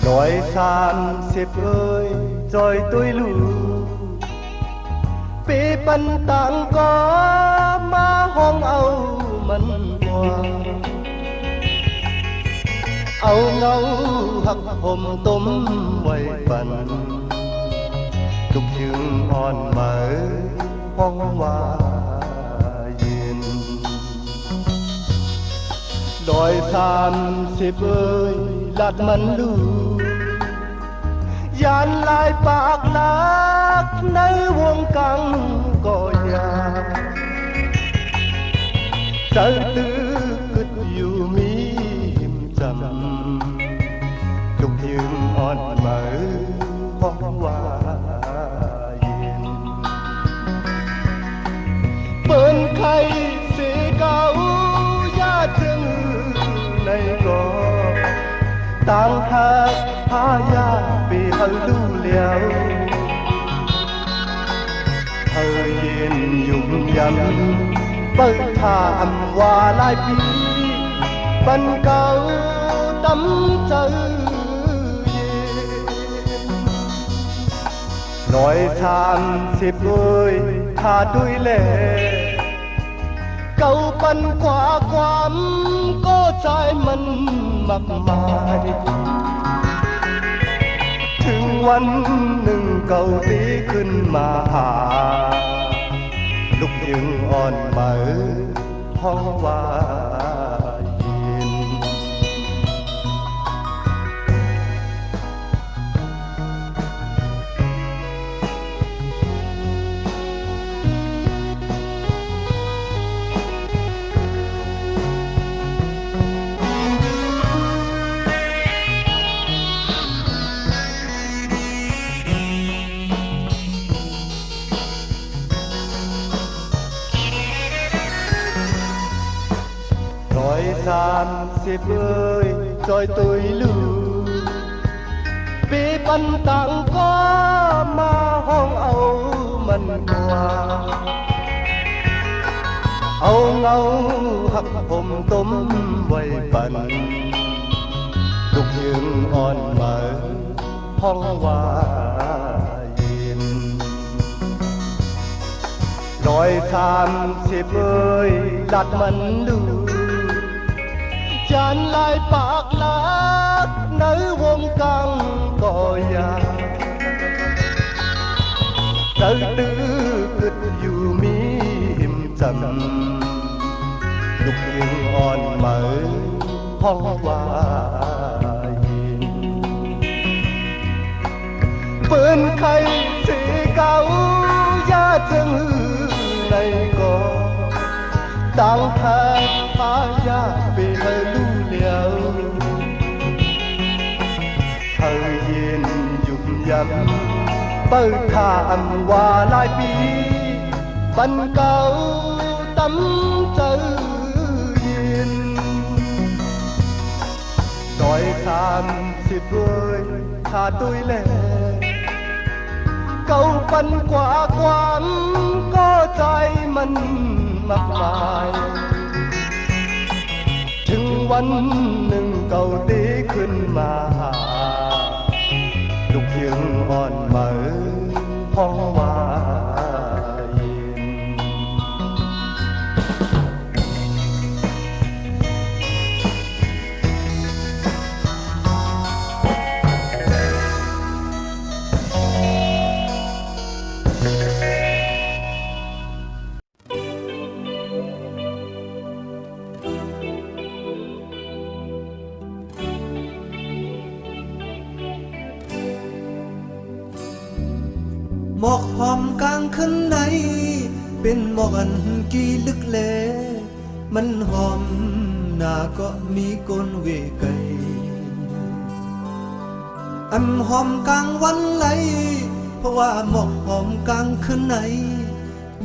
Nói san xếp ơi rồi tôi lù Bế bắn tàng có má hong âu mân qua Âu ngâu hắc hôm tôm quay phần Tục dương on mở hong hoa yên Nói san xếp ơi lạt mân lù Dàn lại bạc lạc nơi buông căng có nhà Trời tư cứt yêu mi hiểm trầm Lục dương on mở bóng hoa yên Bên khay xế cao giá trưng này có Tang thác phá ya vì hơi lưu liao Thời yên dùng dầm Bởi thà âm hòa lại bí Bần cao tấm trời Nói than xịp ơi thà đuôi lệ Câu bần quả quám có trái mân mặc màiถึงวันหนึ่งเก่าตีขึ้นมาหาลูกยึงอ่อนเหมือห้องว่ายิน gian xếp ơi rồi tôi lưu vì bắn tặng có mà hong âu mần qua âu ngâu hấp hôm tôm vầy bần đục dương on mở hong hoa yên nói than xếp ơi lạt mần lưu Chan lại bạc lát nơi vốn căng còi ya Đời tư cứt dù mi hiểm trầm Lục yên on mở hong hoa yên Bên khay sĩ cao giá chân này có Đang thang phá giá về hơi lưu liao Thời gian dùng dâm bơ thà âm hòa lại bí Bần cao tấm trời yên Nói than xịp ơi thà tôi lệ Câu bần quả quán có trái mình mặc mài ถึงวันหนึ่งเก่าตีขึ้นมาหาลูกยืงอ่อนเหมือห้องว่ายิน หมอกหอมกลางคืนใน เป็นหมอกอันกี่ลึกแลมันหอมหน้าก็มีกลเวไกอันหอมกลางวันไหลเพราะว่าหมอกหอมกลางคืนไหน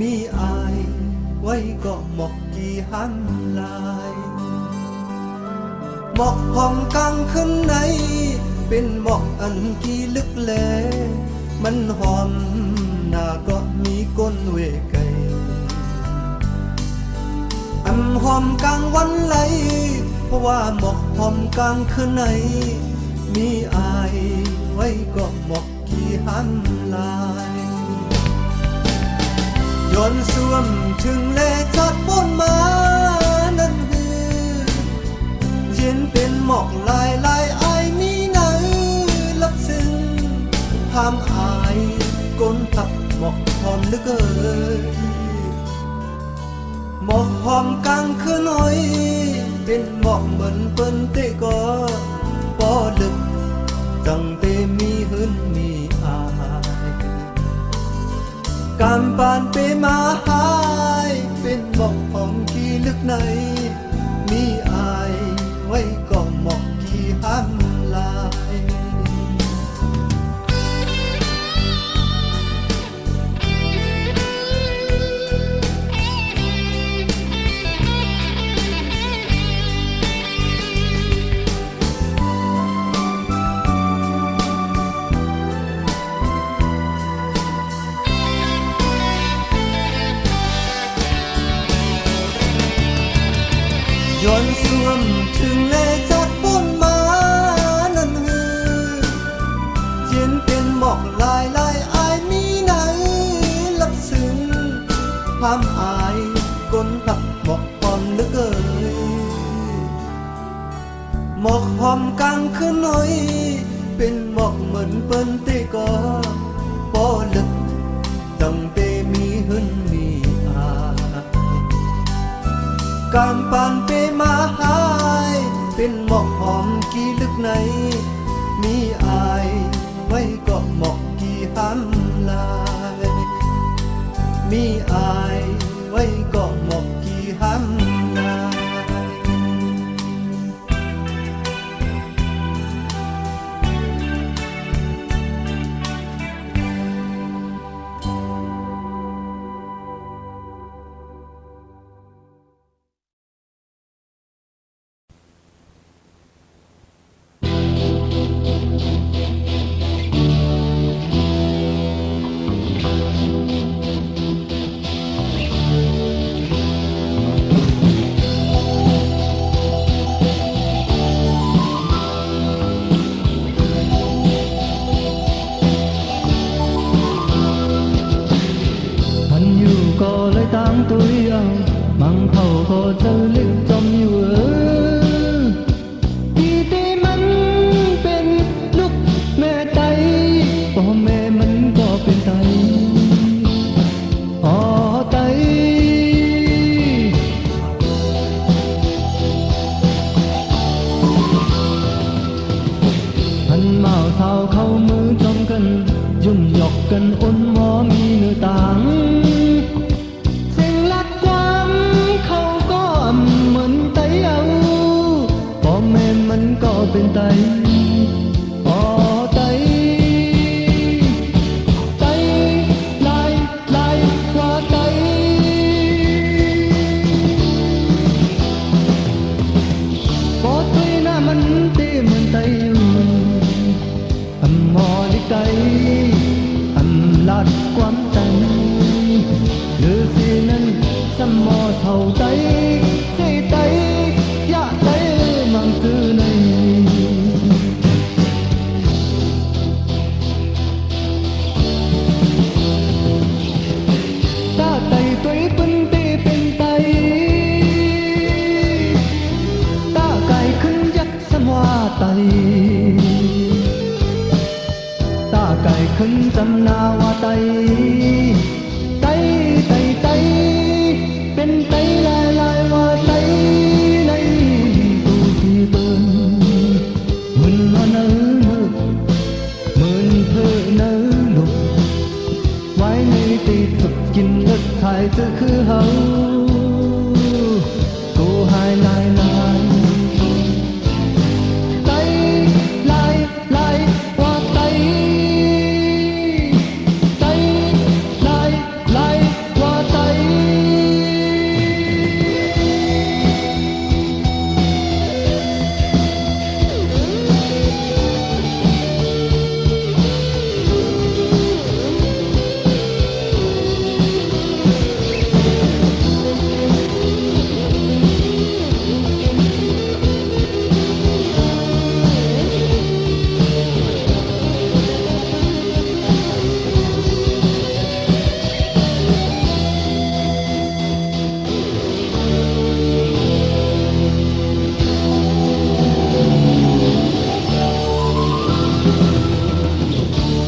มีอายไว้ก็หมอกกี่หันลายหมอกหอมกลางคืนไหนเป็นหมอกอันกี่ลึกแลมันหอมหน้าก็มีก้นเวไกอันหอมกลางวันไหลเพราะว่าหมอกหอมกลางคืนไหนมีอายไว้ก็หมอกกี่หันลายย้อนสวมถึงเลจอดบนมานั่นฮือเย็นเป็นหมอกลายลายอายมีไหนลับซึ้งห้ามอายก้นตับหมอกหอมเหลือเกินหมอกหอมกลางคืนน้อยเป็นหมอกเหมือนเปิ้นเตก็พอลึกจังเตมีหืนมีอายการปานเปมาหายเป็นหมอกหอมกี่ลึกไหนมีอายไว้ก็หมอกกี่หันลายย้อนสวมถึงเลจอดบนมานั่นฮือเย็นเป็นหมอกลายลายอายมีไหนลับซึ้งห้ามอายก้นหักหมอกหอมเหลือเกินหมอกหอมกลางคืนน้อยเป็นหมอกเหมือนเปิ้นเตก็พอลึกจังเตมีหืนมีอายการปานเปมาหายเป็นหมอกหอมกี่ลึกไหนมีอายไว้ก็หมอกกี่หันลายมีอายไว้ก็หมอกกี่หันลายก็เลยตั้งตัวอย่างมังเขาก็จะเล็กจมอยู่ที่ที่มันเป็นลูกแม่ไตพ่อแม่มันก็เป็นไตอ๋อไตพันเมาเท้าเข้ามือจมกันยุ่งหยอกกันอ้นหมอมีเนื้อต่างก็เป็นไตอ๋อไตไตลายลายว่าไตพอไตน่ะมันเต้มันไตอยู่อำหมอดิไตอำลาดความไตหรือสินั้นสมอเท่าไตเสไตยะไตมังซื้อในไตตาไก่ขึ้นจำนาว่าไตไตไตไตเป็นไตลายลายว่าไตในตูสีเปิ้นมึนว่าเนื้อมึนเธอเนื้อลุกไว้ในตีถูกกินเลิศ thái tự khứ hậu cô hai nai nai tay lại lại qua tay tay lại lại qua tay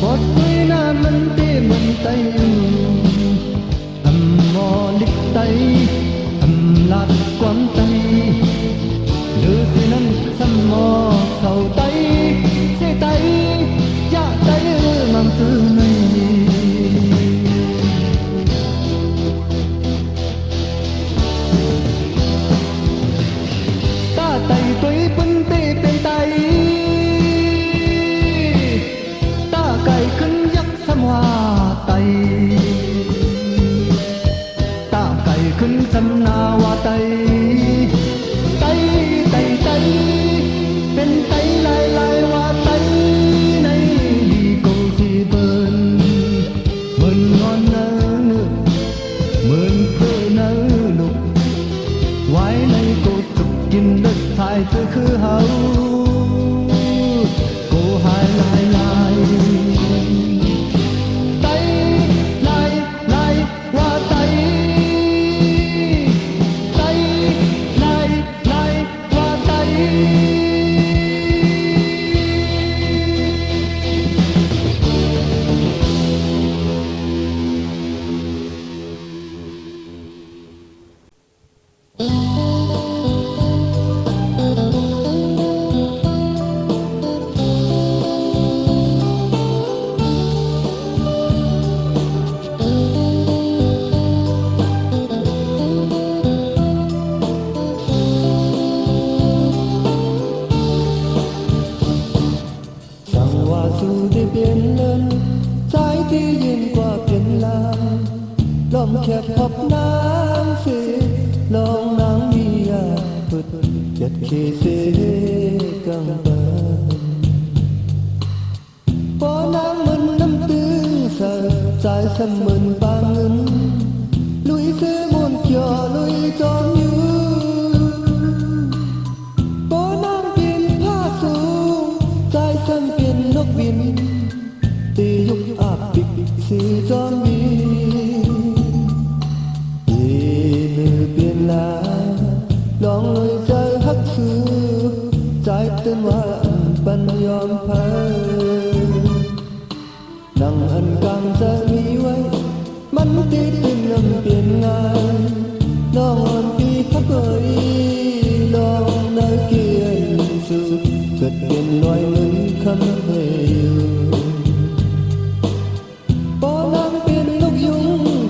Bọt quê na mình tê mình tay mò đích tay lạt quán tay đưa xe nâng xăm mò sầu tay xe tay dạ tay mang thứ này ta tay tuổi bấn tê bên tay cày khấn dắt xăm hoa tay ta cày khấn xăm na hoa tay tay tay tay bên tay lại lại hoa tay này đi câu gì bên mơn ngon nơ mơn phơ nơ lục quái này cô chụp kim đất thái tự khứ hậu cô hai lại lại dù đi biển lớn tráiที่ยืนกว่าเปลี่ยนลางลมแคบพบน้ำเสียลองน้ำมียาพุดเจ็ดขีเสียกังเบินพอน้ำมันน้ำตื้นเสิร์ฟใจสมันบางเงินลุยเสือมนเกี่ยวลุยจอมอยู่พอน้ำเปลี่ยนผ้าสูงใจสั่นเปลี่ยนนกบินตียุกอาบปิกสีจอมมียีมือเปลี่ยนลาลองเลยใจฮักคือใจเต้นว่าปัญยอมแพ้ดังอันกลางจะมีไว้มันตีตึงลำเปลี่ยนงานน้องอ่อนปีพักเอ่ยลองเนื้อเกี่ยวสู่เกิดเป็นลอยมือคำเหยปอน้ำเป็นนกยุง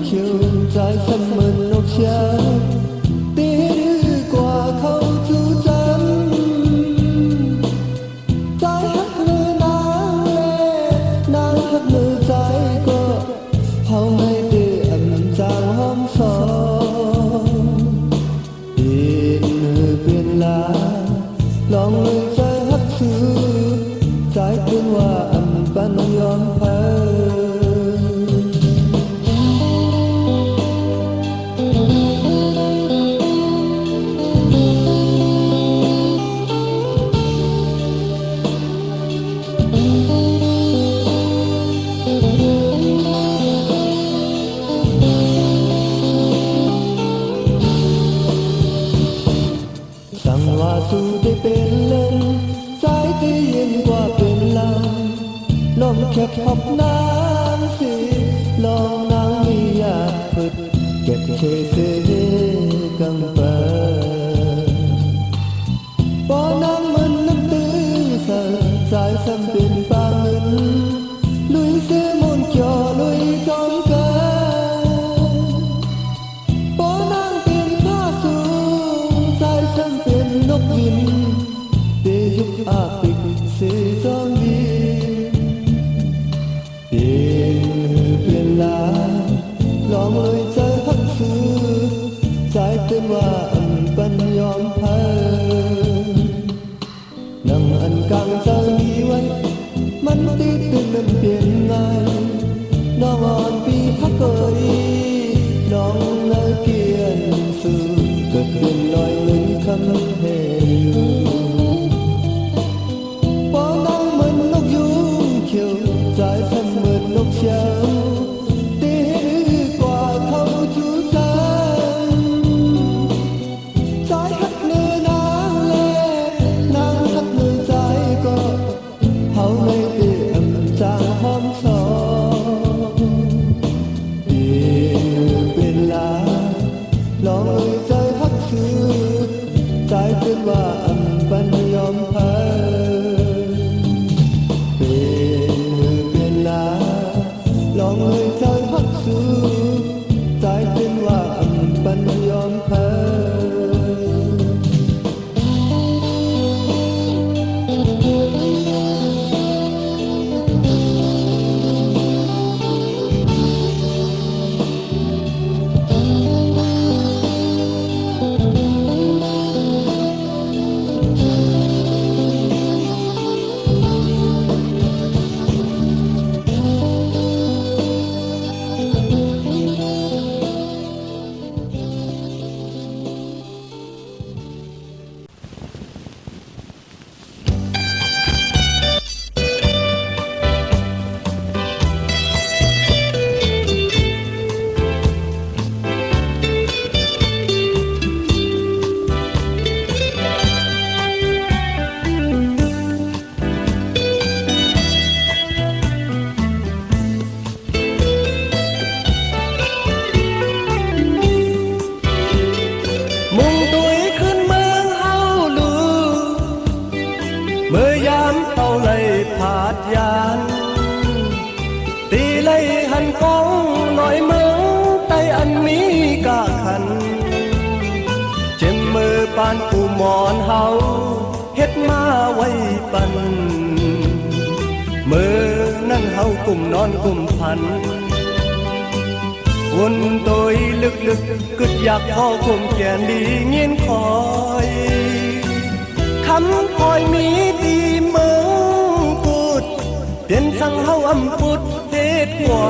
เขียวใจเสมือนนกเชียตีดื้อกว่าเขาจูจำใจฮักมือนางเล่นางฮักมือใจก็เฮาไม่ได้อันจางหอมสองเปลี่ยนมือเปลี่ยนลาลองเลยใจฮักคือใจเป็นว่าอันปันยอมแพ้สั่งว่าสู้ได้เป็นเล่นสายที่เย็นกว่าเป็นลางลมแคบพบน้ำสีลองนางมียาพึดเก็บเคเสกังเปิดปอน้ำมันน้ำตื้อใส่ใจซ้ำเป็นปางเงินลุยเสือมนเกี่ยวลุยจอมเกิน องเลยใจฮักคือใจเต้นว่าอันปันยอมแพ้นั่งอันกลางใจมีไว้มันติดตึงนั้นเปลี่ยนไงน้องอ่อนปีฮักเกยน้องเลิกเกียนสื่อเกิดเป็นลอยเหมือนคำเพลงพอน้องเหมือนนกยุงเขียวใจฉันเหมือนนกเช้าตีให้กว่าเขาจูจันใจฮักเนื้อนางเล่นางฮักเนื้อใจก็เขาไม่เปี่ยมจางหอมสองเป็นลาลองเลยใจฮักคือใจเป็นว่าอันปันยอมแพ้เป็นลาลองเลยใจฮักคือใจเป็นว่าอันปันยอมแพ้มุ่งตุ้ยขึ้นเมืองเฮาลูเมื่อยามเต่าไหลผาดยานตีไหลหันกองลอยเมืองใต้อันมีกะขันเจ็มมือปานปูหมอนเฮาเฮ็ดมาไว้ปันมือนั่นเฮากลุ่มนอนกลุ่มพันวนตัวลึกๆกึดอยากพอคมแก่นดีเงียนคอยคำคอยมีตีเมืองปุดเปลี่ยนสังเฮาอำปุดเทศกว่า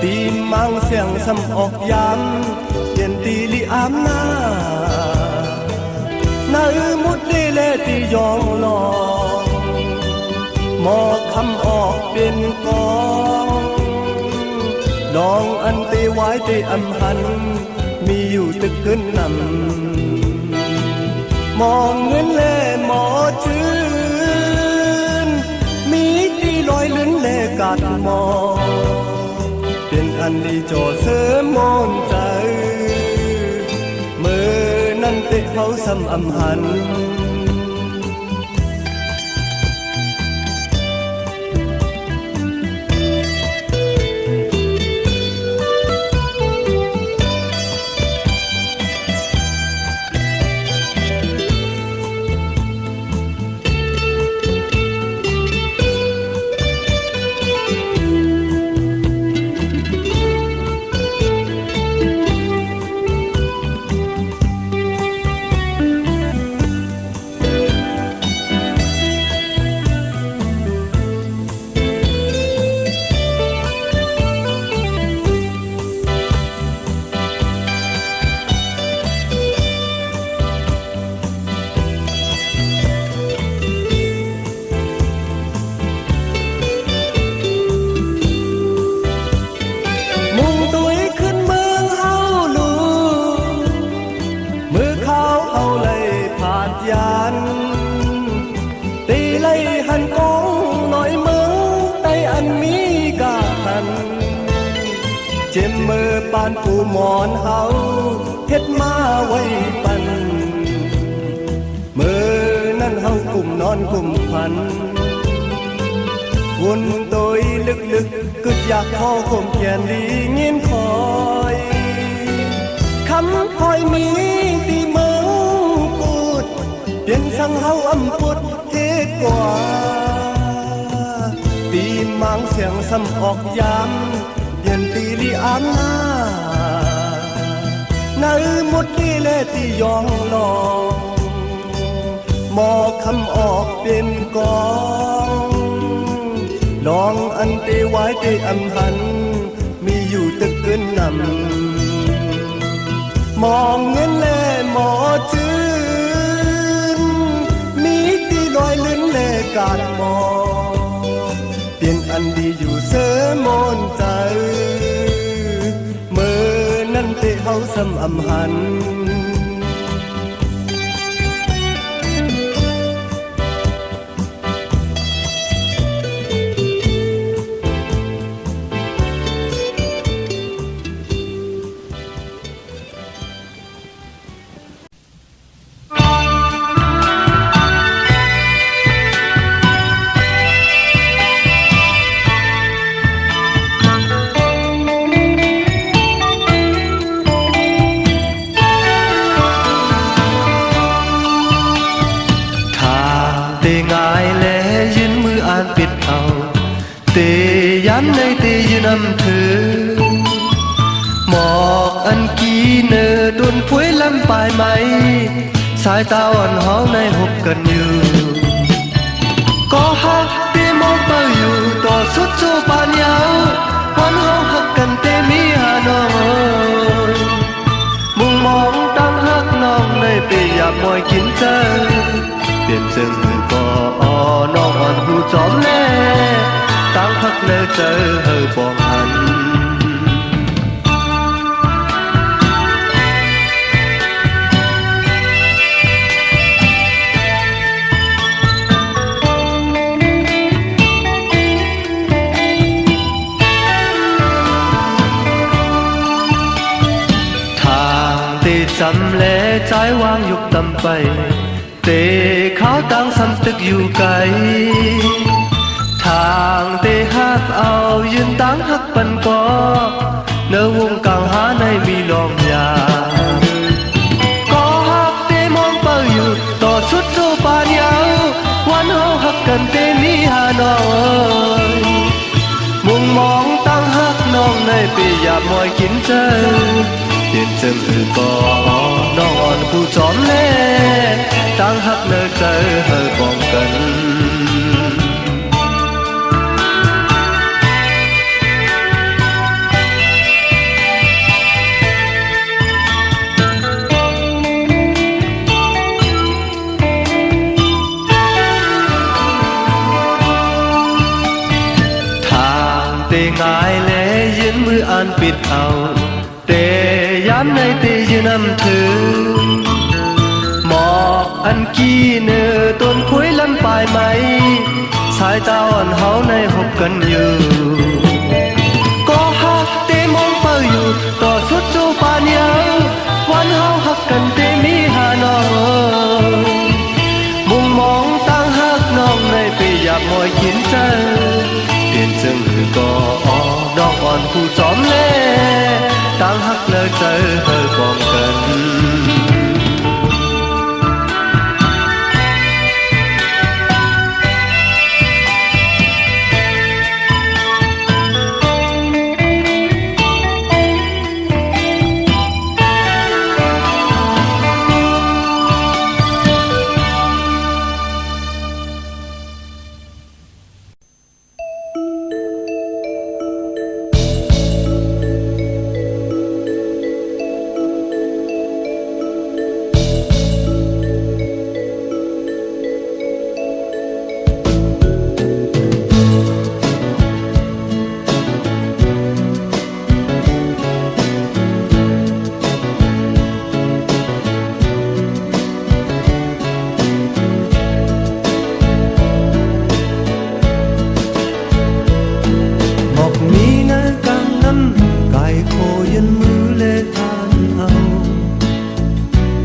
ตีมังเสียงสำออกยามเปลี่ยนตีลิอามนานามุดลีเลตียองลองหมอคำออกเป็นกองลองอันเตไว้เตอำหันมีอยู่ตึกขึ้นนำมองเงินแลหมอจืนมีตีลอยลื่นแลกาดมอเป็นอันดีโจเสริมมนใจเมื่อนั้นเตเขาซ้ำอำหันตีไล่หันกองหน่อยเมืองใต้อันมีกาหันเจ็มมือปานปูหมอนเฮาเฮ็ดมาไว้ปันมือนั่นเฮากลุ่มนอนกลุ่มพันวนตัวลึกๆกึดอยากพอคมแขนดีเงียนคอยคำคอยมีตีเมืองกูดเปลี่ยนสังเฮาอำปุดเทศกว่าตีมังเสียงซ้ำออกย้ำเปลี่ยนตี ตีลีอางนานาหมดลีเลตียองลองหมอคำออกเป็นกองลองอันเตไว้เตอำหันมีอยู่ตึกเกินนำมองเงินแลหมอจืนมีตีลอยลิ้นแลการมองเปลี่ยนอันดีอยู่เสมนใจเมื่อนั้นเตเฮาสำอำหันปิดเอาเตย้ำในเตยืนนำเธอหมอกอันกี้เนอโดนพวยลำปลายไหมสายตาอ่อนห้องในหบกันอยู่ก็ฮักเตมองเป้าอยู่ต่อสุดโจปานยาววันห้องฮักกันเตมีหาน้องมุงมองตั้งฮักน้องในเปอยากมอยกินเจอเปลี่ยนเชิงมือก็น้องอ่อนหูจอมแน่ตั้งพักเนอเจอเฮอปองหันทางที่จำและใจวางยุกตำไปเตเขาตั้งสำตึกอยู่ไกลทางเตหักเอายืนตั้งหักปันกอเนื้อวงกลางหาในมีลองยาก็หักเตมองเป้าอยู่ต่อสุดโซปานยาววันเฮาหักกันเตมีหาน้องมุงมองตั้งหักน้องในปีอยากมอยกินเจอเปลี่ยนเจิมก็น้องอ่อนผู้จอมแน่ตั้งหักเนื้อเจอเฮอป้องกันทางเตง่ายและยืนมืออ่านปิดเอาเตย้ำในเตยืนนำถือหมอกอันกี้เนื้อต้นคุยลำปลายไหมสายตาอ่อนเฮาในหบกันอยู่ก็ฮักเตมองเป้าอยู่ต่อสุดโจปานยาววันเฮาหักกันเตมีหาน้องมุมมองตั้งหักน้องในปีอยากมอยกินเจอเปลี่ยนจึงก็น้องอ่อนผู้จอมเล่ตั้งหักเลิกเจอเฮอป้องกัน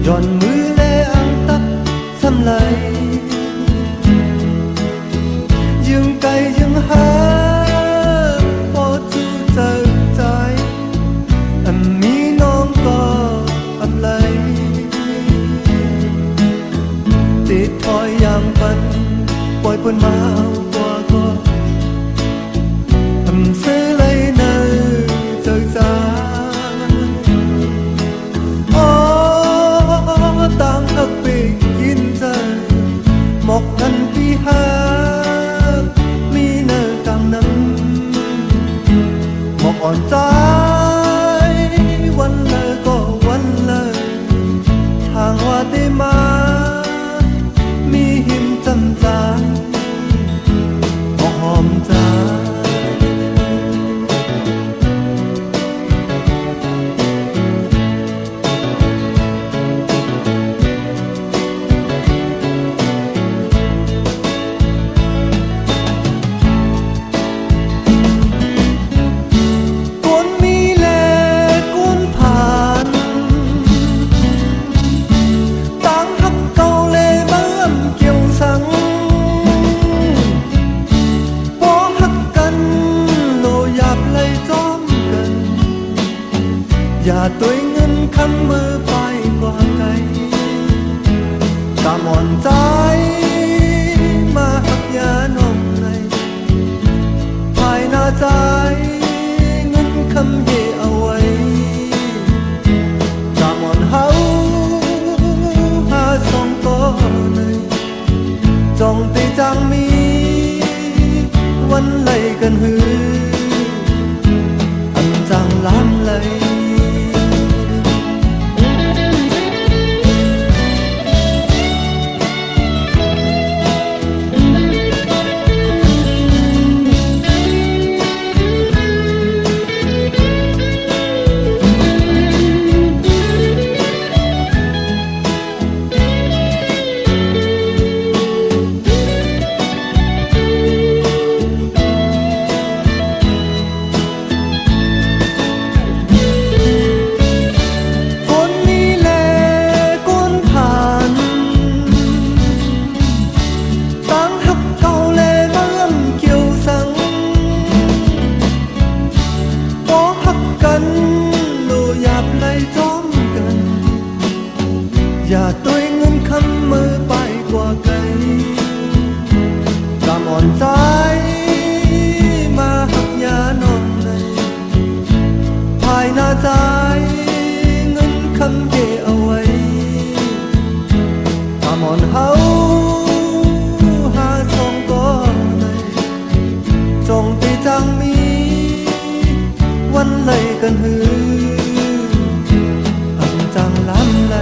ย้อนมือและอังตักสำไหลยังไกลยังหาพอจูเจอใจอันมีน้องก็อำไหลติดถอยอย่างปันปล่อยปนมาเอากว่าก็อำเสเลยเนอเจอ อย่าตัวเงินคำมือไปกว่าไกลกะหมอนใจมาหักยานมในภายหน้าใจเงินคำเฮเอาไว้กะหมอนเฮาหาสองต่อในจองตีจังมีวันไหลกันหืออันจังล้ำไหลอย่าตัวเงินคำมือไปกว่าไกลกะหมอนใจมาหักยานอนในภายหน้าใจเงินคำเกเอาไว้กะหมอนเฮาหาสองก็ในจงตีจังมีวันไหลกันหืออันจังล้ำไหล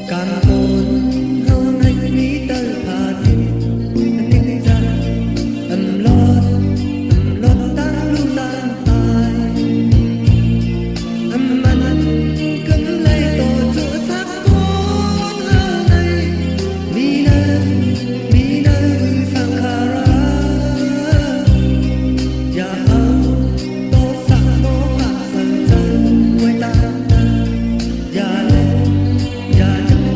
Càng ôn hơn anh nghĩ tới phạt anh rằng âm lót tan lưu tan tài âm anh cứng lấy tổ giữa xác con hao này mi nơi sang khara ya ao to sang to hạ sân sân quay ta ya lên ya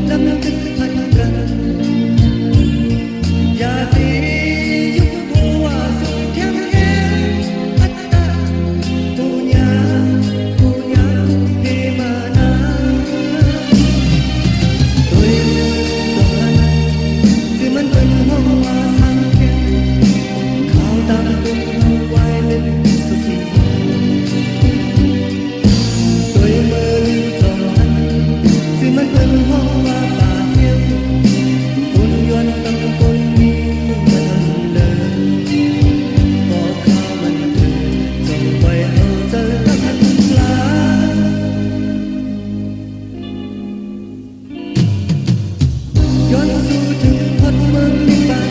lâm thức thành cần ya đi giúp hoa sung theo em ắt ta punya hề mà na tôi rồi cứ mân mân hoa sang em khao tam tung quay lên sâu xì tôi mơ lưu tròn cứ mân mân hoa bà yêu quân yuan tâm quân mi mân lớn có khao mân từ dòng quay hậu giờ ta thật láย้อนสู่ถึงฮอดเมืองนิพพาน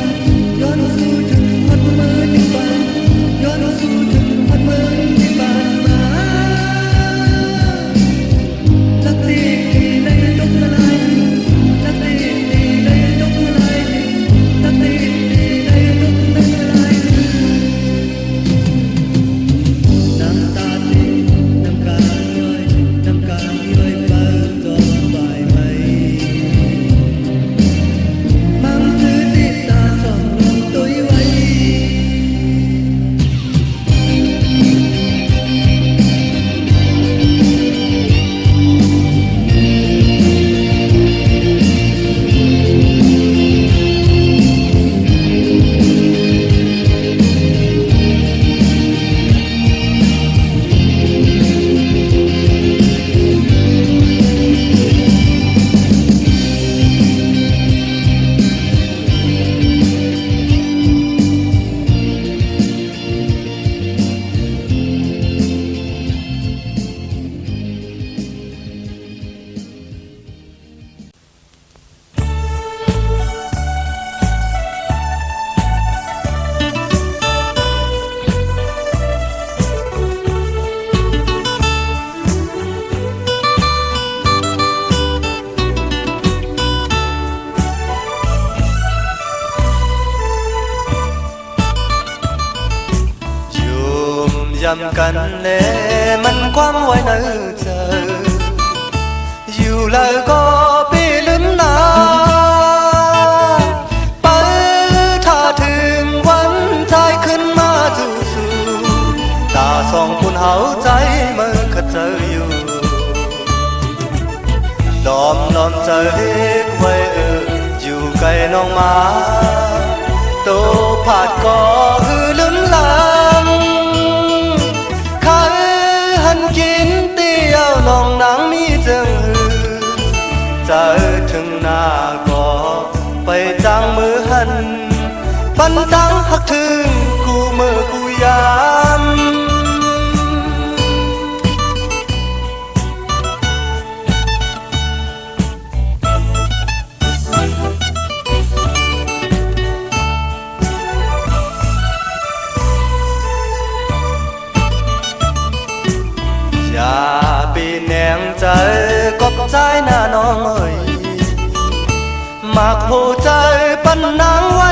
ย้อนสู่ถึงฮอดเมืองนิพพานย้อนสู่ถึงฮอดเมืองนิพพานมาลักตีในตกละลายลักตีในตกละลายลักตีในตกละลายน้ำตาตีน้ำกาย้อยน้ำกาย้อยเปิดจอใบไม้ mang thứ tít ta sòng lòng tôi vây dầm cành lệ mình quăng quay nơi chờ dù lời có bi lính na bay tha thươngวันใจขึ้นมาจู่ตาสองคนหาวใจเมื่อขัดเจออยู่ดอมนอนเจอเด็กไว้อยู่ไกลน้องมาโตผาดก็หือลืมลางกินเตี้ยวลองนางมีจังหือเจอถึงหน้าก็ไปจางมือหันปันตังหักถึงกูมือกูยามอย่าปีแนงใจกบใจหน้าน้องเอ่ยมากหูใจปันนางไว้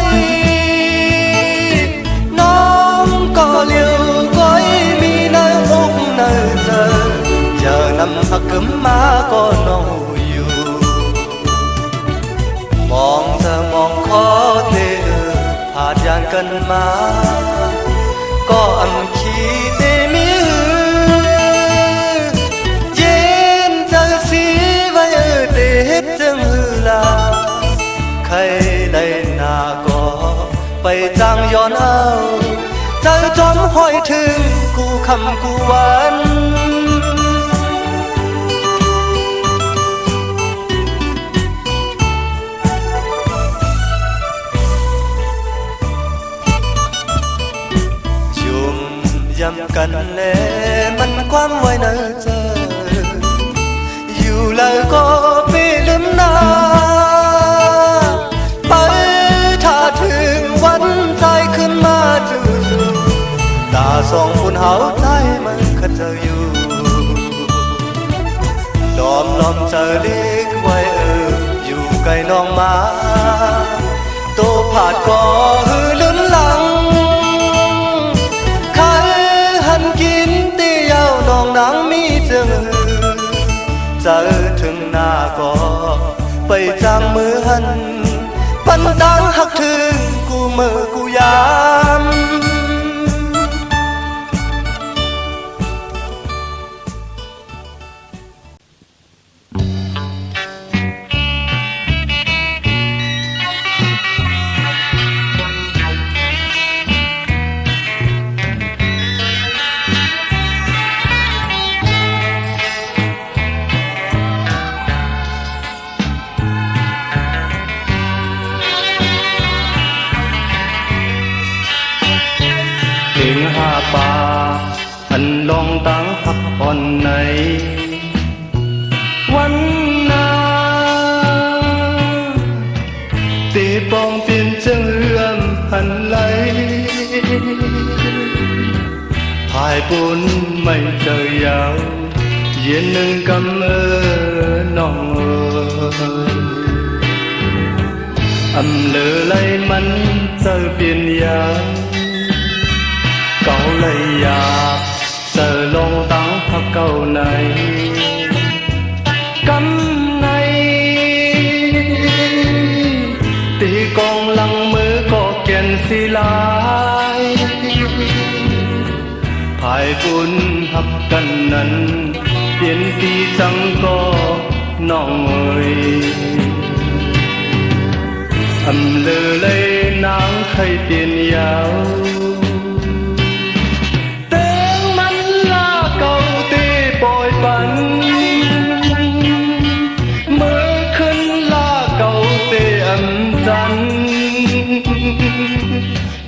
น้องก็เลี้ยวก้อยมีเนื้ออกเนื้อเจอเจอนำหักกึมมาก็น้องอยู่มองเธอมองขอเธอผาดยานกันมาก็อำขีเตมีจังหือลาใครได้หน้าก็ไปจางย้อนเอาใจจอมห้อยถึงกูคำกูวัน ม ย้ำกันแลมันความไว้เนอเจออยู่แล้วก็ไปลืมหน้าไปถ้าถึงวันใจขึ้นมาจู่ตาสองคนหาวใจมันขัดเจออยู่ดอมล้อมเจอเล็กไว้อยู่ไกลน้องมาโตผาดก็หือลืมหลังใครหันกินเตี้ยวน้องนางมีเจอเจอถึงหน้าก็ไปจางมือหันปันดังหักถึงกูมือกูยามเพลงหาป่าอันลองตั้งพักผ่อนในวันนาตีปองเปลี่ยนเจืองเรื่อมหันไหลภายบุญไม่เจอยาวเย็นหนึ่งกำน้องอำเลอไหลมันเจอเปลี่ยนยาวcậu lấy à giờ lòng tăng thấp cầu này cắm này tí con lăng mơ có kiên xì lại phải buồn hấp cần nần tiến tí chẳng có nòng ơi ẩm lơ lấy nắng khay tiền yào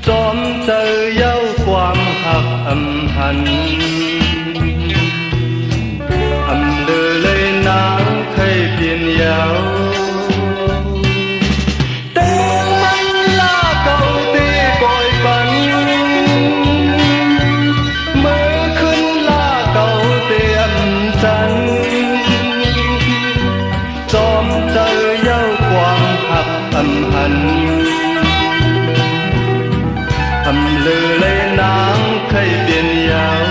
จอมเจอเย้าความหักอำหันอำเลือเลยนางเคยเปลี่ยนยาวแต่มันลาเก่าตีปล่อยปันเมื่อขึ้นลาเก่าเตียมจันจอมเจอเย้าความหักอำหันอำเลือเลยนางเคยเปลี่ยนยาว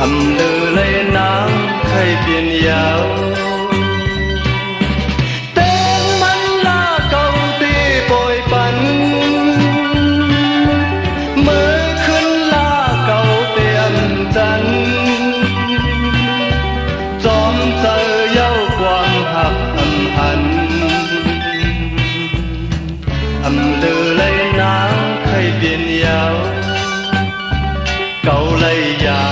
อำเลือเลยนางเคยเปลี่ยนยาวแต่มันลาเก่าตีปล่อยปันเมื่อขึ้นลาเก่าเตียมจันจอมเจอเย้าความหักอำหันอำเลือเลยนางเคยเปลี่ยนยาวเก่าเลยยา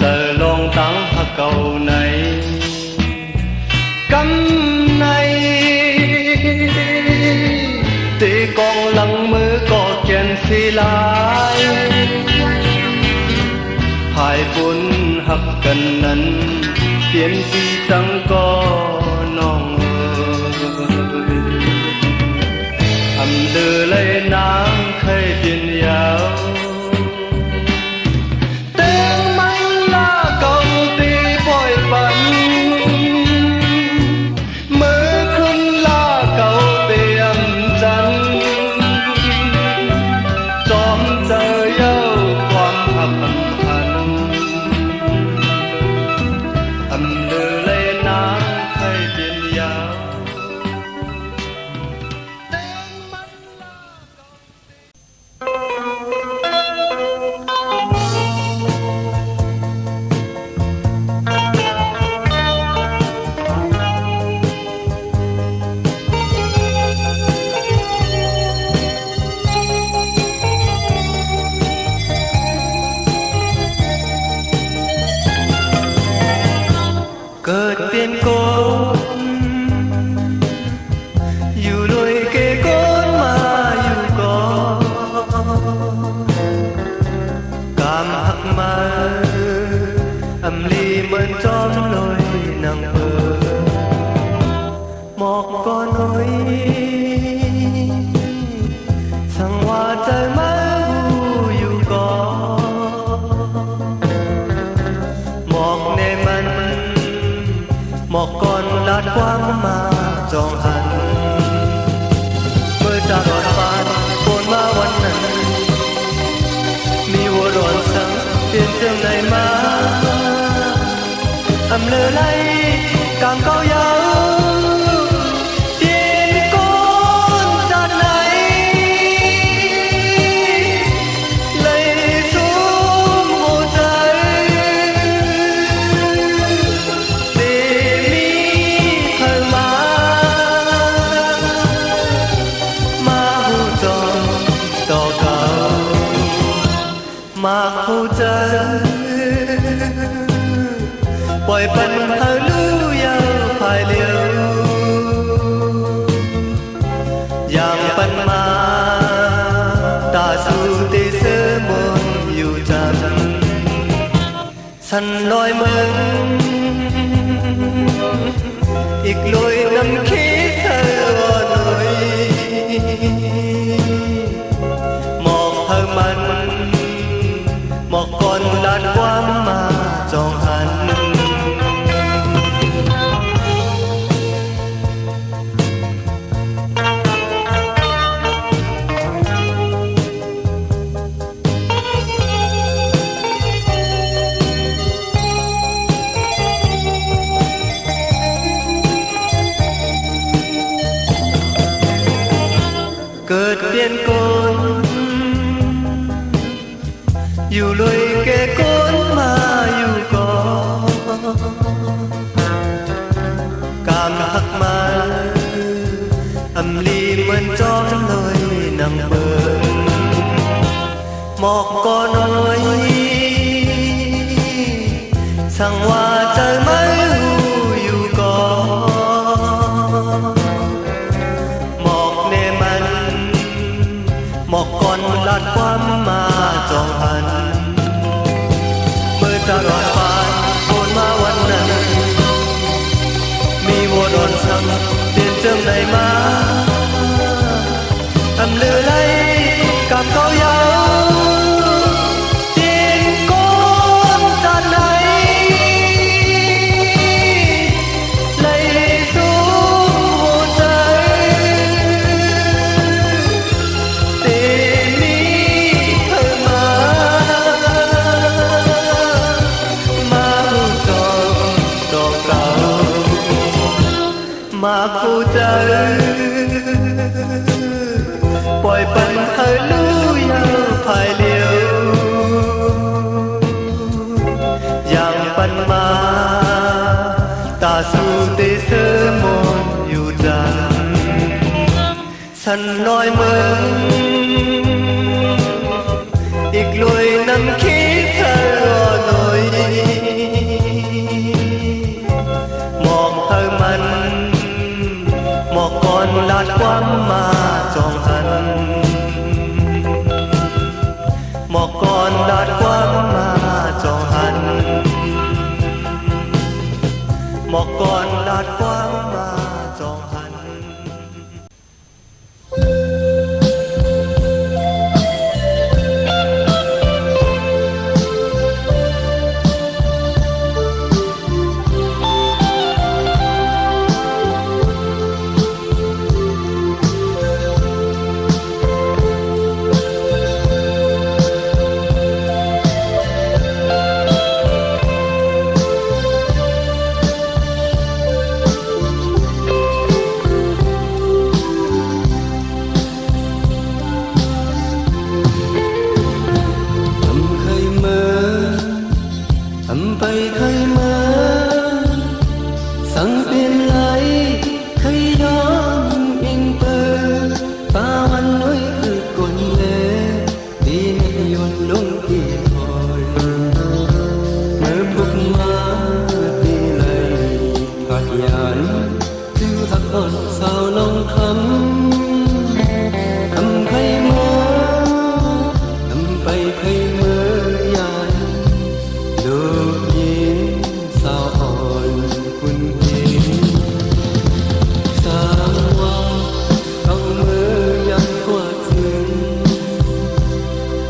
giờ lòng tăng hạt cầu này cắm này tí con lăng mơ có kiên xì lại hai buồn hạt cần nần tiến đi chẳng có nòng ẩm đưa lấy nắng khơi biển yàoอ เป็นคนอยู่ลอยเกโกนมาอยู่ก่อนกามหักมาอำลีเหมือนจอมลอยนางเออหมอกก็น้อยสังว่าใจมาอยู่ก่อนหมอกในมันหมอกก่อนลาดความมาจองหันเมื่อจากรอดฟ้าโกนมาวันนั้นมีวัวร้อนสังเปลี่ยนเสื่อมในมาอำเลอไหลกามเก้ายาวเปลี่ยนโกนจากไหนเลยสูงหัวใจเดมีเธอมาหูจองต่อเก่ามาหูใจปล่อยปันเธอลู่ยาวภายเลี้ยวอย่างปันมาตาสู่ตีเสือมนอยู่จันสันลอยเมืองอีกลอยนำคิดเธอหน่อยหมอกเธอมันหมอกก่อนลาดความมาจองหันเกิดเปลี่ยนโกนอยู่ลอยแก่โกนมาอยู่ก่อนกามหักมาอำลีเหมือนจอมลอยนางเบิงหมอกก็น้อยสั่งว่าใจไม่หูอยู่ก่อนหมอกเนมันหมอกก่อนลาดความมาจองหันเมื่อจะรอดฟ้าโอนมาวันนั้นมีวัวโดนซ้ำเปลี่ยนเจิมในมาอำเลือไหลกับเขายาวเปลี่ยนโกนจากไหนไหลสู่หัวใจเตมีเธอมาหูจองดอกเก่ามาคู่ใจปล่อยปันเธอลู่ยาวภายเลี้ยวอย่างปันมาตาสู่ตีเสือมนอยู่จันสันลอยเมืองอีกลอยนำคิดเธอหน่อยหมอกเธอมันหมอกก่อนลาดความมาจองหันหมอกก่อนลาดความมาจองหันหมอกก่อนลาดความมาจองหัน ห ยานจื้อหักอ่อนสาวลองคำใครมาทำไปใครเมื่อยานลูกหญิงสาวอ่อนคุณเห็นสาวว่าเขาเมื่อยังกว่าถึง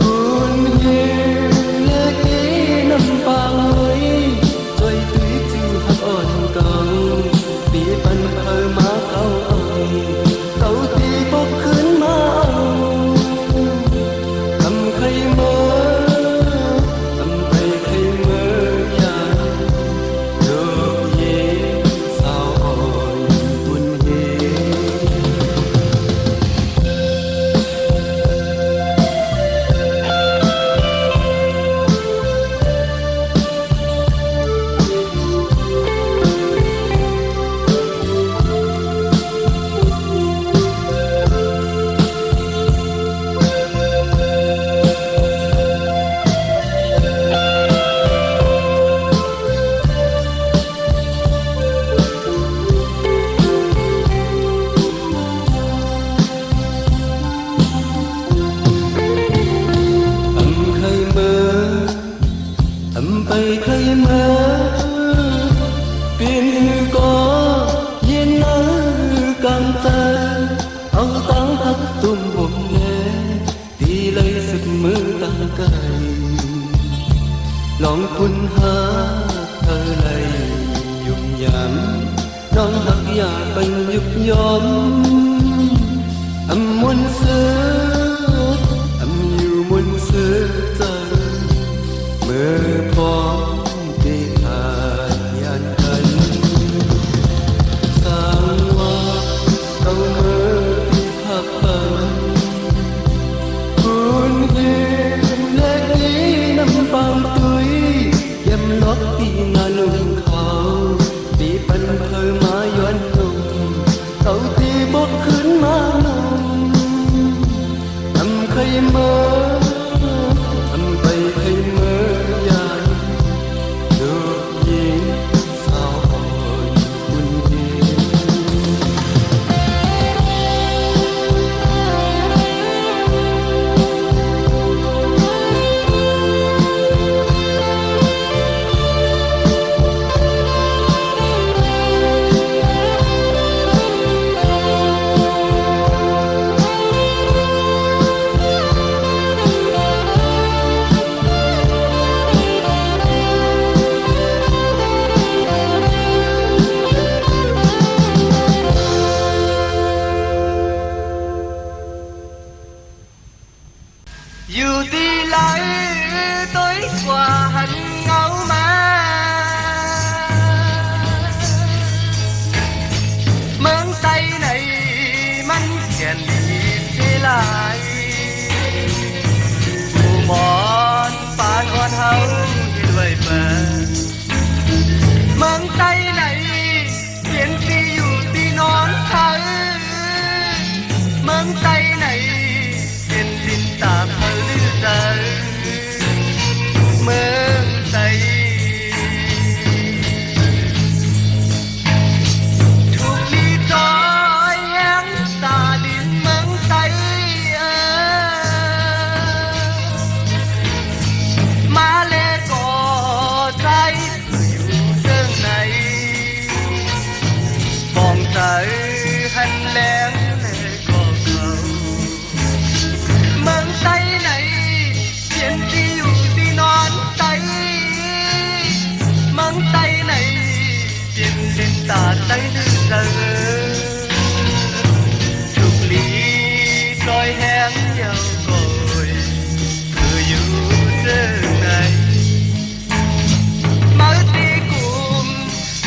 คุณเห็นและกี้น้ำปางไว้ใจตุ้ยจื้อหักอ่อนเก่าปีปันเผอมาเขาเอาเขาตีปกขึ้นมาทำใครเมื่อทำไปใครเมื่อยานลูกหญิงสาวอ่อนบุญเห็ทำไปใครเมื่อเปลี่ยนหือก็เย็นน้อกำใจเอาตั้งทับตุ่มผมแน่ตีเลยสึกมือตั้งไกลลองคุณหาเธอเลยยุ่มยำน้องหักอยากเป็นยุบยอมมวนเสืออยู่มวนเสือใจเมื่อพร้อมที่ขาดยันกันสางว่าเขาเมื่อที่พักพันคุณเห็นและกี้น้ำปางตุ้ยยำล็อกที่งานนุ่งเขาตีปันเผอมาย้อนนุ่มเขาตีบกขึ้นมานุ่มทำใครเมื่อทำไปใครเมื่อยานลูกหญิงสาวอ่อนคุณเห็นDù đi lại tối qua hạnh ngâu mà mớn tay này mắn chèn đi thế lại mù mòn phản oan hấu thì đuổi về mớn tay này khiến đi dù đi nón thơ mớn tay này khiến tin ta thơ đời mớn tay thuộc đi trói hén ta đến mớn tay má lê có trái dù đơn này vòng tới hành lén lê có cầu mớn tay này khiến đi dù đi nón tay mớn tay này khiến lên ta tay nữ giờ trục ly trói hén nhau rồi cứ dù đơn này mới đi cùng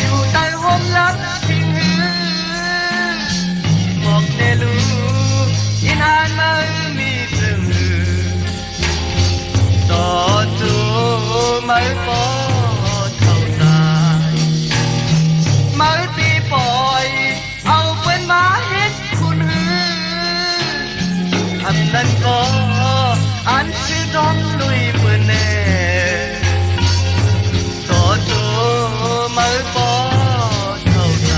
dù tay hôm lắm thiên hư một nề lu in han mới mi rừng tỏ chú mới có thầu tài mới đi bòi ao quên má hết khuôn hư anh đang có anh sư đón lui bữa nè tỏ chú mới có thầu tài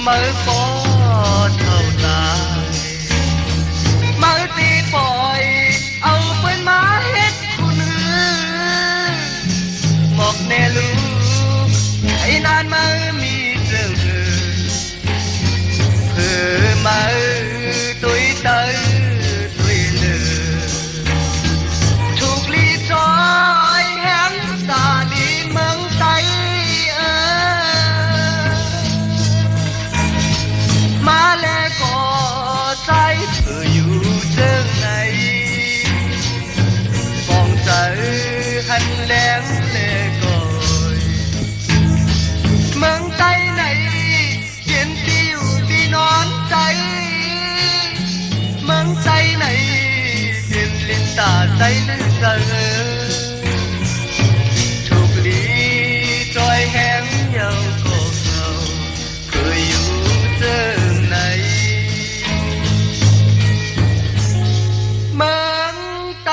mở phố thâu tài mở tí bội âu quên má hết cô nữ một nè lu ai nan mơ mi rừng mơ tuổi tới tuổi lừa thuộc ly trói hén ta đi mắng tay má lẽ có tráiอยู่เรื่องไหนมองใจหันแหลงเลก่อยเมืองใจไหนเย็นที่อยู่ที่นอนใจเมืองใจไหนเย็นลิ้นตาใจลึกเกินถูกลีจอยแห้งเยาวก็เขาเคยอยู่เรื่องไหนเมืองใจ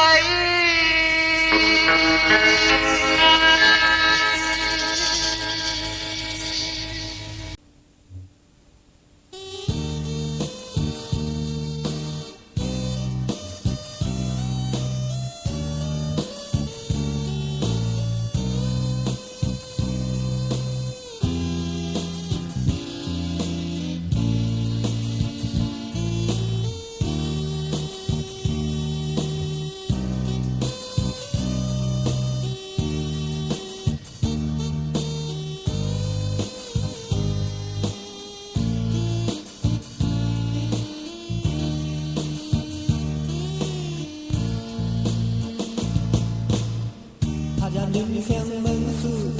những xem mừng sự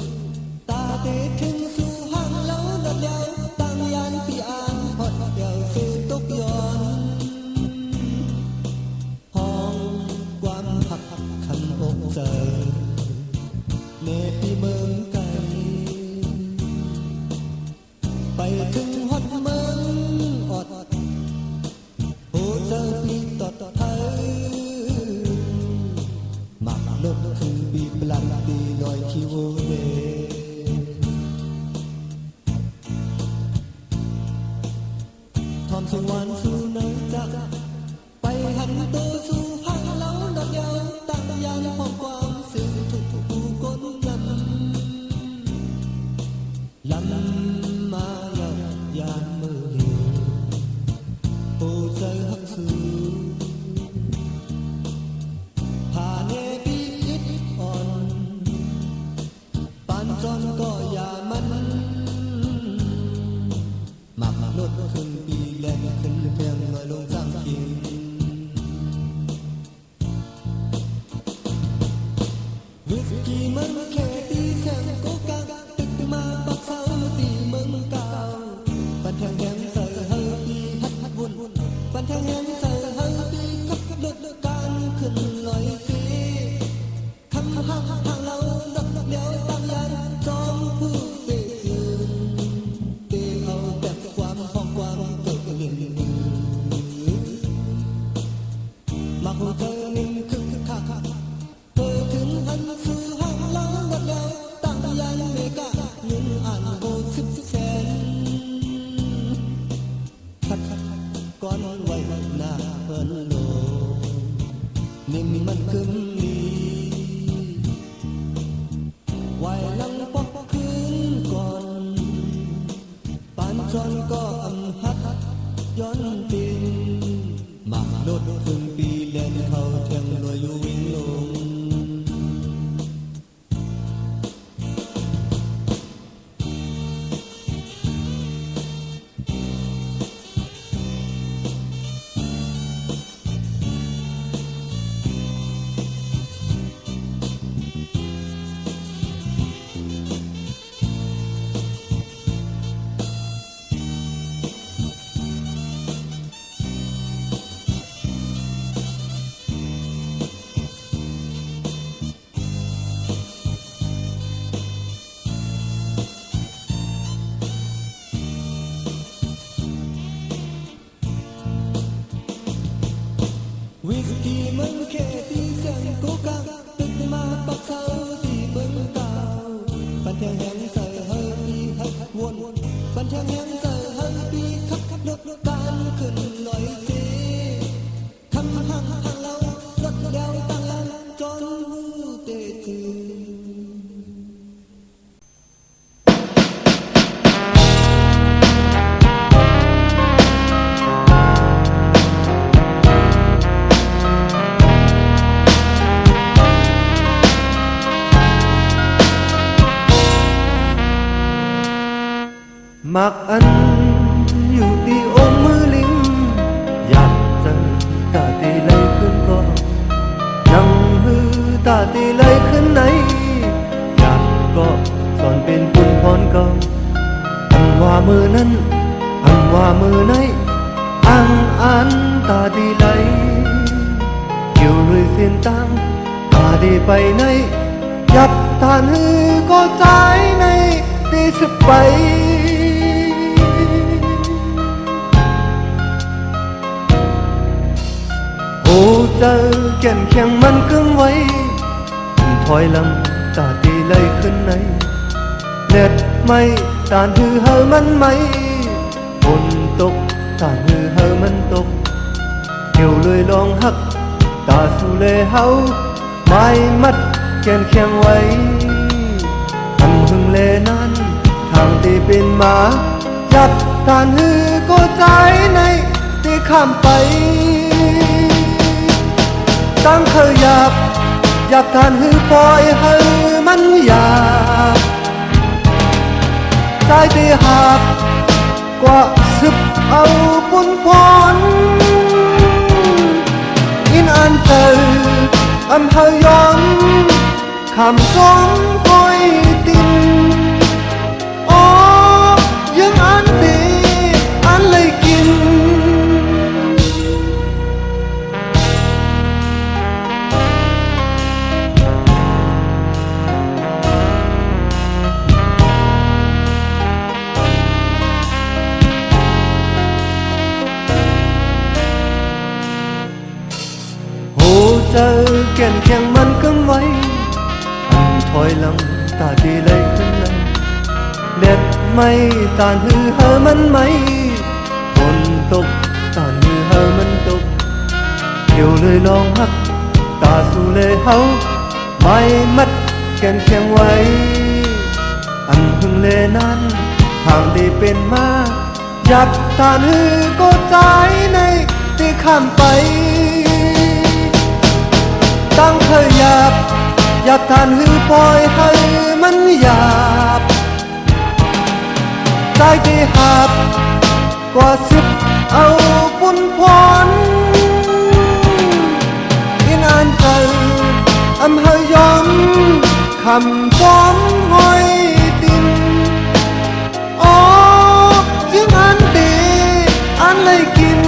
ta tế kinh su hàng lâu đợt đeo tăng yan pi an hot đeo sự tốt yon hong quan hắc khăn ôm giờ nề pi mừng cày bayถึง hot mừng ọt hồ giờ pi tọt thấy mặc lốtคือบีบลันตีลอยคิวเดทอมสุวรรณสู่เนยจักไปหันโตสู่หังเล้าดอกยาวตั้งยานความความสื่อทุกผู้คนลำมาเยายานมือเหวโอ้ใจหักสู่จอนก็อย่ามันหมักลดขึ้นปีแลนขึ้นเพียงน้อยลงสร้างกินวิสกี้มันแค่ตีแข่งโกกังตึกมาปักเสาตีเมืองเก่าปันแทงแหงใส่เฮอปีฮัดวุ่นปันแทงแหงใส่เฮอปีขับลดการขึ้นลอยสีคำห่างเราดอกเดียวตั้งยันจอมผู้เตะยืนเตะเอาแบบความห้องความเกิดเรื่องมาหัวใจนิ่งคึกคักเธอถึงหันสู่ห้องเราดอกเดียวตั้งยันเมกะยืนอ่านโบสิบแสนคัดก้อนไว้หน้าเพิ่นโลนิ่มมันกึมลีไว้ลังปอกคืนก่อนปานจอนก็อำหัดย้อนปีนหมักโดดขึ้นปีแลนเขาเทียงลอยอยู่วิ่งลงวิสกี้มันแค่ตีแสงโกกังตึกมาปักเสาที่เมืองเก่าปันแทงแหงใส่เฮอปีฮัดวนปันแทงแหงใส่เฮอ มักอันอยู่ที่อมมือลิงอยากเจอตาตีเลยขึ้นก็ยังฮือตาตีเลยขึ้นไหนอยากก็สอนเป็นปุ่นพรเก่าอันว่ามือนั้นอันว่ามือไหนอันตาดีไหลเกี่ยวเลยเส้นตังตาดีไปไหนยับทานฮือก็ใจในตีสไปโอ้เจอแก่นแข็งมันกึ่งไว้ถอยลำตาดีไหลขึ้นไหนเน็ดไม่ตานฮือเฮามันไม่ฝนตกตานฮือเฮามันตกเกี่ยวเลยลองหักตาสู่เลเฮาไม่มัดแก่นแข็งไว้ทำหึงเลนั้นทางที่เป็นมายับตานฮือก็ใจในที่ข้ามไปตั้งเคยอยากทานฮือปล่อยฮือมันอยากใจที่หักกว่าสึบเอาปุ่นพรอินอันเตออำเภอยอมคำซ้องคอยตินอ๋อยังอันดีอันเลยกินเจอแก่นแข็งมันกึ่งไว้อันถอยหลังตาดีเลยขึ้นเลยเด็ดไม่ตานฮือเฮามันไม่ฝนตกตานฮือเฮามันตกเกี่ยวเลยลองหักตาสู่เลยเฮาไม่มัดแก่นแข็งไว้อันพึ่งเลนั้นทางได้เป็นมายับตานฮือก็ใจในที่ข้ามไปตั้งเคยอยากทานฮือปล่อยให้มันหยาบใจที่หับกว่าสิบเอาปุ่นพรอินอันเจออำเภอยอมคำฟ้องหอยตินอ๋อยังอันดีอันเลยกิน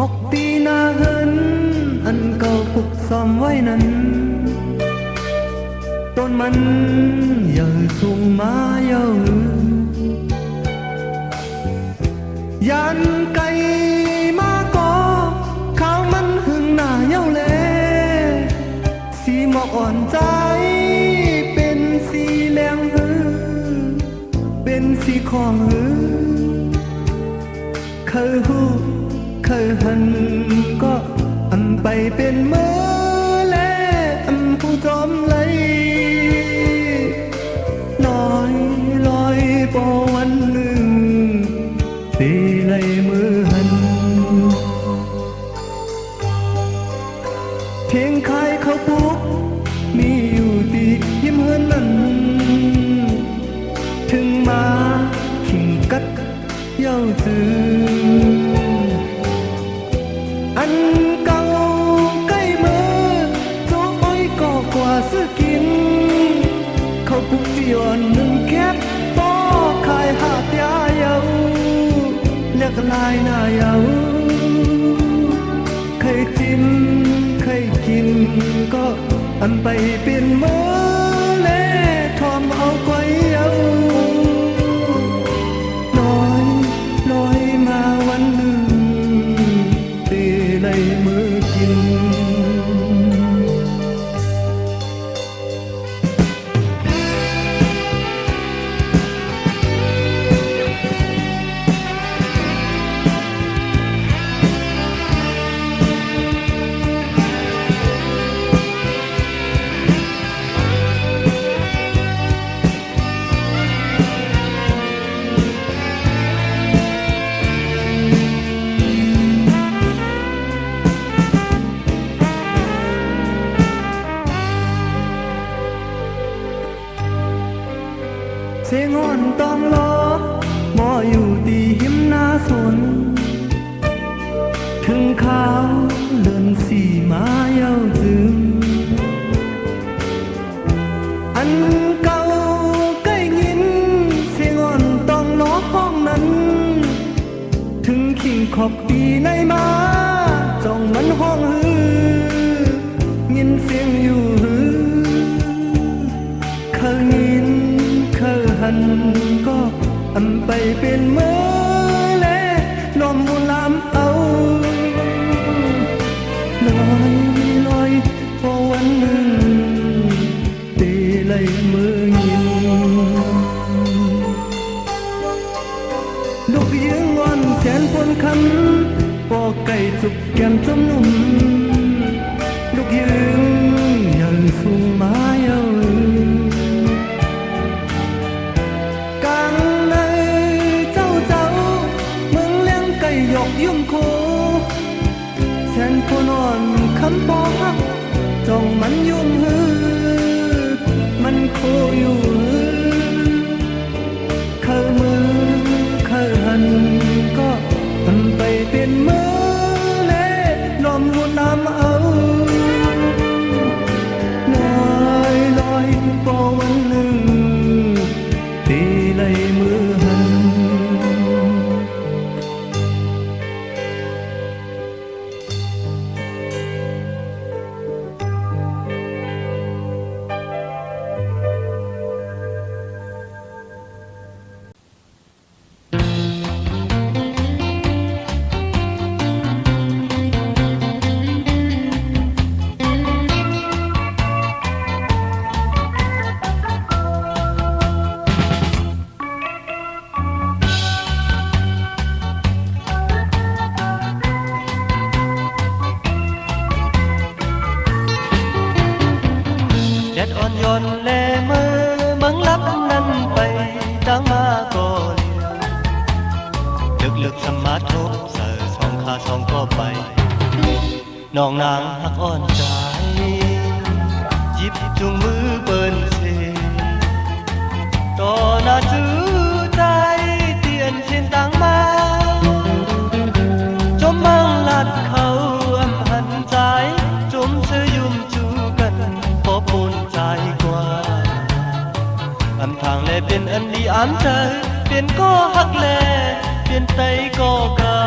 มกตีนาเหินอันเก่าปลุกซ้อมไว้นั้นต้นมันเยาสูงมาเยายันไก่มาก่อข้าวมันหึงหน้าเยาเลสีหมอกอ่อนใจเป็นสีแหลงหือเป็นสีของหือเคยหูเคยหันก็อันไปเป็นมือแลอันผู้จอมเลยน้อยลอยปอวันหนึ่งตีเลยมือหันเพียงใครเขาปุกมีอยู่ตียิ้มเฮือนนั้นถึงมาขิงกัดเย้าจืออันเก่าใกล้มือโจ๊กอ้อยก็กว่าซื้อกินเขาปุกจีอ่อนหนึ่งแคบป้อขายหาดยาเยาเลือกลายหน้าเยาเคยจิ้มเคยกินก็อันไปเป็นมือเล่ เสียงอ่อนต้องรอหมออยู่ตีหิมหน้าสนถึงขาวเดินสีมาเย้าจึงอันเก่าใกล้ยินเสียงอ่อนต้องรอห้องนั้นถึงขิงขอบปีในมาจ้องมันห้องฮือยินเสียงอยู่ฮือเคยยินเคยหันก็อันไปเป็นเมื่อและนอมบุลามเอาลอยลอยพอวันหนึ่งตีไหลมือยินดกยืงงอนแสนพนคำปอไก่จุกแก้มจมนุ่มดกยืงยังสูงมาเย้ากลางในเจ้าเมืองเลี้ยงไก่หยอกยุ่มโคแสนพนอ่อนคำปอหักจ้องมันยุ่มฮือมันโคอยู่ฮือเคยมือเคยหันก็มันไปเป็นมือเล่นอมหัวน้ำเอาลอยลอยพอวันหนึ่งตีไหลมือหันแดดอ่อนโยนแลมือมังลับนั้นไปดังมาก็เลียวลึกๆสมาทบเสือสองขาสองก็ไปน้องนางหักอ่อนใจหยิบจุงมือเปิ้นเสต่อหน้าจื้อใจเตียนเช่นต่างมาจมมังลัดเขาอำหันใจจมเชื่อยุ่มจูกันพอปนใจกว่าอำทางแลเป็นอันดีอำใจเปลี่ยนก็หักแลเปลี่ยนไตก็เก่า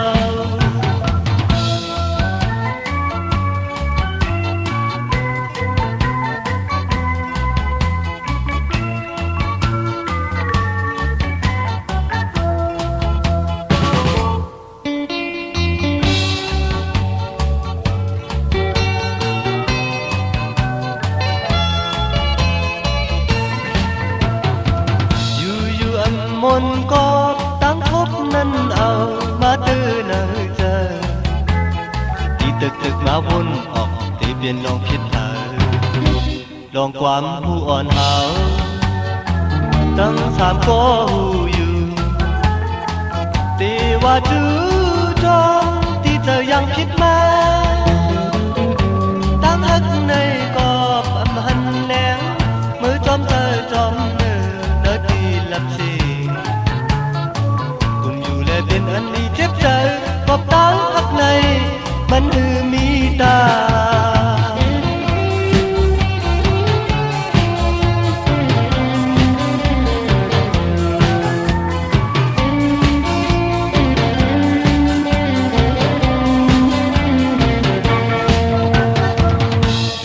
มนกอบตั้งทบนั้นเอามาตื้อเนอเจอที่ตึกมาวนออกที่เปลี่ยนลองคิดเธอลองความผู้อ่อนเฮาตั้งสามก็หูอยู่ที่ว่าจื้อจอมที่เธอยังคิดมาตั้งหักในกอบอำหันแหลงมือจอมเธอจอมเนื้อที่ลับซีเป็นอันนี้เจ็บใจกอบตั้งหักในมันมีตา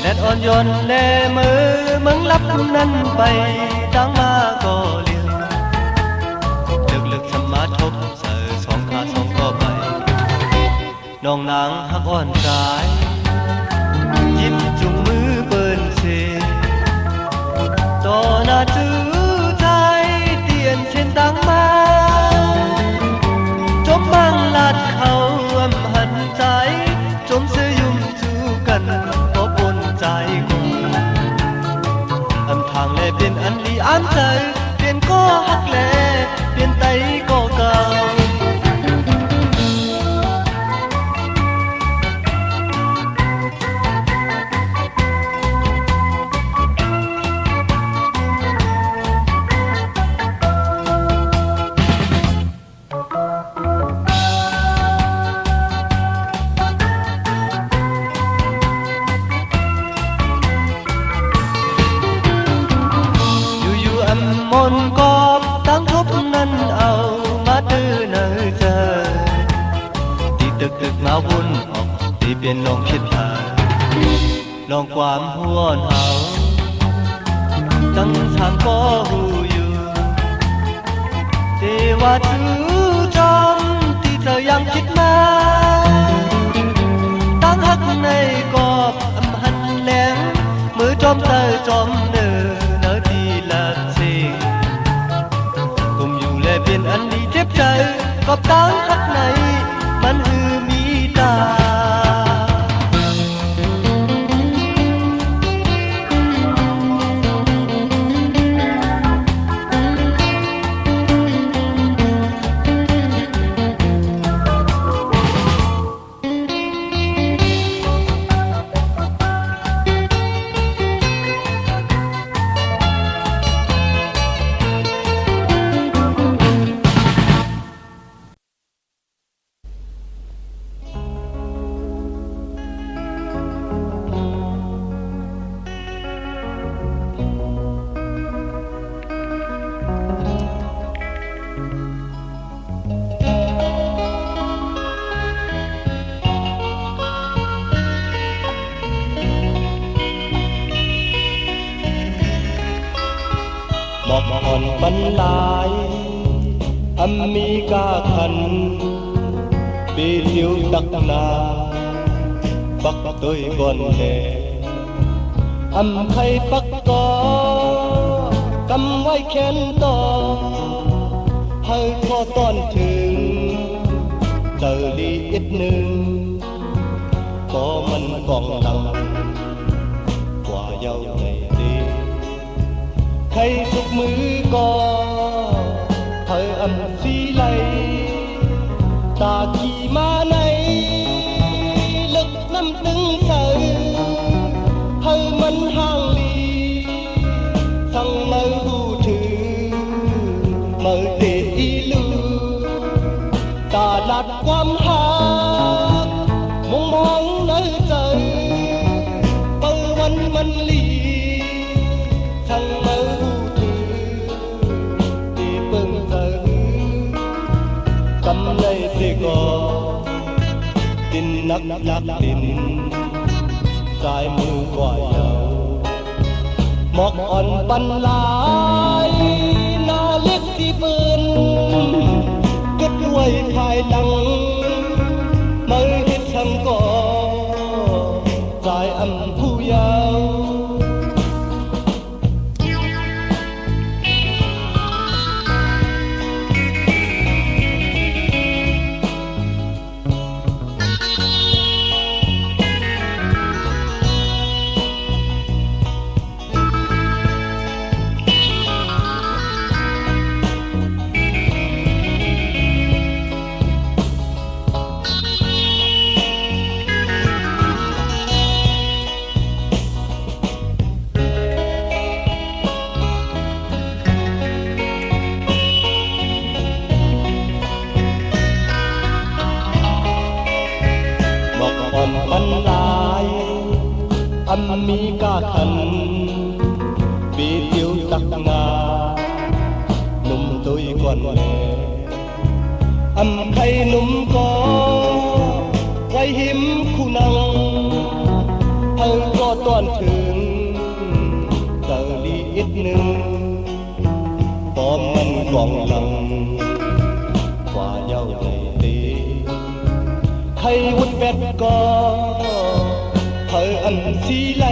แดดอ่อนโยนแลมือมึงลับนั้นไปดังมาก็เลี้ยวลึกๆสมาทบสองขาสองก็ไปน้องนางหักอ่อนใจหยิบจุงมือเปิ้นเสต่อหน้าจื้อใจเตียนเช่นตั้งมาจมบังลาดเขาอำหันใจจมเสื้อยุ่มจูกันพอปนใจกูอำทางแลเป็นอันดีอำใจเปลี่ยนก็หักแลเปลี่ยนไตก็เก่า มาวุ่นออกที่เป็นลองคิดหาลองความหัวหนาวตั้งทางก็หูอยู่แต่ว่าถือจอมที่เธอยังคิดมาตั้งหักในกอบอำหันแหลงมือจอมเธอจอมเนื้อดีละสิ่งกุมอยู่และเป็นอันดีเจ็บใจกอบตั้งหักในมันหือมีตาหมอกอ่อนบรรลายอมีกาขันปีติวตักนาปักตุยก่อนแลไข่ปักกอกำไว้แขนต่อให้พอตอนถึงเจอดีอีกหนึ่งก็มันกองดังกว่าเย้าในดีใครสุกมือก็เธอสีไหลตาขี่มาในลึกน้ำตึงเธอให้มันห่างลีทั้งมือหูถือมือเตะอีลูตาลัดความหากมองในใจเปิดวันมันลีทั้งมือหูถือที่เบิ่งเธอกำในเตะก่อดินนักยักดินสายมือกว่าเยาหมอกอ่อนปันลายหน้าเล็กที่เปิ้นกึดไว้ภายหลังมือเฮ็ดช่างก่อสายผู้เยาอ่อนปันลายมีกาขันปีติวตักนาหนุ่มตุยก่อนแลไข่หนุ่มก็ไว้หิมคู่นังเธอก็ต้อนถึงเจอดีอีกหนึ่งพอมันกองหลังกว่าเย้าในตีไข่วุดเป็ดก็เธอสีไหล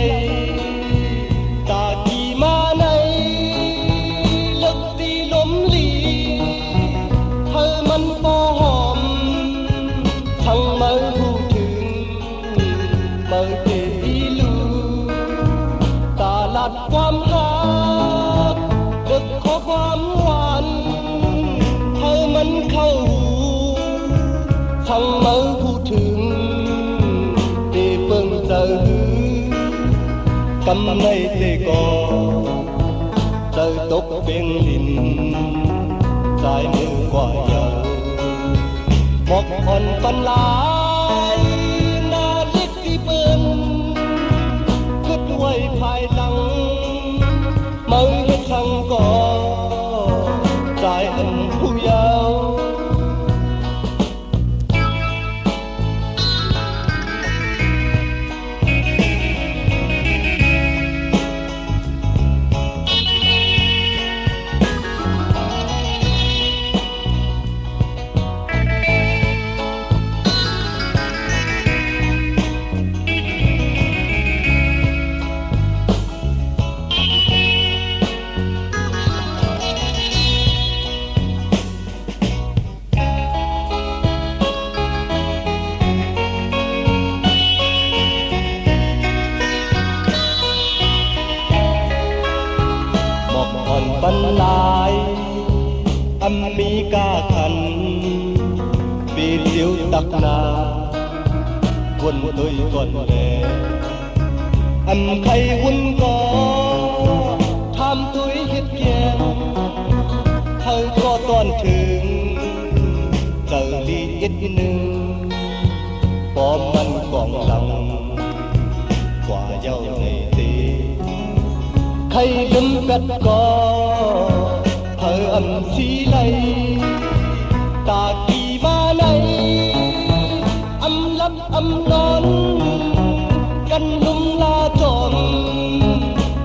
ตาขี่มาในลึกตีลมลีเธอมันพอหอมทั้งมือหูถึงมือเตอีลูตาลัดความหักดึกขอความหวานเธอมันเข้าหูทั้งมือหูถึงตีเบิ่งเจอกำในเตก่อเจอตกเบียงดินสายมือกว่าเยาหมอกอ่อนปันลายหน้าเล็กที่เปิ้นกึดไว้ภายหลังมือเฮ็ดช่างก่อสายผู้เยาว์ หลายอำมีกาขันปีเดียวตักนาวนตุยก่อนแลอำไขหุ่นก็ทำตุยเฮ็ดแก่เธอก็ตอนถึงเจอลีอีกหนึ่งปอมมันกองหลังกว่าเย้าในตีใครดึงกัดก็เธออำสีไหลตากีมาไหนอำลับอำนอนกันลุ่มลาจอม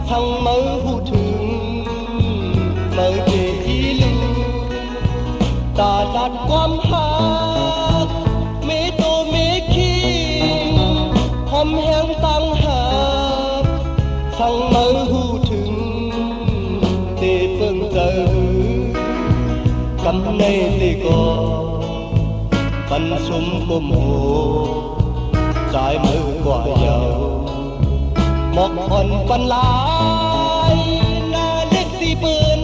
ทั้งมือหูถึงมือเจอีลือตาดัดความหาเมโตเมคีหอมแห้งตั้งหาทั้งมือหูถึงเตเพิ่งเจอกำในเตก็ปันสุมกุมโหสายมือกว่าเยาหมอกอ่อนปันลายหน้าเล็กตีปืน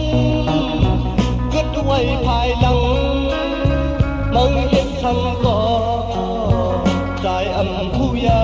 กึดไว้ภายหลังมือเฮ็ดทั้งก่อสายอำผู้เยา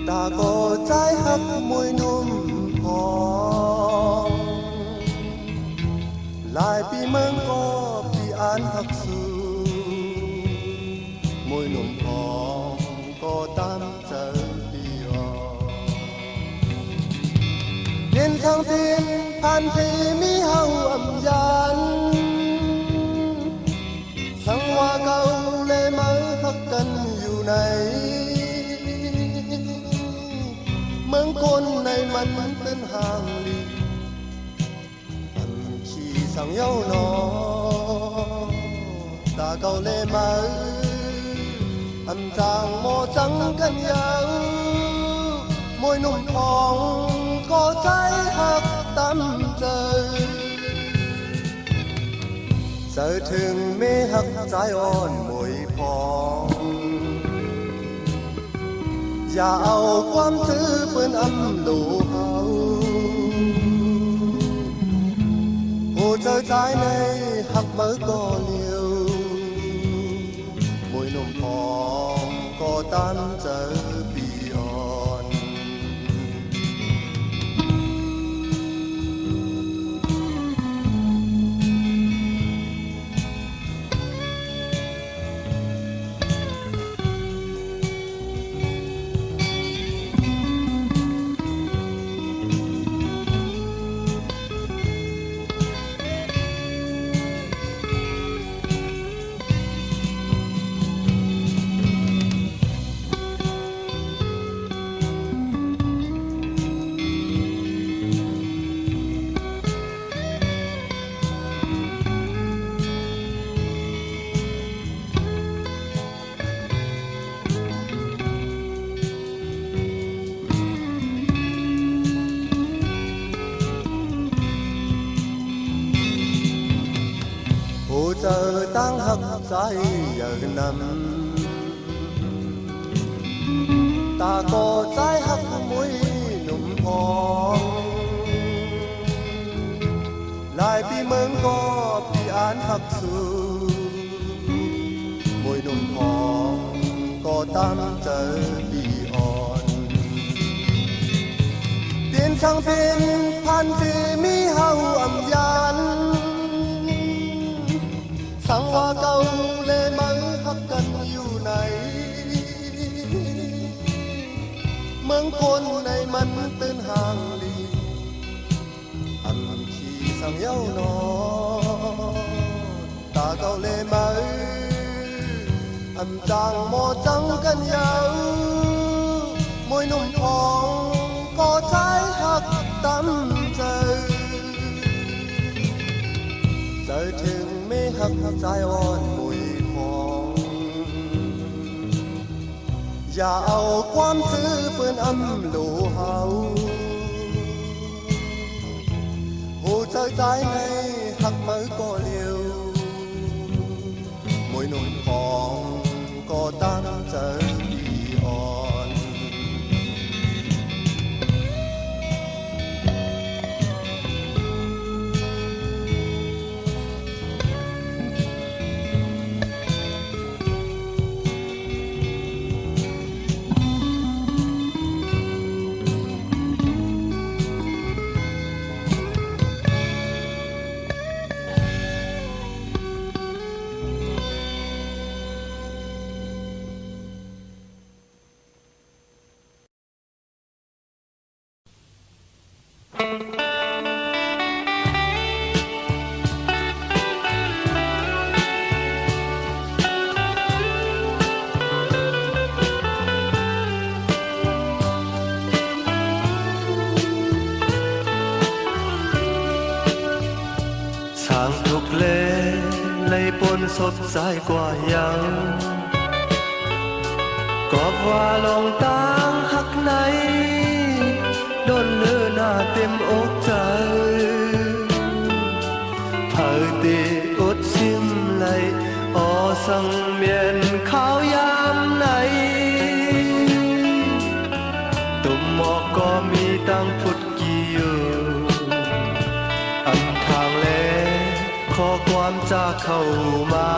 ตาก็ใจหักมวยนุ่มพองหลายปีเมืองก็ปีอ่านหักสูมวยนุ่มพองก็ตามเจอปีออเห็นทางทีมผ่านที่มีเฮาอำยันสังว่าเก่าเลยมาหักกันอยู่ในเมืองคนในมันเป็นห่างลีอันขี่สังเย้านอตาเก่าเลยมาอันจางโมจังกันยาวมวยนุ่มทองก็ใจหักตำเจอถึงไม่หักใจอ่อนมวยพองอย่าเอาความถือปืนอำดูเฮาผู้เจอใจในหักมือก็เลียวมวยนุ่มพองก็ตันเจอปีอ่อนเจอตั้งหักใจอย่างนั้นตาก็ใจหักมวยหนุ่มพองหลายปีเมืองก็ปีอ่านหักสูมวยหนุ่มพองก็ตามเจอปีอ่อนเปลี่ยนช่างเป็นพันที่มีเฮา con này mắn tên hàng lì ăn chỉ sang nhau nó ta câu lê mới ăn chàng mò trắng cân nhau môi nồng hồng có trái hạt tắm trời trời thường mê hấp trái on mùi hồngอย่าเอาความซื้อเปื้อนอำโลเฮาหูใจใจในหักมือก็เลี้ยวมวยหนุ่มของก็ตั้งใจดีอ่อน sáng thuộc lê lấy bốn sốt dài qua yang có và lòng tang hắc này đôn lơ na tìm ốt trời phơi tê ốt xiêm lại o sang miền khao yam này tụm mò có mi tăng phút kiều âm thang lê ขอความจากเข้ามา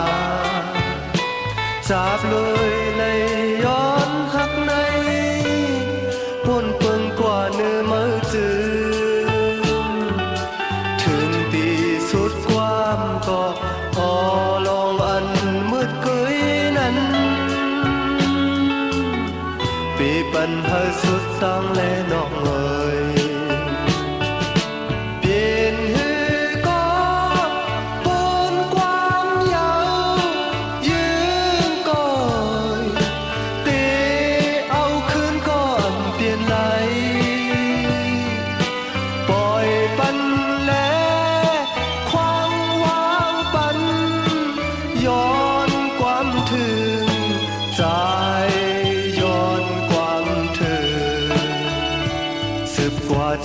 จากเลยในย้อนหักในพ้นเปิงกว่าเนื้อมือจืดถึงตีสุดความก็ลองอันมืดเกยนั้นปีปันหาสุดตั้งและนอกเอ่ย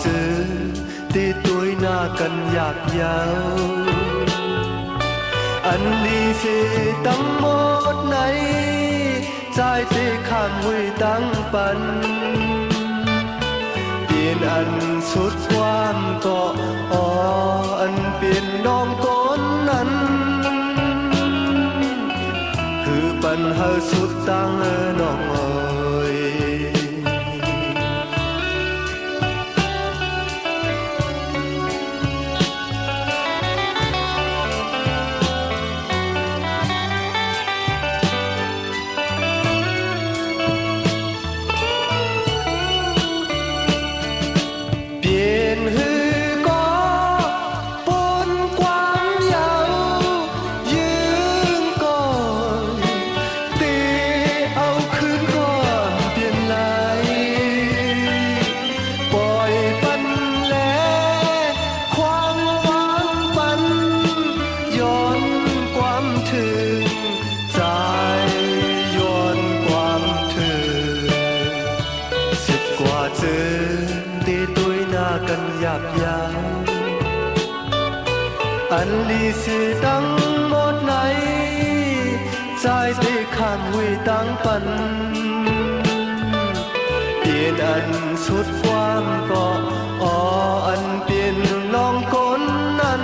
จื้อตีตุยหน้ากันอยากยาวอันลีสิตั้งหมดไหนใจตีข้างหุยตั้งปันเปลี่ยนอันสุดความก็อันเปลี่ยนน้องก้นนั้นคือปัญหาสุดตั้งน้องเอ๋ยอันลีสิตั้งหมดไหนใจตีข้างหุยตั้งปันเปลี่ยนอันสุดความก็อันเปลี่ยนน้องคนนั้น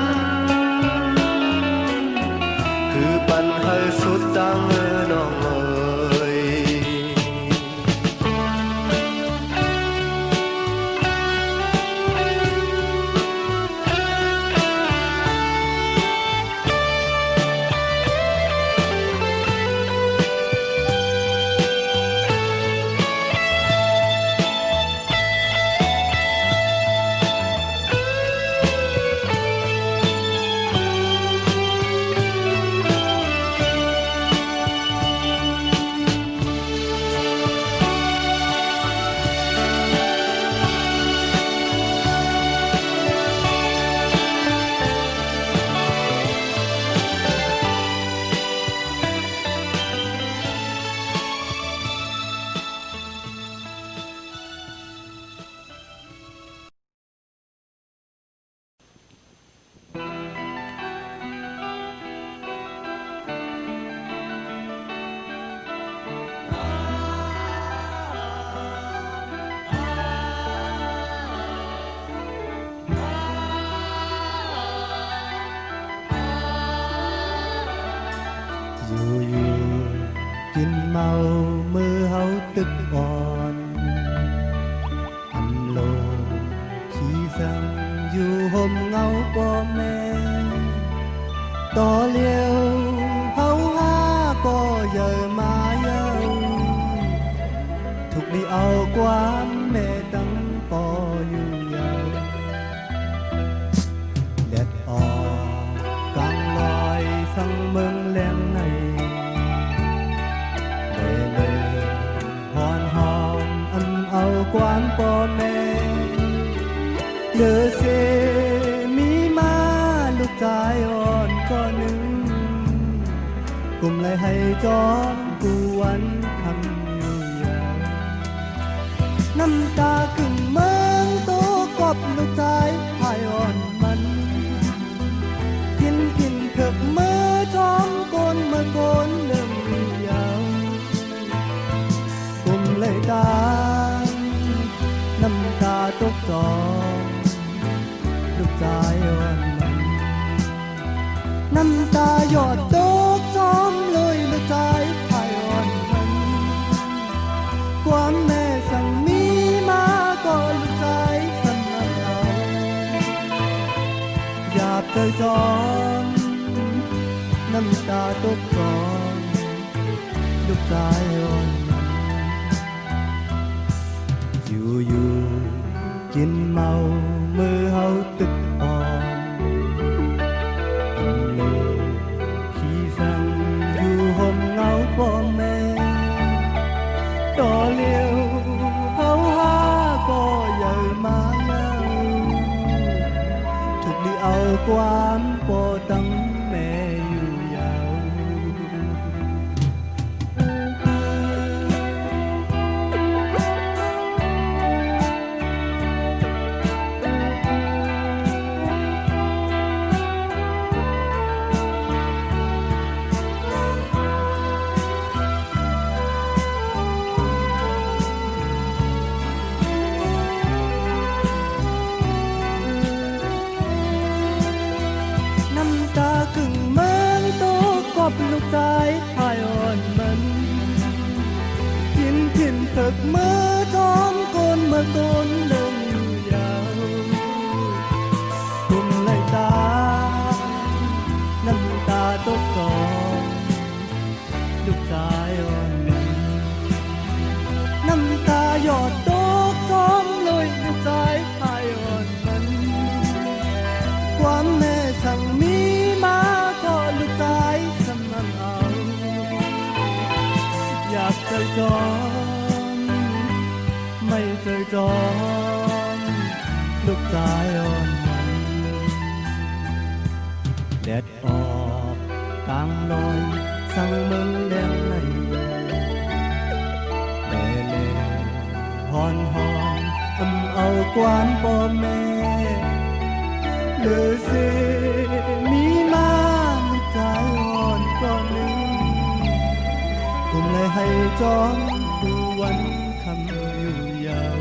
คือปัญหาสุดตั้งน้องเอ๋ย เ อยู่กินเมามือเฮาตึกอ่อนอำโลขี้สังอยู่ห่มเงาป่อแม่ต่อเลี้ยวเฮาหาก็เยอะมาเยาถูกลีเอาความแม่ตั้งปออยู่ยาวแดดออกกลางลอยสั่งเมืองแหลงในหอนหอมอันเอาความป่อแม่เดือเสมีมาลูกชายอ่อนก็หนึ่งกลุ่มเลยให้จอนกูวันคำอยู่ยาวน้ำตาครึ่งเมืองโตกอบลูกชายพายอ่อนมันกินเถิกมือท้องโกนเมื่อโกนเริ่มยาวกลุ่มเลยตาน้ำตาตกจองลูกชายอ่อนมันน้ำตาหยอดตกจอมเลยลูกชายพายอ่อนมันความแม่สั่งมีมาก็ลูกชายสั่งเอาหยาบใจจอนน้ำตาตกจอมลูกชายอ่อนมันอยู่กินเมามือเฮาตึกอ่อนโลขี้สังอยู่ห่มเงาป่อแม่ต่อเลี้ยวเฮาหาก็ใหญ่มาเยาถูกลีเอาความป่อตั้งแม่อยู่ยาว อบลูกชายพายอ่อนมันกินถิ่นเถิกมือท้องโกนเมื่อโกนเดิมอยู่ยาวกุมไหลตาน้ำตาตกจองลูกชายอ่อนมันน้ำตาหยอดตกจอมเลยลูกชายพายอ่อนมันความแม่สั่งมีมาก็ลูกชายสำนันเอาอยากใจจอมไม่ใจจอมลูกชายอ่อนมันแดดออกกลางลอยสั่งเมืองแดงในแต่แล้วหอนเอาความพ่อแม่เลอเสมีมาลูกชายอ่อนก็หนึ่งผมเลยให้จอมดูวันคำอยู่ยาว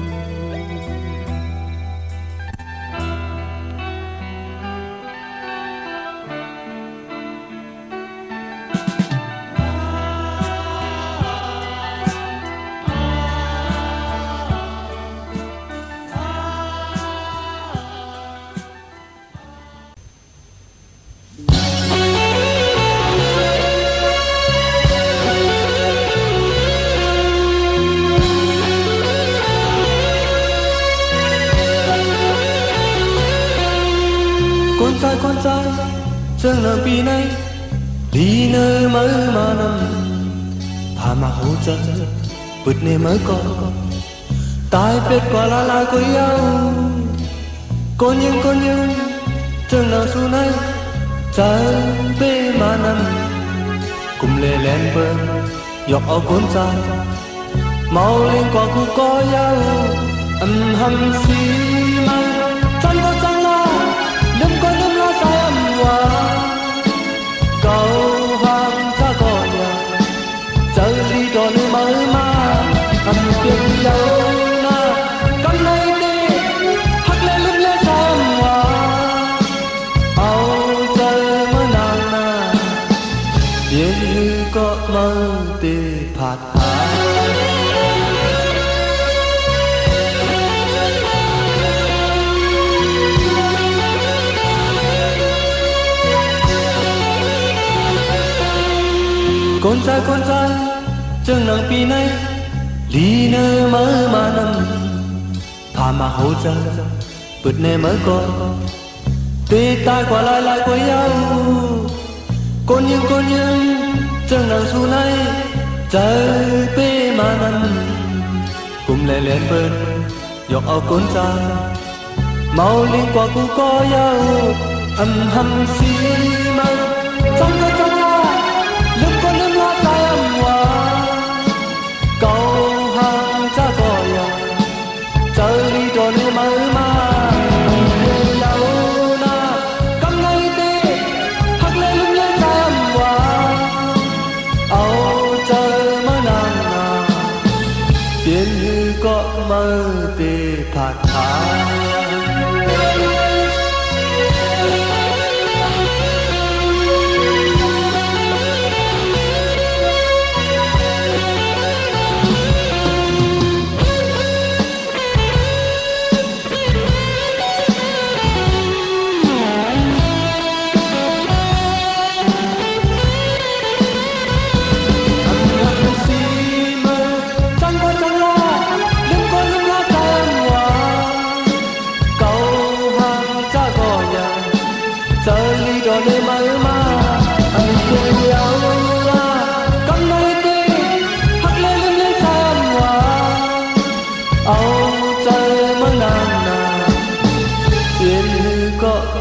con trai chẳng là vì này đi nơi mới mà nằm thà mà hỗ trợ bứt này mới có tai biết qua la của yêu con nhưng chẳng là su này trái bê mà nằm cùng lê lên bờ dọc ở con trai mau lên qua khu có yêu âm hầm xí mai chẳng lo đừng có đừng lo sai âm hòa câu hàng cha còn nhà chơi đi trò nơi mới mà âm tiếng dâu na cầm lấy đi hắt lên lưng lên sai âm hòa âu chơi mới nàng na biển có mơ tê phạt phá con trai chân nắng pi này lý nơ mơ mà nằm thà mà hậu ra bứt nè mơ con tê tai qua lại của nhau con nhưng chân nắng su này trời bê mà nằm cùng lẻ lén bên giọt ao con trai mau liên qua cũng có nhau âm hầm xi măng trong lúc con nước lá trái âm hoa cầu hàng cha gọi trời đi cho nên mơ mà về đâu na cầm ngay tê hắt lên lúc nhớ trái âm hoa áo trời mơ nàng à biển như có mơ tê phạt phá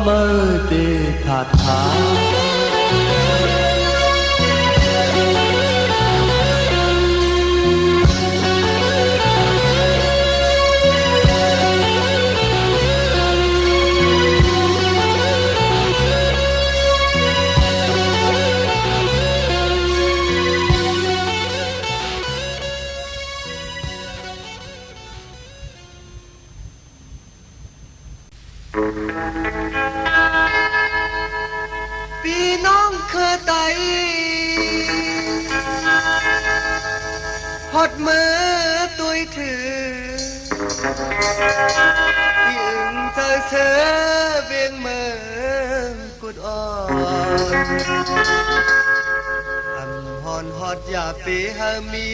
mơ tê thạt tháพี่น้องเคยไตหดมือตุยถือพี่อึ่งเธอเสือเวียงเมืองกุดอ่อนอำหอนฮอดอย่าปีหามี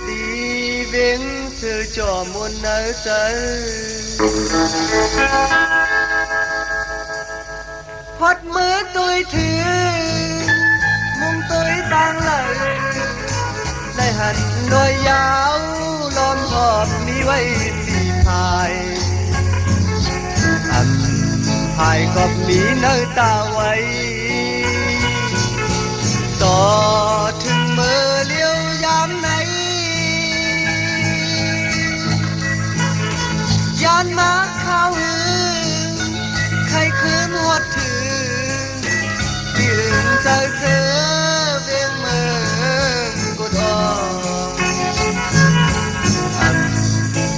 ตีเวียงเธอจอมวนเนอใจหดมือตุยถือมุงตุยตั้งเลยได้หันโดยยาวล้อมขอบมีไว้สีพายพายขอบมีเนื้อตาไว้ต่อถึงมือเลี้ยวยามไหนยานมาเข้าหือใครคืนหดถือที่อื่นเจอเสือเวียงเมืองกุดอ่อน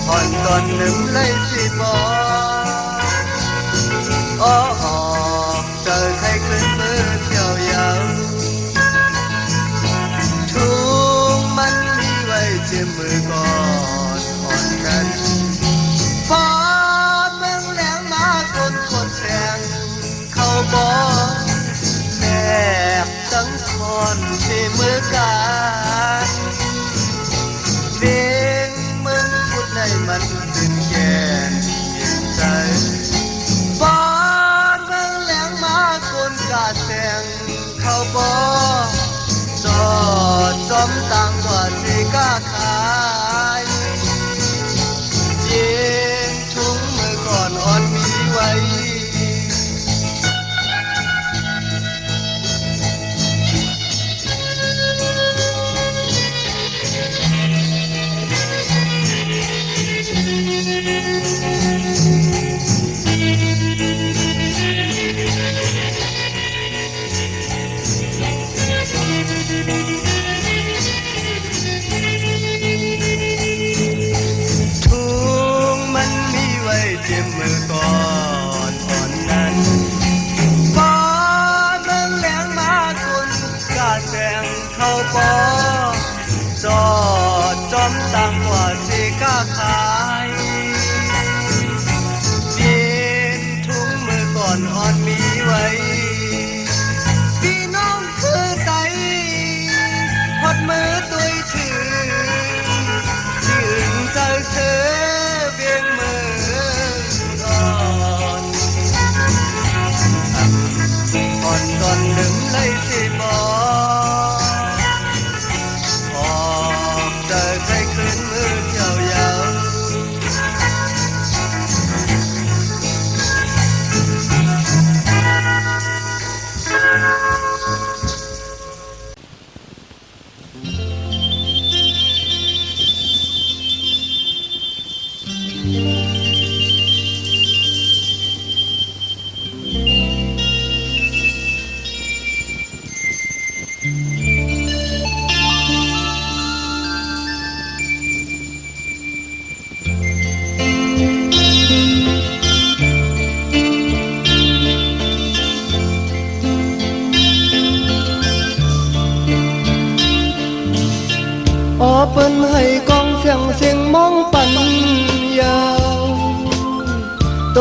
ผ่อนก่อนหนึ่งเลยสิบอกอ๋อเจอใครคืนมือเที่ยวยาวทุ่งมันมีไว้เจียมมือก่อนอ่อนนั้นพอเมืองแหลงมากดแสงเข้าบอกแนบตั้งคอนที่มือการเด้งเมืองพุดในมันตื่นแก่น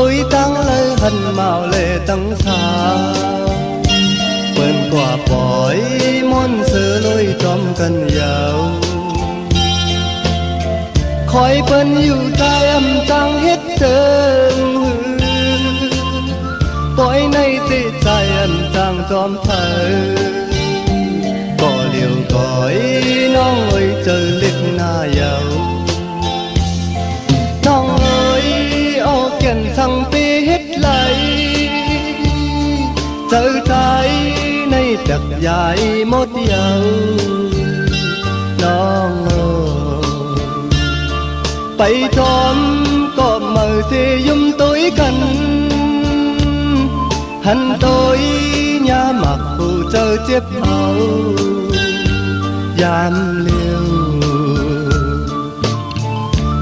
tôi tăng lời hân mạo lệ tăng xa quên quả bói môn sơ lôi trong cần giàu khói bên yêu tai âm tăng hết trơn bói nay tê trái âm tăng trong thở có liều cõiน้อง ơi chờ lịch na giàuน้อง ơi ô kiện thằng tê hết lại chờ trái nay đặc dài một giàuน้อง ơiไปจอมก็มือสิยุ่มตุ้ยกันหันตุ้ยยาหมักผู้เจอเจ็บเอายามเลี้ยว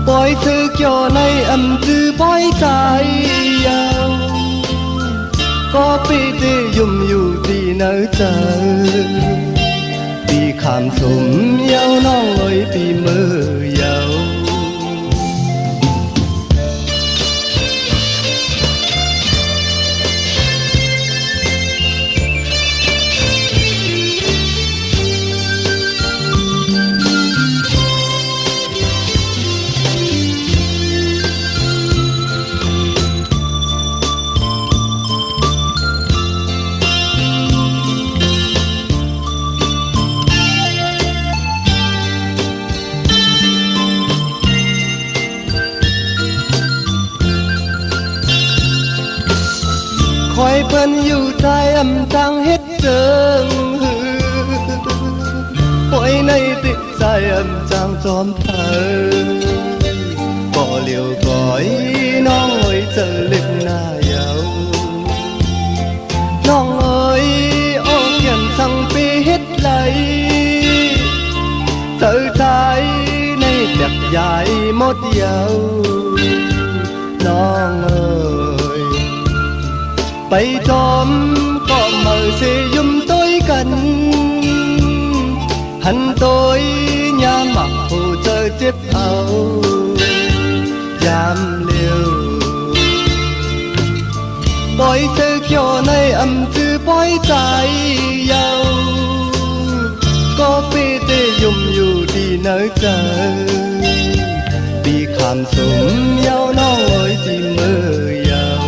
ปล่อยซื้อเกี่ยวในอำจือปล่อยใจยาวก็ปีที่ยุ่มอยู่ที่เนื้อเจอปีขามสมเยาวน้องเอ้ยปีมือเยาว คอยเปิ้นอยู่ใจอำจังเฮ็ดเจิงปล่อยในติดใจอำจังจอมเธอบ่เหลียวก่อยน้องเอ้ยเจอเล็กหน้ายาวน้องเอ้ยโอ้เขียนสั่งปีเฮ็ดไหลเจอใจในเด็กใหญ่หมดยาวน้องเอ้ยไปจอมก็มือสิยุ่มตุ้ยกันหันตุ้ยยามหมักผู้เจอเจ็บเอายามเลี้ยวปล่อยเธอเกี่ยวในอำจือปล่อยใจยาวก็ปีเตยุ่มอยู่ที่เนื้อเจอปีขามสมยาวน้องเอ้ยที่มือยาว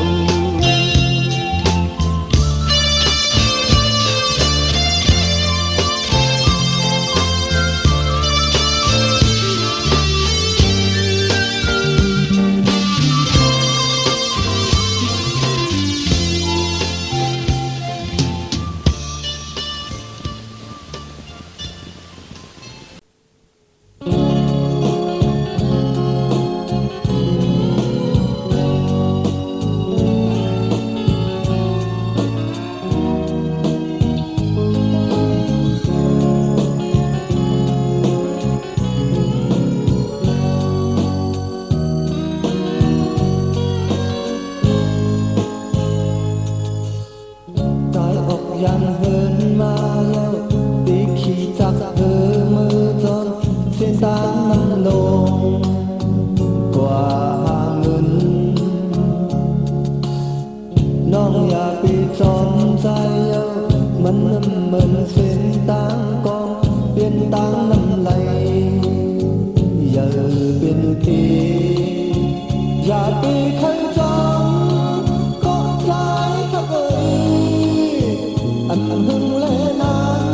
ยังเหินมาแล้วตีขี่จากเธอมือจนเส้นทางมันลงกว่าเงินน้องอย่าไปจอมใจมันเหมือนเส้นทางกองเปลี่ยนทางน้ำไหลอย่าเป็นทีอย่าไปขันจองก็ใจทับอันหึงและนั้น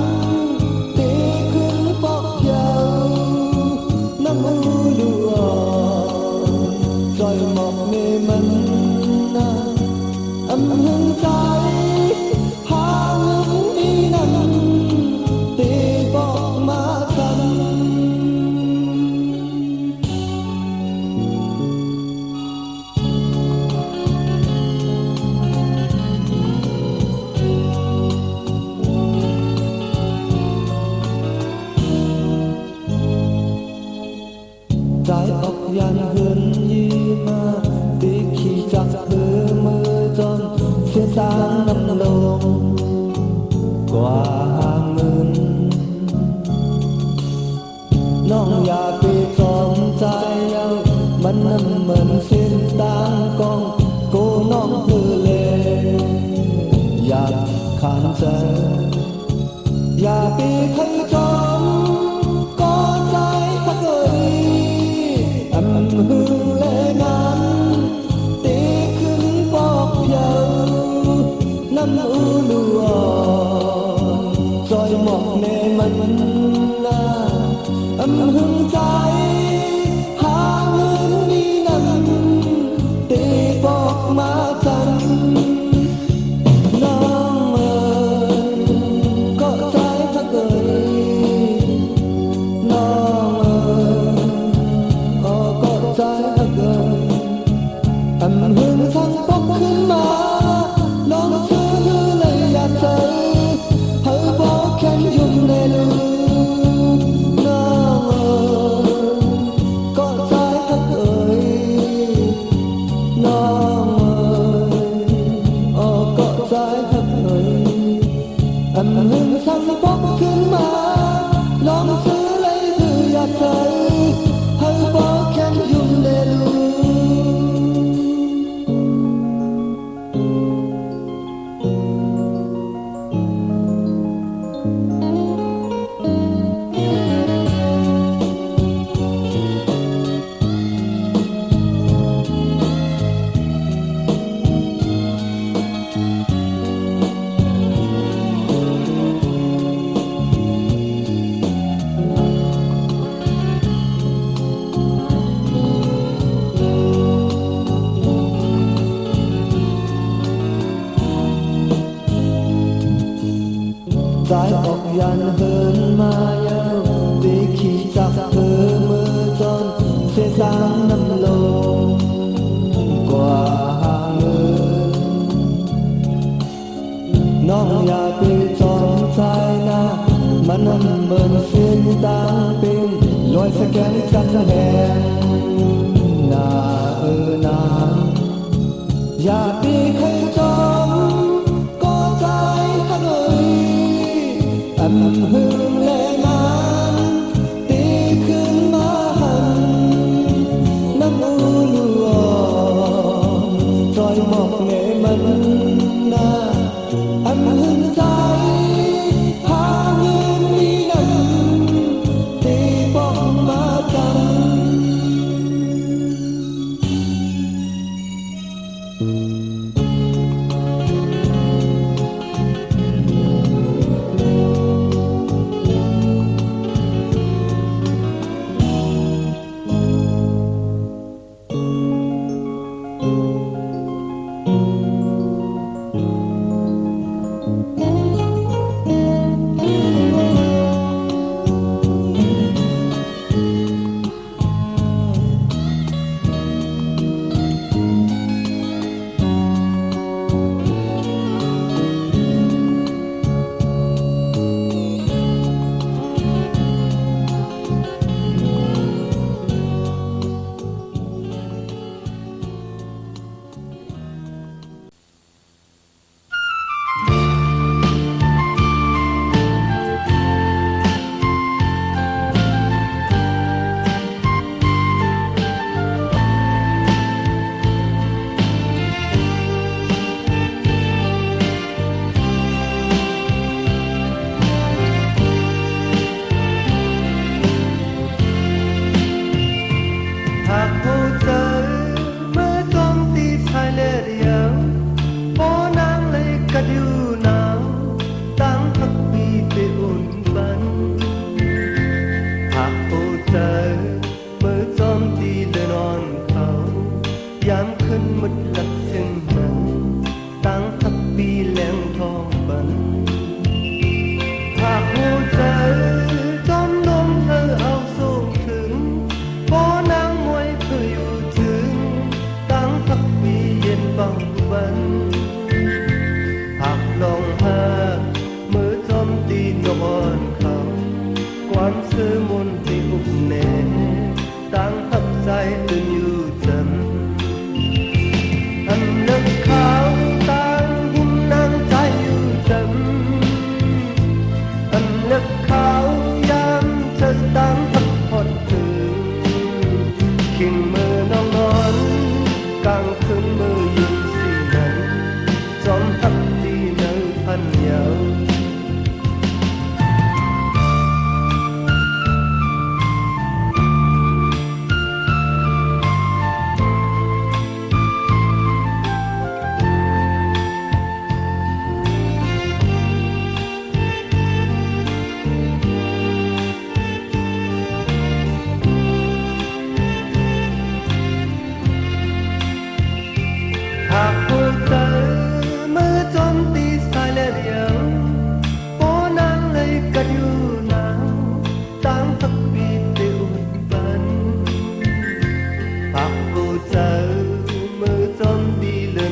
ตีขึ้นปอกเยาน้ำมือดูอ่อนจอยหมอกเมมันนะอันหึงใจหาเงินอีนั้นตีบอกมากัน ใจออกยันเหินยีมาตีขี่จากเธอมือจนเสียสารน้ำลงกว่าเงินน้องอย่าไปจอมใจมันเหมือนเส้นทางกองโก ขานใจอย่าปีใครจอมก็ใจพักเอ่ยอำหึงเลงานตีขึ้นปอกเพียวน้ำอูลัวจอยหมอกเนมันนาอำหึงใจหาเงินมีนั้นตีบอกมาจันน้องเอ๋ยก็ใจพักเอ่ยน้องเอ๋ยก็ใจพักเอ่ยอำหึงทั้งปกขึ้นมาลองชื่อเลยอยากเจอเธอบอกแค่ยุ่งในลืมน้องเอ๋ยก็ใจพักเอ่ยน้องเอ๋ยก็ใจพักเอ่ยอำหึงทั้งปกขึ้นมาลองชื่อเลยคืออยากเจอเธอบอกแค่ยุ่งในลืม สายออกยันเหินมายาวตีขี่จับเธอมือจนเสียสางน้ำลงกว่าหาเงินน้องอย่าไปจอนใจนะมันนั่นเบิ่นเส้นต่างเป็นลอยสแกนกันแหงนานาอย่าไปใครจอมก็ใจข้างเอ่ยอำหึงแลงานตีขึ้นมาหันน้ำอูลัวจอยหมอกเงมันนาอำหึงใจหาเงินมีนั้นตีบอกมาจัน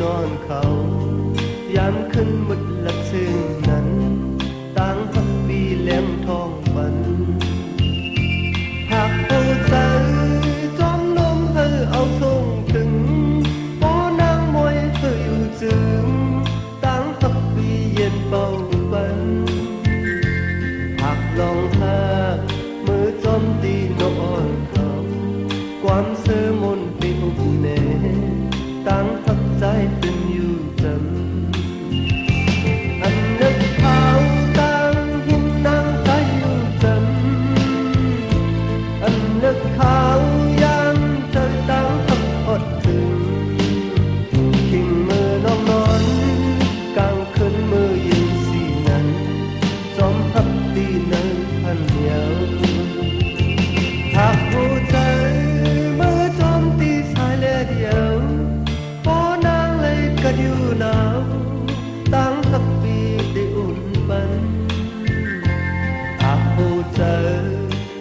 นอนเขายามขึ้นมุดหลักซึ่งนั้นต่างพักปีแหลมทองฝันหากผู้ใจจอมนมเธอเอาส่งถึงโอ้นางมวยเธออยู่จึงต่างพักปีเย็นเป่าบันหากลองหากมือจอมตีนอนเขาความเสื่อมนปีอุบเนต่างพักใจเป็นอยู่จำอันนึกเขาต่างหินนางใจอยู่จำอันนึกเขายามเธอต่างพักอดถึงขิงมือน้องนอนกลางคืนมือยิงสีนั้นจอมพักตีนั้นพันยาวหากหัวใจมือจอมตีสายเล็ดเดียวพอนางเลยก็อยู่หนาวตั้งทักปีได้อุ่นปันหากหัวใจ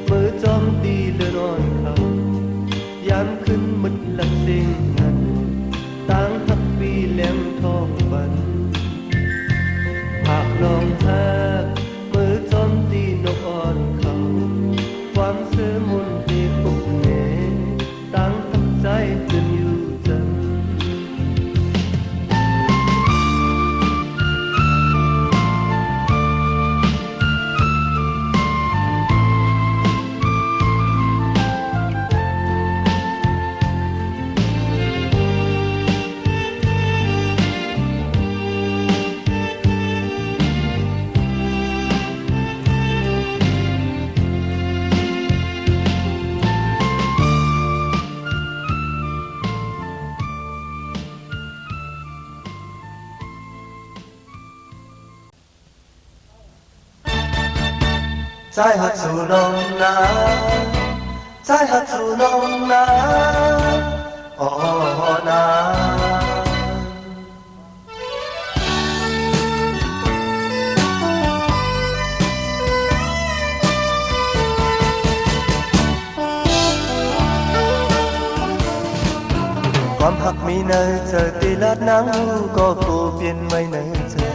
มือจอมตีเลือนอนเขายามขึ้นมุดหลักสิ่งนั้นตั้งทักปีแหลมทองบันหากลองหักมือจอมตีนกอ่อนเขาความเสื่อมนที่ปุกเนตั้งทักใจขึ้นอยู่จำใจหักสู่น้องนาใจหักสู่น้องนาอ๋อนาความหักมีในเธอตีลัดนังก็กูเปลี่ยนไม่ในเธอ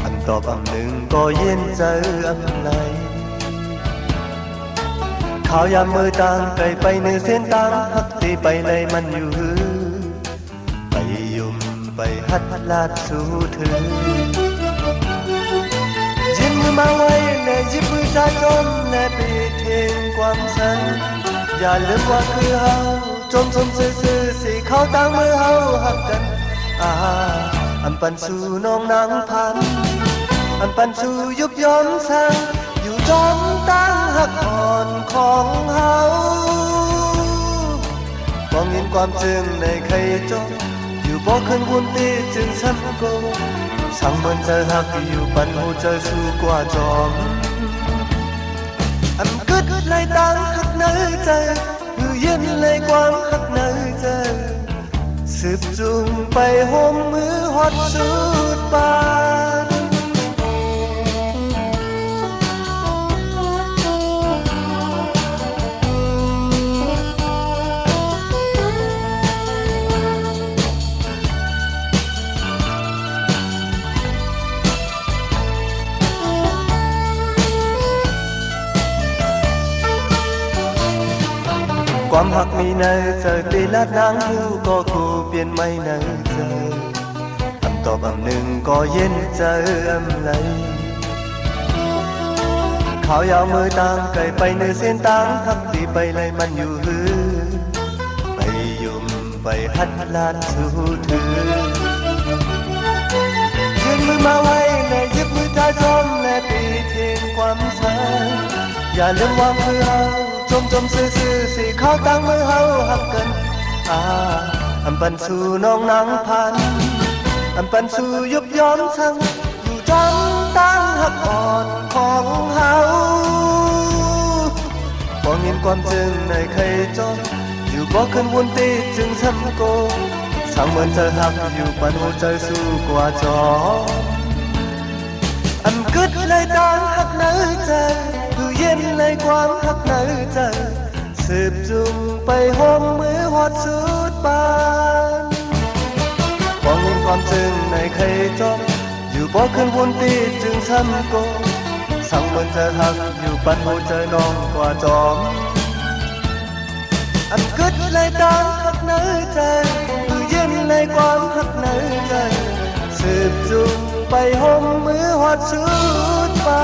อันตอบอันหนึ่งก็เย็นใจอันไหนข่าวยามมือต่างไกลไปในเส้นต่างหักตีไปเลยมันอยู่ไปยุ่มไปหัดลาดสู่เธอยิ้มมือมาไว้ในยิ้มมือใจจมและปีเทงความสันอย่าลืมว่าคือเฮาจมซื่อสิเขาต่างมือเฮาหักกันอันปันสู่น้องนางพันอันปันสู่ยุบย้อมสังอยู่จอมตั้งหักอ่อนของเฮามองเห็นความจึงในใครจมอยู่บ่ขึ้นวุ่นตีจึงซ้ำโกสั่งเหมือนเจอหักอยู่ปันหูเจอสู่กว่าจอมอันกึดเลยตั้งหักในใจอยู่เย็นเลยความหักในใจสืบจุงไปห่มมือหอดสุดปานความหักมีในใจตีลัดนางหูก็กูเปลี่ยนไม่ในใจคำตอบอันหนึ่งก็เย็นใจอำไหลข่าวยาวมือต่างไกลไปในเส้นต่างทักตีไปเลยมันอยู่หือไปยุ่มไปหัดลาดสู่เธอยื่นมือมาไว้ในยึบมือใจจมและปีเทงความสันอย่าลืมว่าคือเฮาจมซื่อสิเขาตั้งมือเฮาหักกันอันปันสู่น้องนางพันอันปันสู่ยุบย้อมสังอยู่จอมตั้งหักอ่อนของเฮาบ่เห็นความจึงในใครจมอยู่บ่ขึ้นวุ่นตีจึงซ้ำโกสั่งเหมือนเธอหักอยู่ปันหัวใจสู้กว่าจอมอันกึดเลยตั้งหักในใจอยู่เย็นในความหักในใจสืบจุงไปห่มมือหอดสุดปาน ความจึงในใครจบอยู่บ่คืนวนตีจึงช้ำโกสั่งมันจะหักอยู่ปันหัวใจน้องกว่าจอมอันกึดเลยตามหักในใจมือเย็นเลยความหักในใจสืบจุงไปห่มมือหอดชุดฟ้า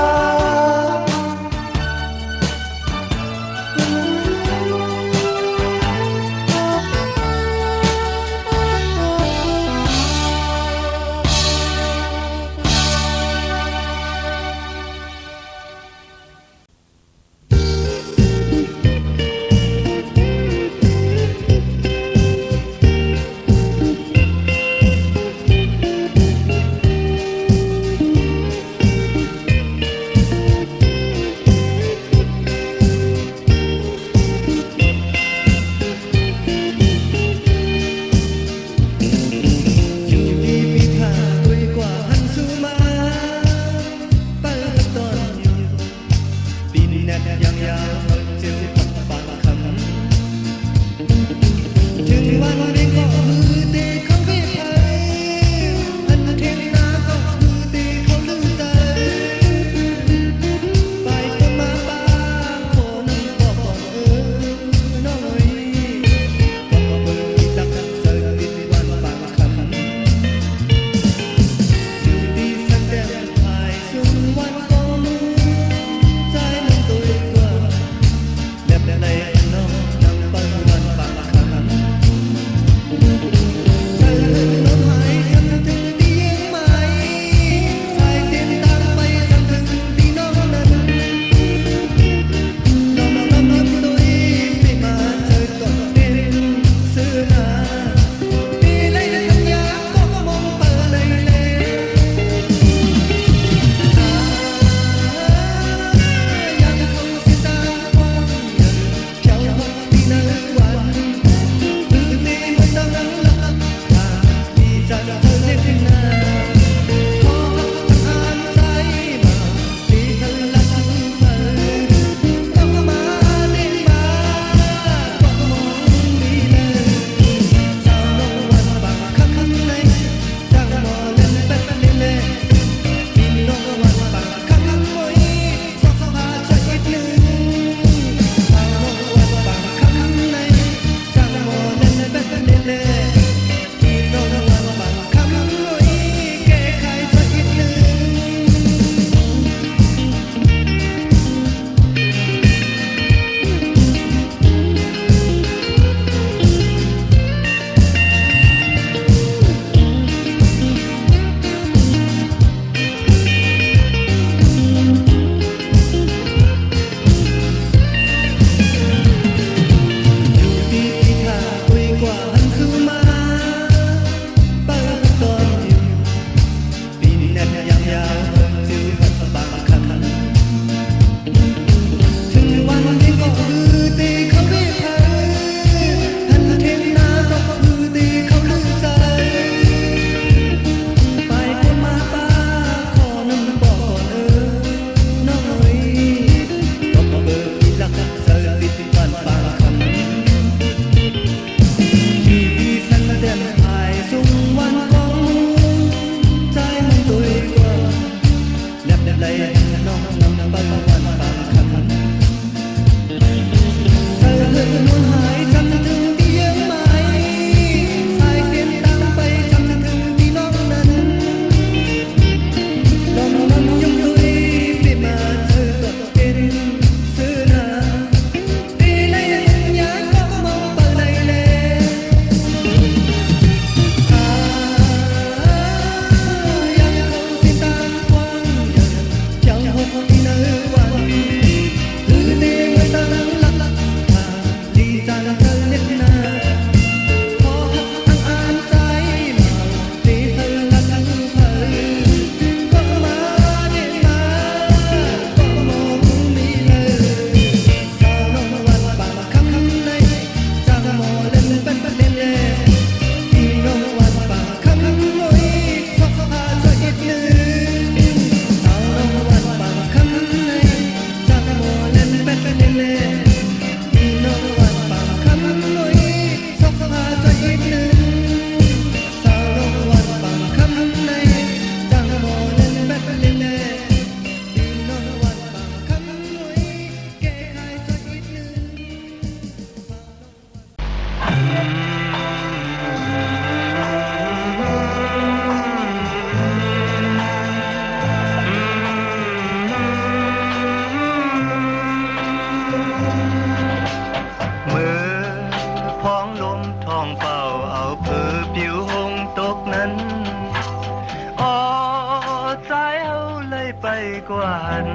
กว่าหัน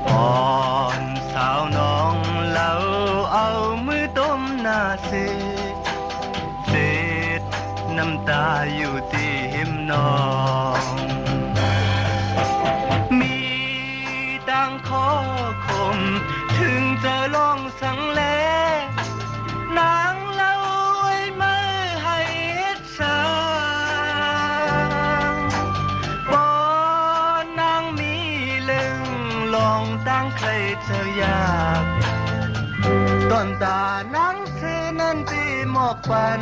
อ่อนสาวน้องเล่าเอามือต้มหน้าเศษน้ำตาอยู่ที่หิมนองมีดังขอคมถึงจะลองสังเลนางเล่าไว้ไม่ให้เฮ็ดสางบอนางมีเรื่องลองตั้งใครเธออยากตอนตานางเธอนั้นตีหมอกปัน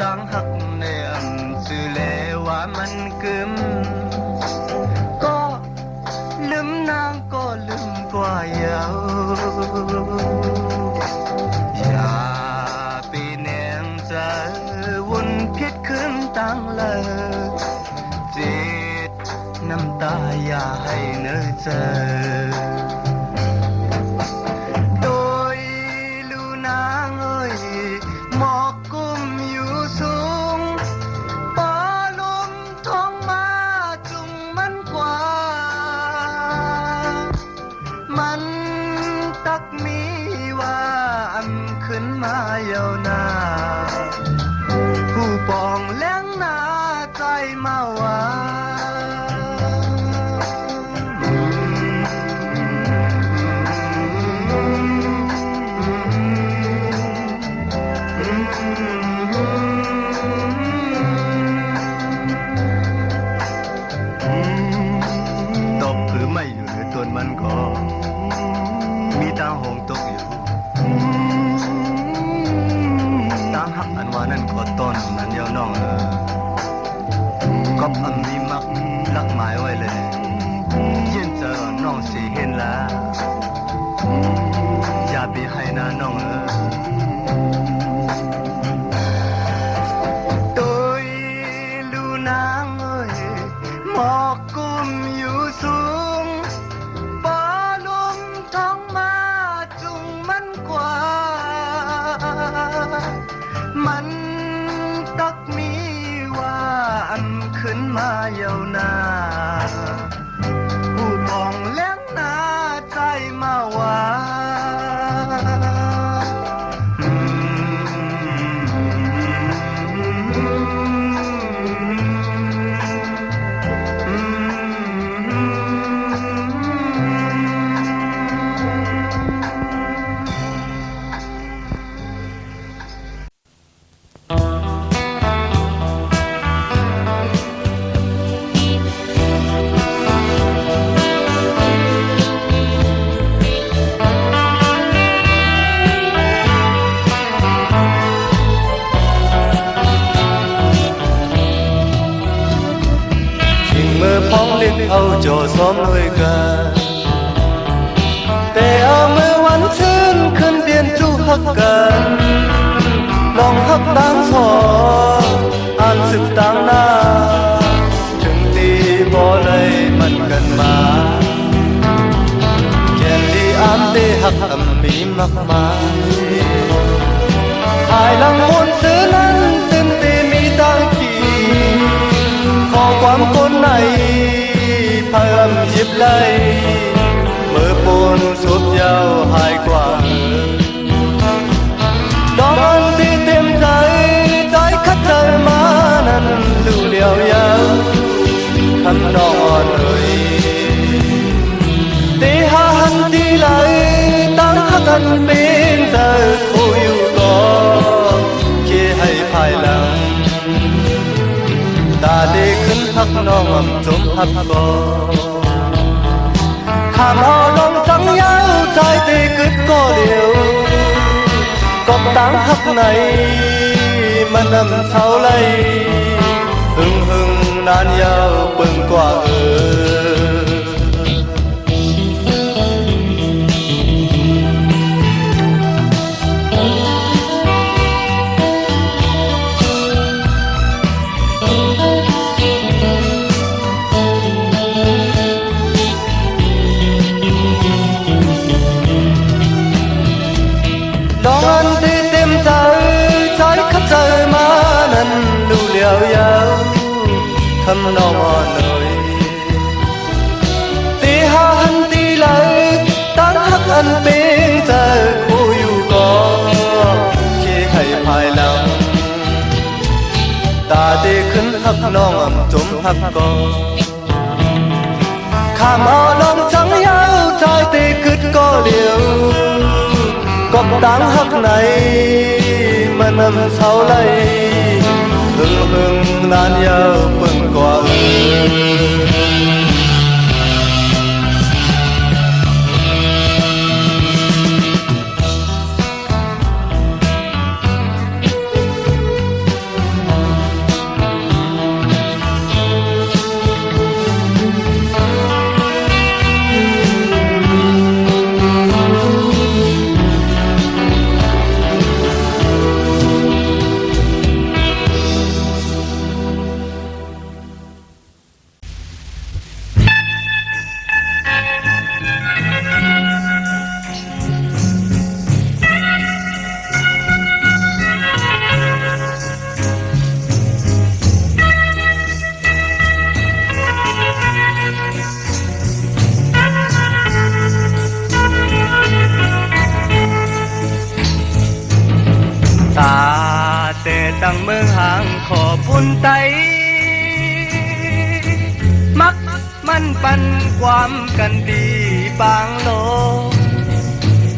ตั้งหักในอันสื่อแลว่ามันกึมก็ลืมนางก็ลืมกว่าเยาอย่าปีแนงใจวนพิษขึ้นตั้งเลยจิตน้ำตาอย่าให้เนื้อเจอโดยลูนางเอ้ยหมอกกุ้มอยู่สูงปอลมท้องมาจุงมันกว่ามันตักมีว่าอันขึ้นมาเยาวนานผู้ปองแล้งหน้าใจมาว่าตบหรือไม่อยู่หรือตัวมันก็มีตาหงตกอยู่ตาหักอันว่านั่นก็ต้นนั้นเยาน้องก็อันมีมักลักหมายไว้เลยยินเจอน้องสิเห็นแล้วอย่าไปให้นะน้องโดยลูนางเอ้ยหมอกกุ้มอยู่สูงปอลุมท้องมาจุงมันกว่ามันตักมีว่าอันขึ้นมาเยาวนานผู้ปองแล้งหน้าใจมาว่าพ้องเล่นเอาโจซ้อมด้วยกันแต่เอามือวันชื่นขึ้นเปลี่ยนจู้ฮักกันลองฮักต่างสองอ่านสืบต่างหน้าถึงตีบ่เลยมันกันมาแก่นดีอ่านได้ฮักอันมีมากมายภายหลังมนต์ซื้อนั้นเต็มตีมีตั้งกี่ขอความคนไหนเพิ่มยิบไล่มือปูนสุดยาวหายกว่าดอกอันที่เต็มใจใจคัดใจมานั้นดูเดียวยาวคำนอนเลยตีหาหันที่ไหลตั้งหักกันเป็นเธอคู่อยู่ก่อนคิดให้ภายหลังตาดีขึ้นพักน้องอ่ำจมพักบ่ข้ามเอาลมจังยาวใจตีกึดก็เดียวก็ตั้งหักไหนมันนำเท่าไรหึงนานยาวเปิ่งกว่า ทำนองอ่อนเลยตีหาหันตีไหลตั้งหักอันเป็นใจคู่อยู่ก่อนที่ให้ภายหลังตาเตขึ้นหักน้องอ่ำจมหักก่อนข้ามเอาน้องจังยาวชายเตขึ้นก็เดียวก็ตั้งหักไหนมันนำเสาไหลหึงนานยาวเปิ่งกว่าตาเตตั้งเมืองห่างขอพุ่นไตมักมันปันความกันดีบางโล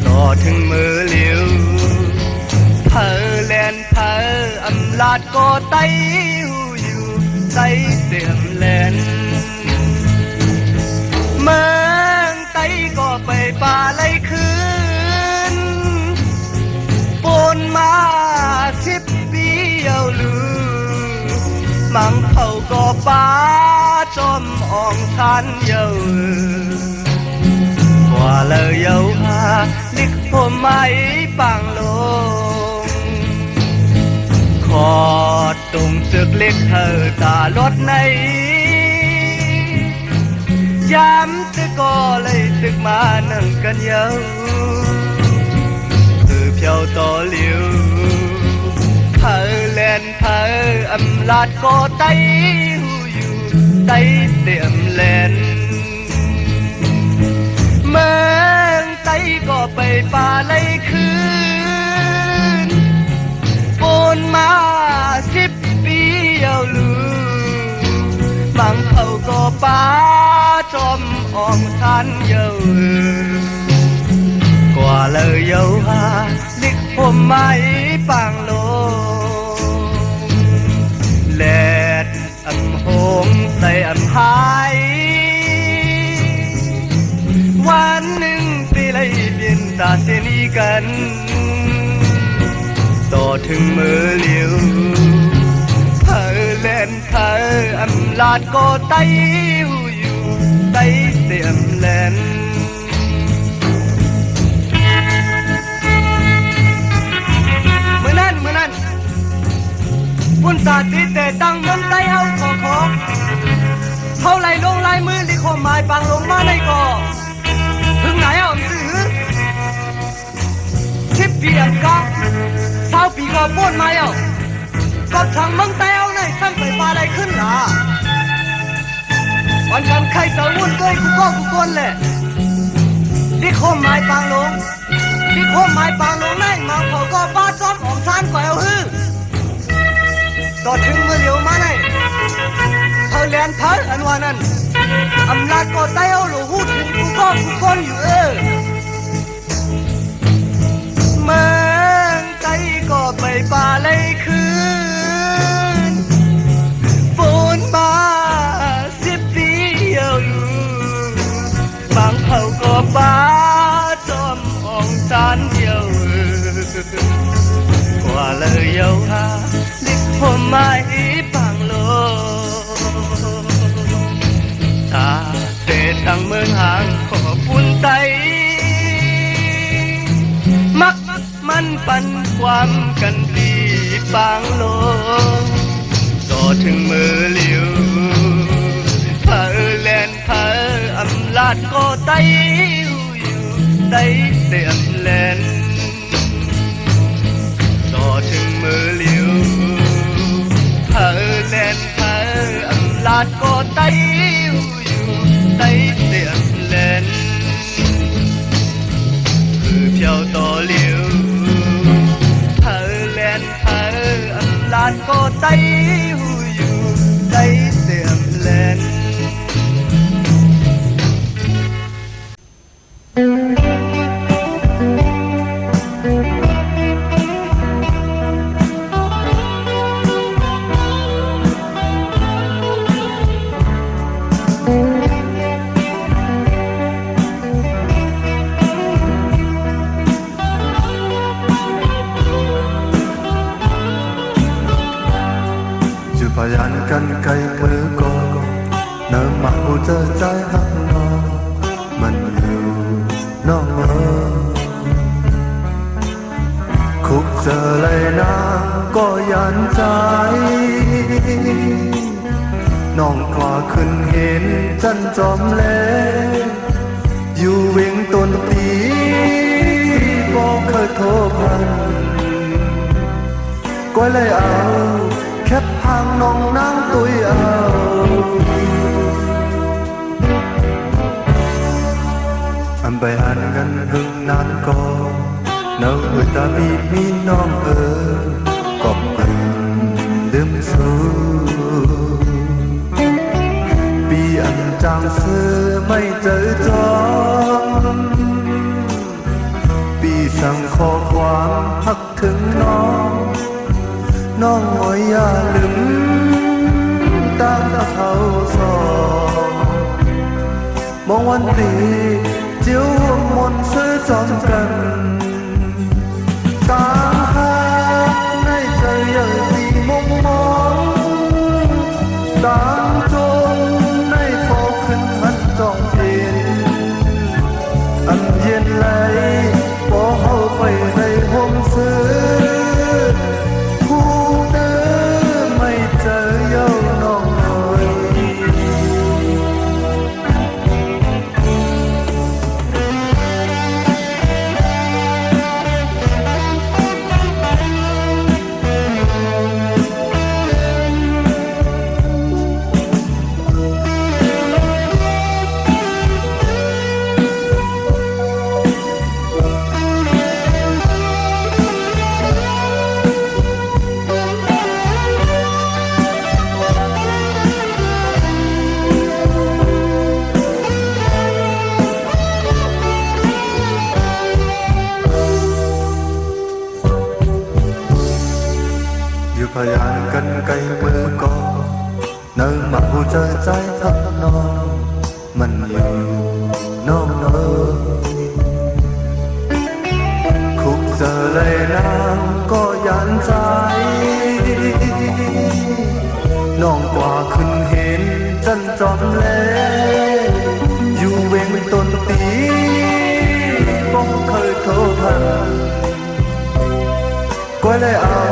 ต่อถึงมือเหลียวเพอแลนเพออำลาดก็ไตหูอยู่ไตเตียมแลนเมืองไตก็ไปป่าไล่คืนปนมา10 ปีเอาลือมังเขาก็ป้าจอมอ่องทันเยากว่าเลยเยาหาลิกผมไม่ปังลงขอดตรงจึกเล็กเธอตาลดในย้ำตึกก็เลยตึกมานั่งกันเยาเพียวต่อเหลียวเพอแลนเพออำลาดก็ไตหูอยู่ไตเตียมแลนเมืองไตก็ไปป่าไล่คืนปนมา10 ปีเอาลือบางเขาก็ป้าจอมอ่องทันเยากว่าเลยเยาหาลิกผมไม่ปังโลแลดอำหงใส่อำหายวันหนึ่งปีไล่เปลี่ยนตาเสนีกันต่อถึงมือเหลียวเพอแลนเพออำลาดก็ไตหูอยู่ไตเตียมแลนมือนั่นปุ่นตาตีเตะตั้งเมืองไตเอาของเท่าไรลงลายมือลิขมหมายปังลงมาในก่อถึงไหนเอาซื้อ10 ปีอันก็20 ปีก็ป้นมาเอาก็ทางเมืองไตเอาในซ้ำไปปลาอะไรขึ้นล่ะวันกันใครเสาวุ่นเกยกูก็กูกนแหละลิขมหมายปังลงลิขมหมายปังลงในมาเขาก็ป้าซ้อมของซานก่อยเอาฮื้อต่อถึงมือเหลียวมาในเธอแลนเพออันว่านั้นอำลาดก็ไตเอาหลูหูถึงกูก็กูกนอยู่เมืองไตก็ไปป่าไล่คืนฝนมา10 ปีเอาลูบางเขาก็ป้าจอมอ่องจานเดียวกว่าเลยเยาหาลิกผมไม่ปังโลตาเตะตั้งเมืองห่างขอปุ่นไตมักมันปันความกันดีปังโลต่อถึงมือเหลียวเพอแลนเพออำลาดก็ไตหูอยู่ไตเตียมแลนต่อถึงมือเหลียวเพอแลนเพออำลาด อยู่ใต้เตียงแลนคือเพียวต่อเหลียวเธอแลนเธออันลานก็ใต้อยู่ใต้เตียงแลนพยานกันไกลมือก่อนเนิ่มมาหูเจอใจหักนอมันอยู่น้องคุกเจอเลยน้ำก็ยันใจน้องกว่าขึ้นเห็นจันจอมเล่อยู่เวงต้นปีบอกเคยโทรพันก็เลยเอาแค่พางน้องนางตุยเอาอันไปหันกันหึงนานก็เนาอุตาบีมีน้องก็เป็นลืมสู้ปีอันจางซื้อไม่เจอจอมปีสั่งขอความหักถึงน้องน้องหอยอย่าลืมตามเขาสองมองวันตีเจียวมนซื้อจอมกันตามหาในใจยังตีมองมองตามจงในพอขึ้นหันจ้องเห็นอันเย็นไหลพอเข้าไปในห้องซื้อพยานกันไกลมือก่อเนิ่มมาหูเจอใจทักน้องมันอยู่น้องเนคุกเจอเลยน้ำก็ยันใจน้องกว่าขึ้นเห็นจันจอมเล่อยู่เวงต้นปีป้องเคยโทรพันก็เลยเอา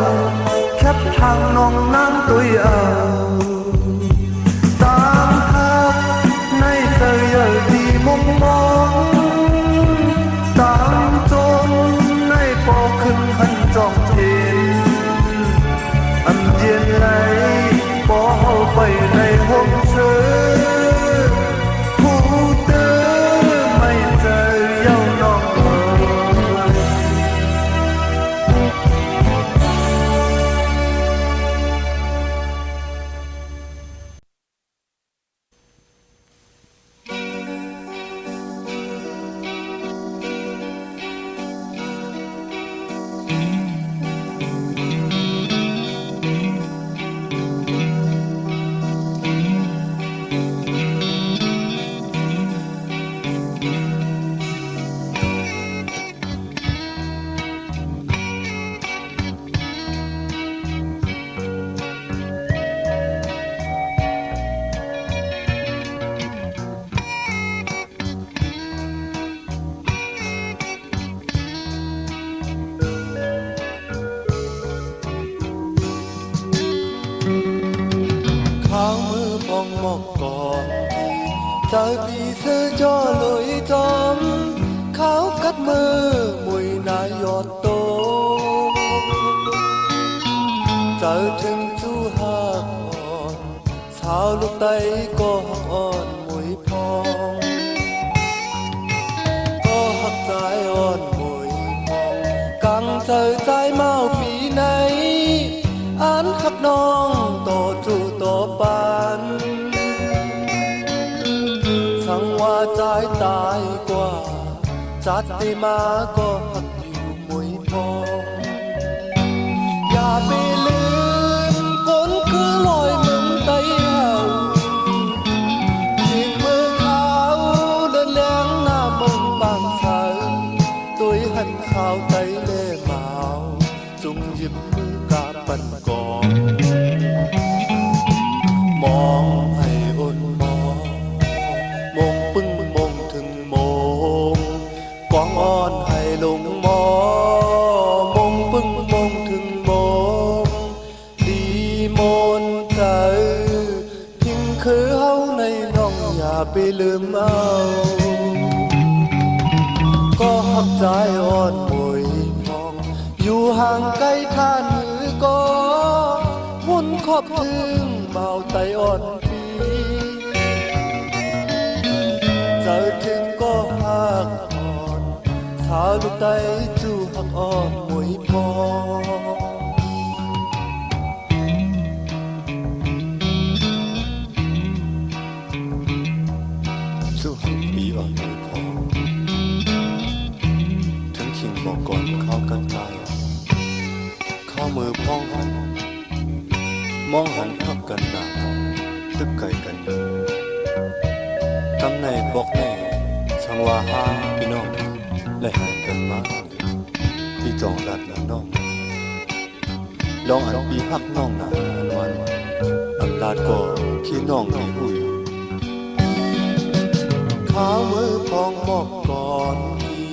แคบทางน้องน้ำตุยเอาตามหาในใจใหญ่ที่มองมองตามจนในปอขึ้นหันจ้องเห็นอันเย็นไหลปอเข้าไปในห้องเชื่อผู้เตือนไม่ใจเย้าน้องข้างมือปองหมอกก่อนใจปีเสื้อจอเลยจอมเขากัดมือมวยนายยอดโตใจถึงจูหากอ่อนสา าวลูกไตก็หักอ่อนมวยพองก็หักใจอ่อนมวยพองกังเธอใจเมาปีไหนอันหักน้องต่อจูต่อปานสังว่าใจตายกว่าจัดได้มาก็หักอยู่มวยพองอย่าไปลืมคนคือลอยมึงไตเห่าฉีกมือเขาเดินแรงหน้ามึงบางสายตัวหันข้าวไตเล่เมาจงหยิบมือกาปันก่อนมองให้อ่นมองปึ้งมองถึงมองกองอ่อนให้ลงมองปึ้งมองถึงมองดีมนใจพิงคือเฮาในน้องอย่าไปลืมเอาก็หักใจอ่อนมวยพองอยู่ห่างไกลท่านหรือก็หุ่นขอบถึงเมาไตอ่อนปีเจอถึงก็หักอ่อนสาวลูกไตจู่หักอ่อนมวยพองจู่หักปีอ่อนมวยพองถึงคิงบอกก่อนเข้ากันตายเข้ามือพ้องหันมองหันพักกันหนาตึกไก่กันอยู่กำในบอกแน่ช่างว่าหาพี่น้องและหายกันมาพี่จองรัดน้องลองอันปีหักน้องหนาอันวันอันลาดก็พี่น้องไม่หุยข้ามือพองมอกก่อนพี่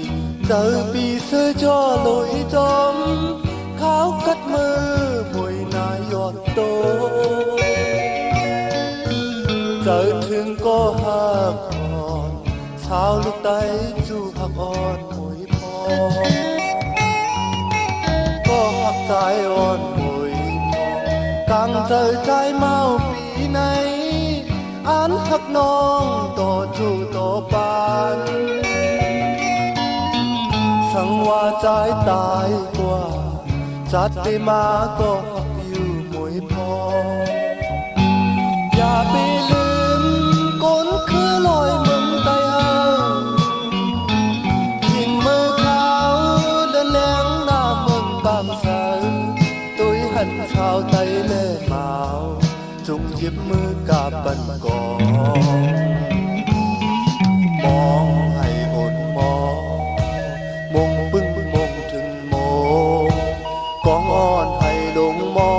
เจอปีเสื้อจ่อลอยจอมข้าวกัดมือมวยนายอดโตเจอถึงก็หักอ่อนสาวลูกไตจู่หักอ่อนมวยพองก็หักใจอ่อนมวยพองกังเจอใจเมาปีไหนอันหักน้องต่อจู่ต่อปานสังว่าใจตายกว่าจัดได้มาก็หักอยู่มวยพองอย่าไปลืมคนคือลอยมึงไตเฮาทิ้งมือเขาเดินแรงหน้ามึงบางสายตัวหันชาวไตเล่เมาจงหยิบมือกาปันก่อนมองให้อ่อนมองปึ้งมองถึงมองกองอ่อนให้ลงมอ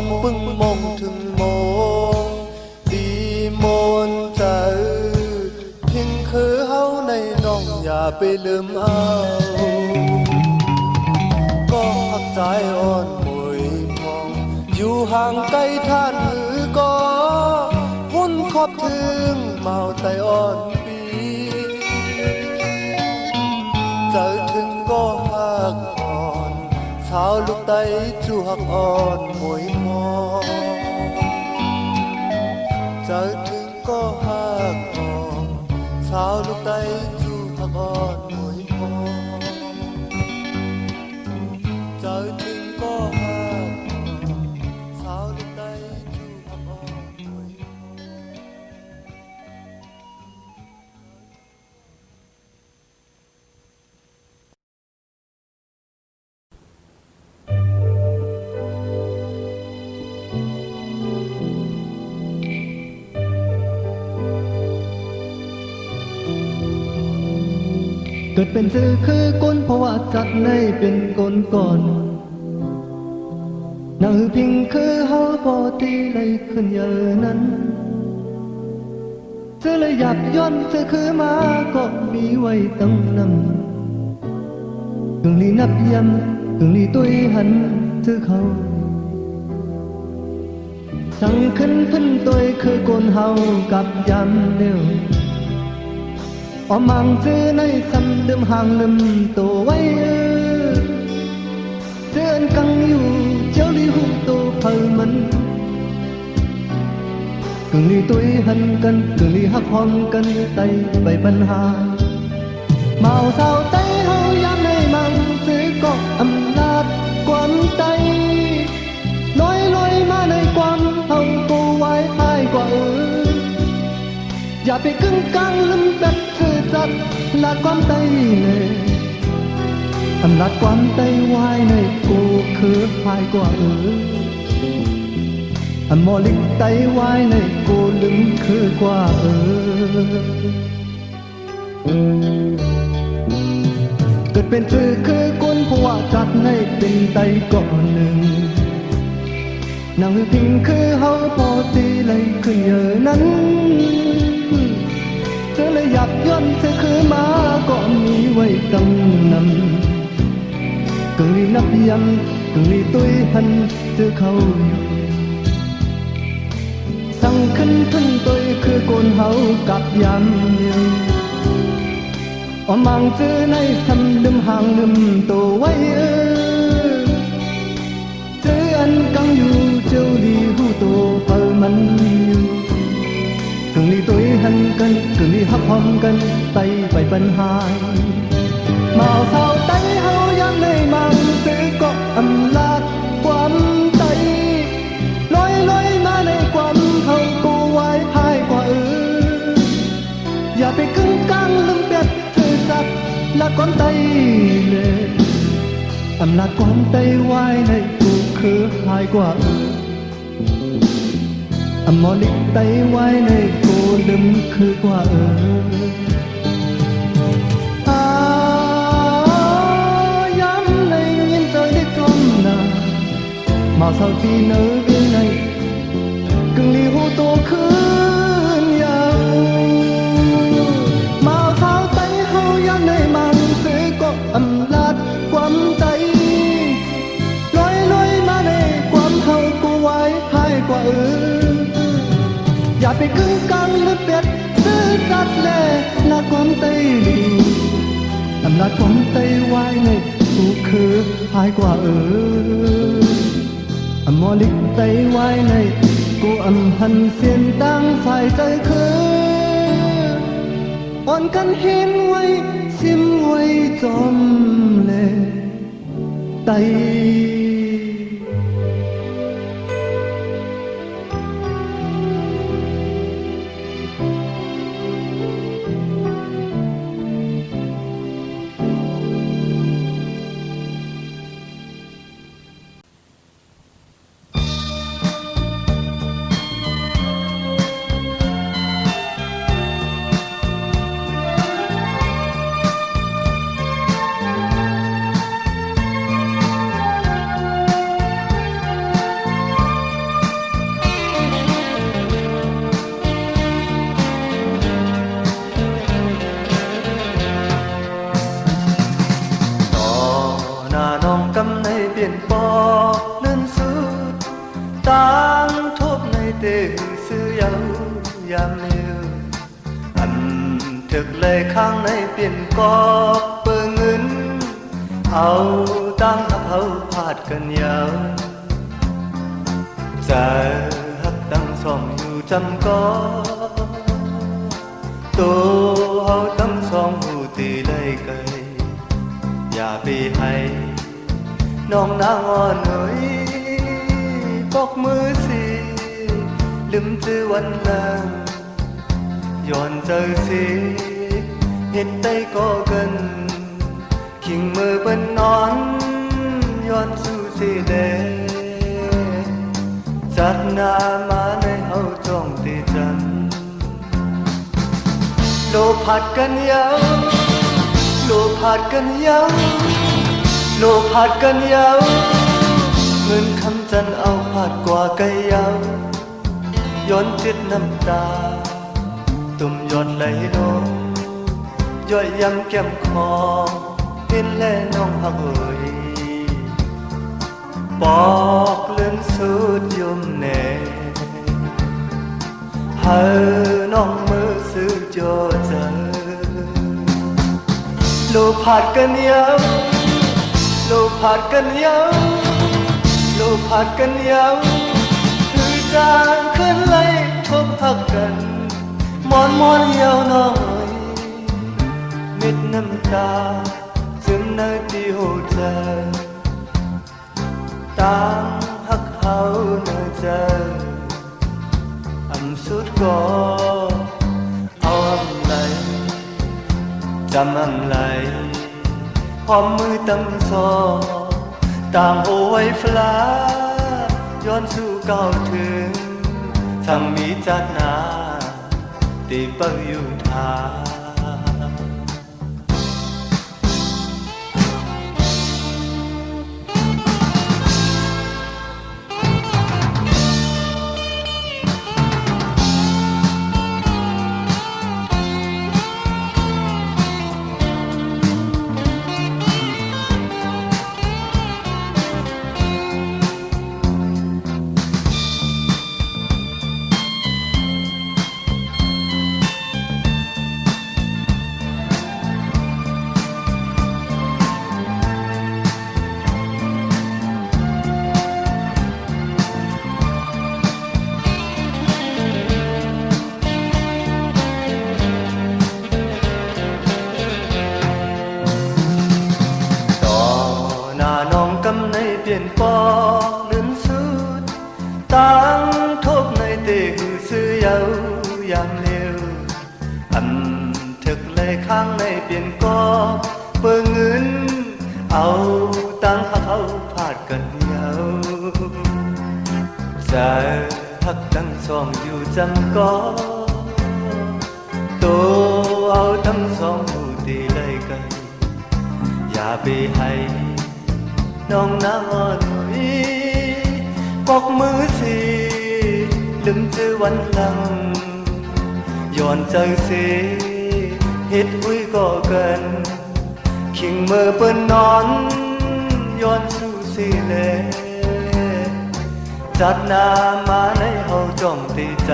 งปึ้งมองถึงมองดีมนใจพิงคือเฮาในน้องอย่าไปลืมเอาก็หักใจอ่อนมวยพองอยู่ห่างไกลท่านหรือก็หุ่นขอบถึงเมาไตอ่อนปีเจอถึงก็หักอ่อนสาวลูกไตจู่หักอ่อนมวยพองเจอถึงก็หักอ่อนสาวลูกไตจู่หักอ่อนมวยพองเจอถึงก็หักอ่อนสาวลูกไตจู่หักอ่อนมวยพองเกิดเป็นสื่อคือก้นเพราะว่าจัดในเป็นก้นก่อนนางพิงคือเฮาพอตีเลยขึ้นเยอะนั้นเธอเลยอยากย้อนเธอคือมาก็มีไว้ตั้งนำกึ่งลีนับยำกึ่งลีตุ้ยหันเธอเขาสั่งขึ้นขึ้นตุ้ยคือก้นเฮากับยำเดียวอมังซื้อในซ้ำเดิมห่างลืมตัวไว้เตือนกังอยู่เจ้าลีหุบตัวเพลิมัน กึ่งนี้ตุ้ยหันกันกึ่งนี้หักหอมกันไต่ไปปัญหาเมาเศร้าไต้เฮายามในมังซื้อก็อำนาจความไต้น้อยลอยมาในความเฮากูไว้หายกว่าอย่าไปกึ่งกลางลืมแบบคือจัดลาดความไต้เลยอำนาจความไต้ไว้ในกูคือหายกว่าอันมอลิกไต้ไว้ในกูลืมคือกว่าเกิดเป็นคือคนเพราะว่าจัดในเป็นไตก่อนหนึ่งนางพิงคือเฮาพอตีเลยคือเยอะนั้นเธอเลยอยากย้อนเธอคือมาก็มีไว้กำนำกึ่งนี้นับยำกึ่งนี้ตุ้ยหันเธอเขาอยู่สั่งขึ้นพึ่งตุ้ยคือโกนเฮากับยำเดียวมังจื้อในทำลืมห่างลืมตัวไว้จื้ออันกังอยู่เจ้าดีหูตัวเปิมันอยู่กึ่งนี้ตัวหันกันกึ่งนี้หักหอมกันไต่ไปปัญหามาเศร้าไต่เฮายังในมังจื้อก็อำลาดความไต่ลอยมาในความเฮากูไว้หายกว่าอย่าไปกึ่งกลางลืมเบ็ดจัดละความไตเลยอำนาจความไตไว้ในกูคือหายกว่าอมอลิกไตไว้ในกูลืมคือกว่าย้ำในยินใจได้กลมนามาเศร้าที่เนื้อเวียนในกึ่งลีหูตัวคืนยาวในมังซื้อก็อำลาดความใจลอยมาในความเฮากูไว้หายกว่าอย่าไปกึ่งกลางหรือเป็ดซื้อจัดแลลาความใจดีอำลาดความใจไว้ในกูคือหายกว่าอมอลิกใจไว้ในกูอำหันเสียนตั้งฝ่ายใจคืออ่อนกันเห็นไว้ชิมไว้จอมเลยไตกำในเปลี่ยนปอเลื่อนซื้อต่างทบในเตงซื้อยาวยามเลี้ยวอันถึกเลยข้างในเปลี่ยนกอเปิงเงินเอาตั้งเอาพาดกันยาวใจหักตั้งสองอยู่จำกอตัวเอาตั้งสองหูตีเลยไกลอย่าไปให้น้องนางอ่อนเอ๋ยปอกมือสิลืมจื้อวันนางย้อนเจอสิเห็ดได้ก็เกินขิงมือเป็นนอนย้อนสู่สิเดจัดหน้ามาในเอาจ้องตีจันโลผัดกันยาวโลผัดกันยาวโลผัดกันยาวเงินคำจันเอาผัดกว่าไก่ยาวย้อนจิตน้ำตาตุ่มหยดไหลลงย่อยย้ำแก้มคอเห็นแลน้องหักเอ่ยปอกเลื่อนสุดยมแน่เฮาน้องมือซื้อโจเจอโลผัดกันยาวโลผัดกันยาวโลผัดกันยาวคือจางขึ้นเลย ทบหักกันมอนมอนเหี่ยวน้อยเม็ดน้ำตาซึมในที่หัวใจตามหักเขาในใจอำสุดก็เอาอำไหลจำอำไหลหอมมือตำซอต่างโอไว้ฟลาย้อนสู่เก่าถึงทั้งมีจัดนาตีเป้าอยู่ทาเปลี่ยนปอลืมสุดตั้งทบในเตหือซื้อเยาวยามเร็วอันถึกเลยข้างในเปลี่ยนก็เปิงเงินเอาตั้งเขาพาดกันเยาจะพักตั้งสองอยู่จำก็โตเอาตั้งสองหูตีเลยกันอย่าไปให้น้องนางอ่อนอีปอกมือสิลืมเจอวันหลังย้อนใจสิเฮ็ดอุ้ยก็เกินขิงมือเปิ้นนอนย้อนสู่สิเลจัดนามาในเฮาจ้องตีจ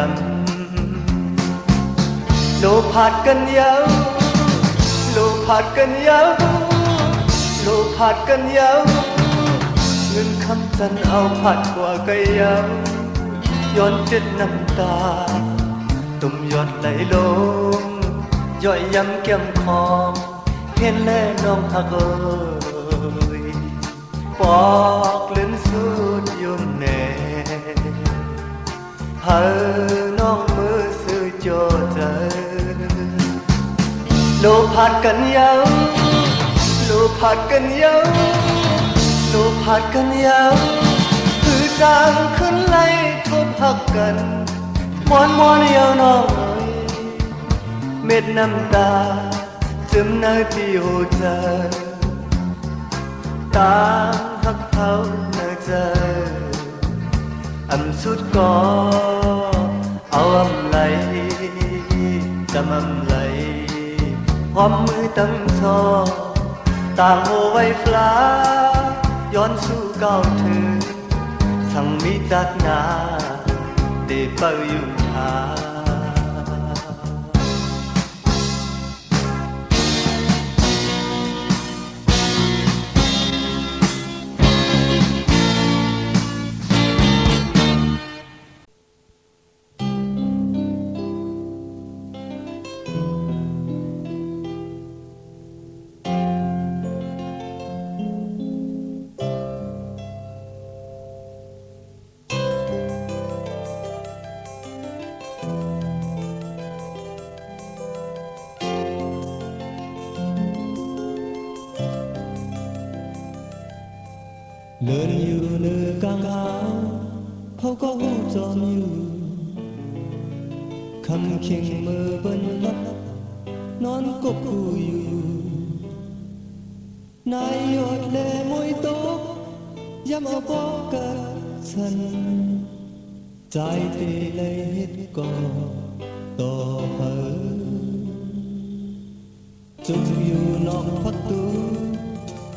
ำโลผัดกันยาวโลผัดกันยาวโลผัดกันยาวเงินคำจันเอาผัดกว่าไก่ยาวย้อนเจ็ดน้ำตาตุ่มหยดไหลลงย่อยย้ำแก้มคอเห็นแลน้องหักเอ้ยปอกเล่นสุดยุ่มแน่เฮาน้องมือซื้อโจใจโลผัดกันยาวโลผัดกันยาวโลผัดกันยาวคือจางขึ้นไล่ทบหักกันมอนมอนเยาวน้อยเม็ดน้ำตาซึมในที่หัวใจตามหักเขาในใจอำสุดก็เอาอำไหลจำอำไหลหอมมือตั้งซอต่างโอไว้ฟลาย้อนสู่เก่าถึงสั่งมีจัดนาเตเป้าอยู่ทาเดินอยู่เนื้อกลางหาวเขาก็หูจอมอยู่คำเคียงมือเบิ้นลับนอนกบกูอยู่นายหยดเลมวยตกย้ำเอาบอกกับฉันใจตีเลยเฮ็ดก่อต่อเธอจุกอยู่นอกพักตู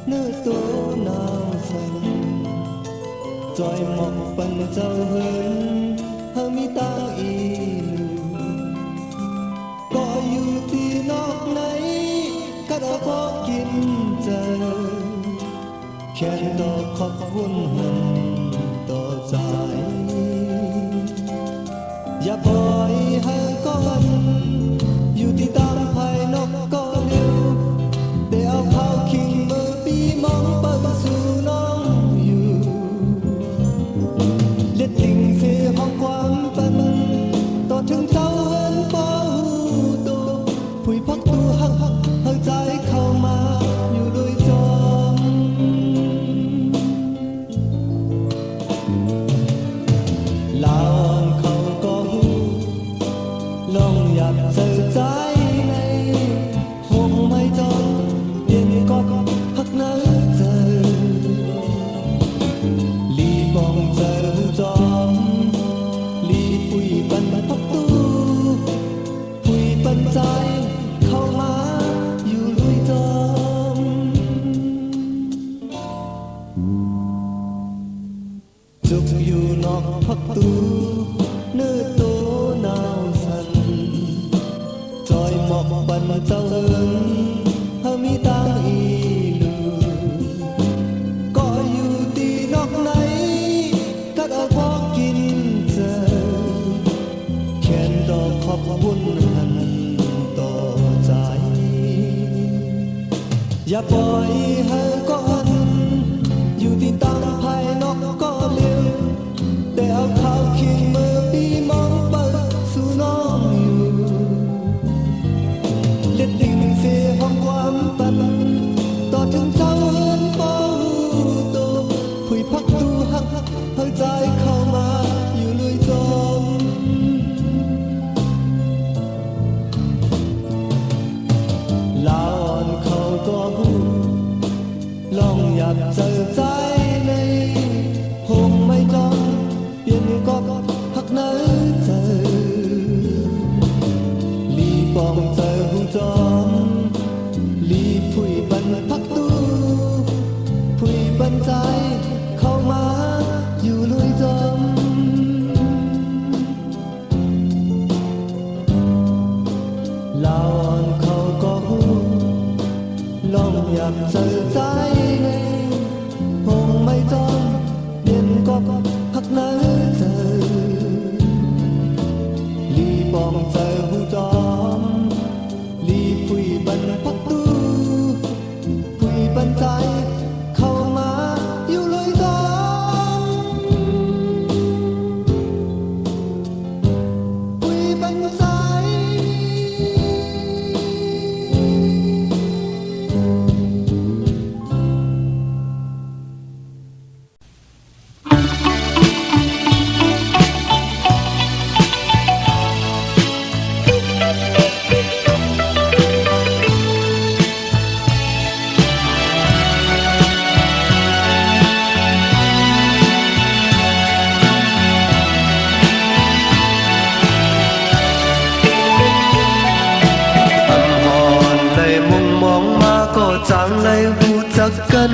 เนื้อตัวหนาวสั่นจอยหมอกปันเจ้าเหินเฮามีตาอีก็อยู่ที่นอกไหนก็ได้พอกินเจอแค่ต่อขอบคุณหันต่อใจ อย่าปล่อยให้ก่อนอยู่ที่ตามภายนอกก็เร็วแต่เอาข้าวคิงมือปีมองเปิดสู่น้องอยู่เล็ดลิงเสียห้องความปันต่อถึงเจ้าเห็นเป้าตัวผุยพักตัวหักเฮาใจเข้ามาอยู่โดยจอมลาวเขาก็หูลองอยากเจอใจในห้องไม่จอนเย็นก็พักนั้นเจอลีมองเจอจอมลีปุยปันพักตู้ปุยปันใจเข้ามาอยู่ลุยจอมจุกอยู่นอกพักตู้เนื้อตัวหนาวสั่นจอยหมอกปันเจ้าเอิงเฮามีตังอีลูก็อยู่ตีนอกไหนกัดเอาพอกินเจอแขนดอกขอบบุญหันต่อใจอย่าปล่อยให้ก่อนอยู่ที่ตั้งภายนอกก็เร็วแต่เอาข้าวเคียงมือปีมองเปิดสู่น้องอยู่เล็ดดิ่งเสียห้องความปันต่อถึงเจ้าเห็นเป้าตัวผุยพักตูหักเฮาใจเข้ามาอยู่ลุยจอมลาวอ่อนเขาก็หูลองอยากเจอใจในห้องไม่จอนเปลี่ยนก็พักนั้นเจอลีปองเจอหูจอมลีผุยปันพักตู้ผุยปันใจเข้ามาอยู่ลุยจอมลาวอ่อนเขาก็หูลองอยากเจอใจในห้องไม่จอนเย็นก็พักนั้นเจอลีปองเจอหูจอมลีปุยบันพักตู้ปุยบันใจเข้ามาอยู่เลยจอมปุยบันใจจังเลยหูจักกัน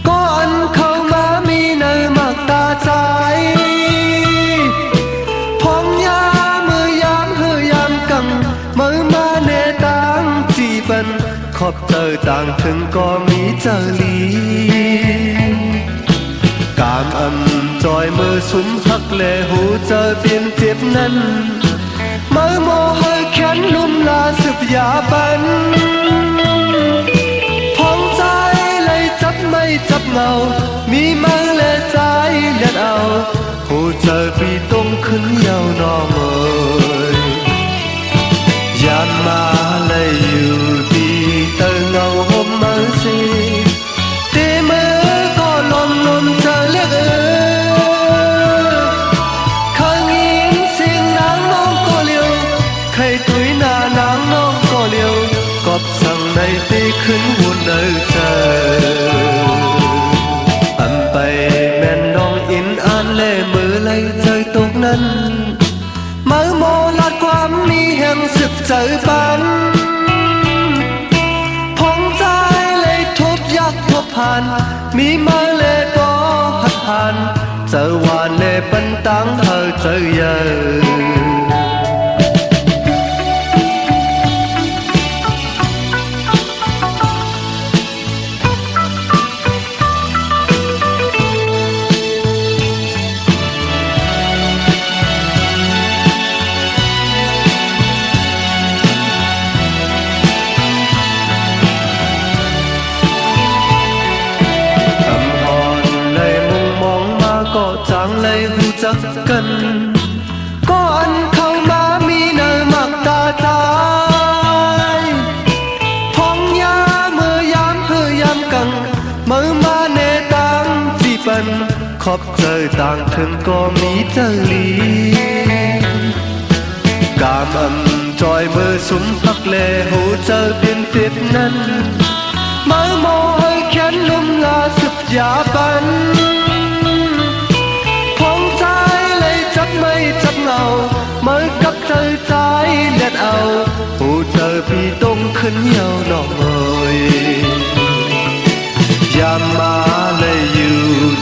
ก็อันเข้ามามีในมักตาใจพองยามือยามเฮยามกังมือมาเนตังจีบันขอบเจอต่างถึงก็มีเจอลีกามอำจอยมือสุมพักเลหูเจอเปลี่ยนเจ็บนั้นมือโมเฮแขนลุ่มลาสืบยาปันไม่จับเงามีมังและใจเลือดเอาหูเจอปีต้งขึ้นยาวนองเอ่ยยามมาเลยอยู่ดีเตอเงาห่มมังสีเตมือก็ลมลมเจอเลือกข้างยินเสียงนางน้องก็เลี้ยวใครตุยหน้านางน้องก็เลี้ยวกอบสั่งในตีขึ้นหุ่นเอ่ยเจอมือเลยเจอตกนั้นมือโมลาดความมีแห่งสึกเจอปันพองใจเลยทบยักทบผ่านมีมาเลยก็หัดผ่านเจอวานเลยปันตังเธอเจอเยอะ ก็จางเลยหูจักกันก่อนเข้ามามีเนื้อมักตาตายพองยาเมื่อยามเพื่อยามกังเมื่อมาเนตังจีปันขอบเจอต่างถึงก็มีเจอลีกามจอยมือสุมพักเลหูเจอเพียนติดนั้นมือโมให้แขนลุ่มลาสิบยาปันพองใจเลยจับไม่จับเงามือกับเจอใจเล็ดเอาหูเจอพี่ต้องขึ้นเหี่ยวหน่อยยามมาเลยอยู่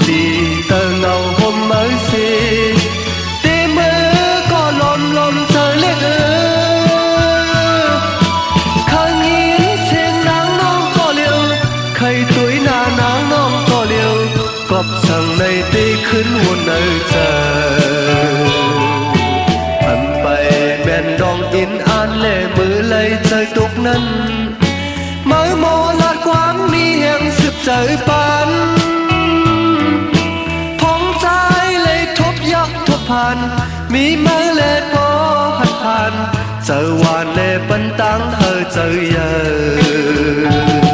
ที่เตอเงาห่มมือสิตีมือก็ลมเจอเล็กข้างยินเสียงนางน้องก็เลี้ยวใครตุยหน้านางน้องก็เลี้ยวกอบสั่งในตีขึ้นวนเนอเจอหันไปแม่นดองอินอ่านเล่มือเลยใจตุกนั้นมือโมลาดความมีแห่งสืบเจอปันพองใจเลยทบยักทบผ่านมีมือเล่พอหัดผ่านเจอวานเล่ปันตังเธอเจอเยอะ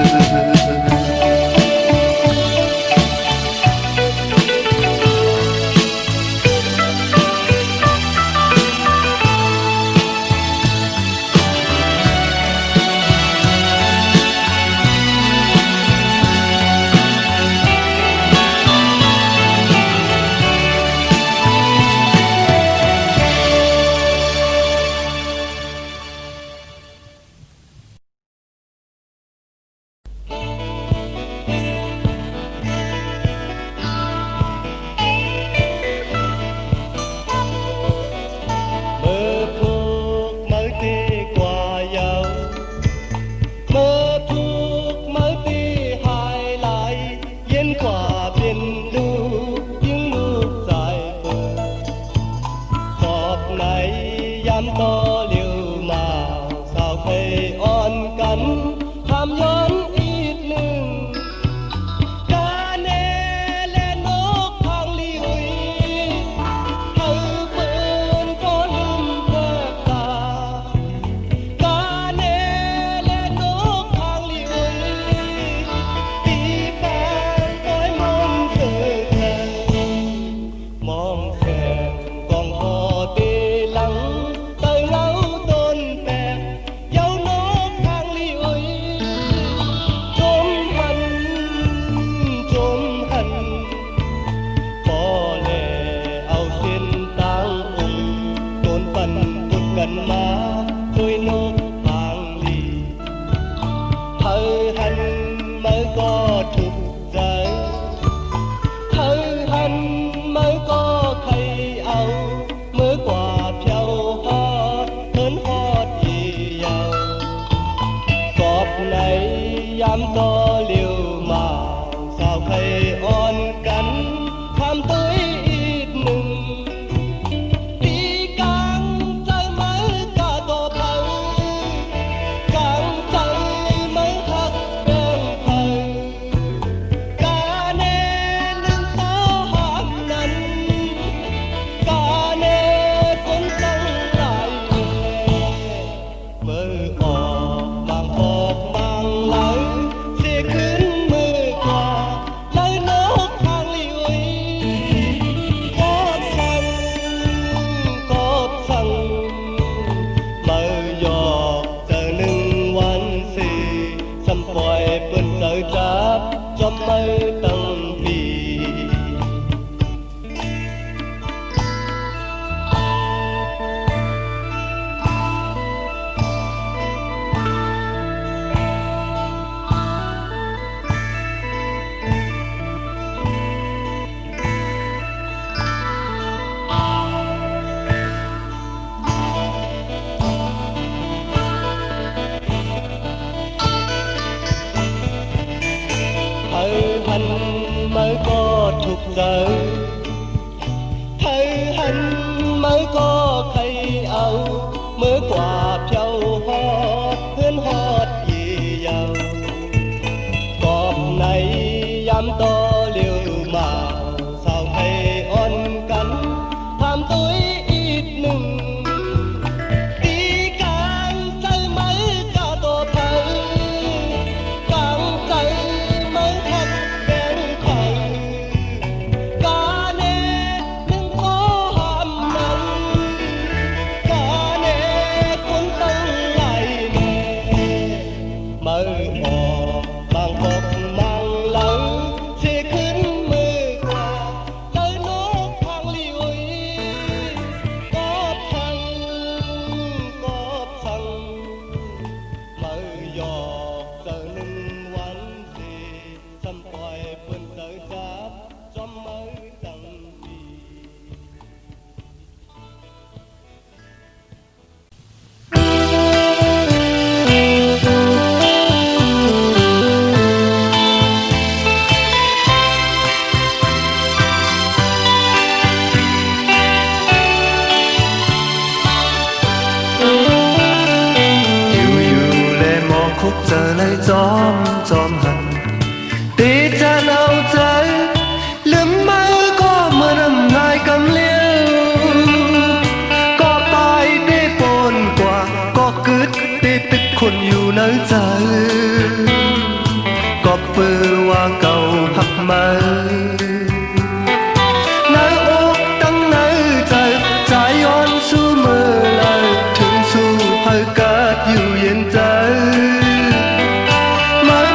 nơi trời có bơ hoa cầu hấp mơ nơi ốc tăng nơi trời trái on su mơ lời thương su hơi cátอยู่เย็นใจ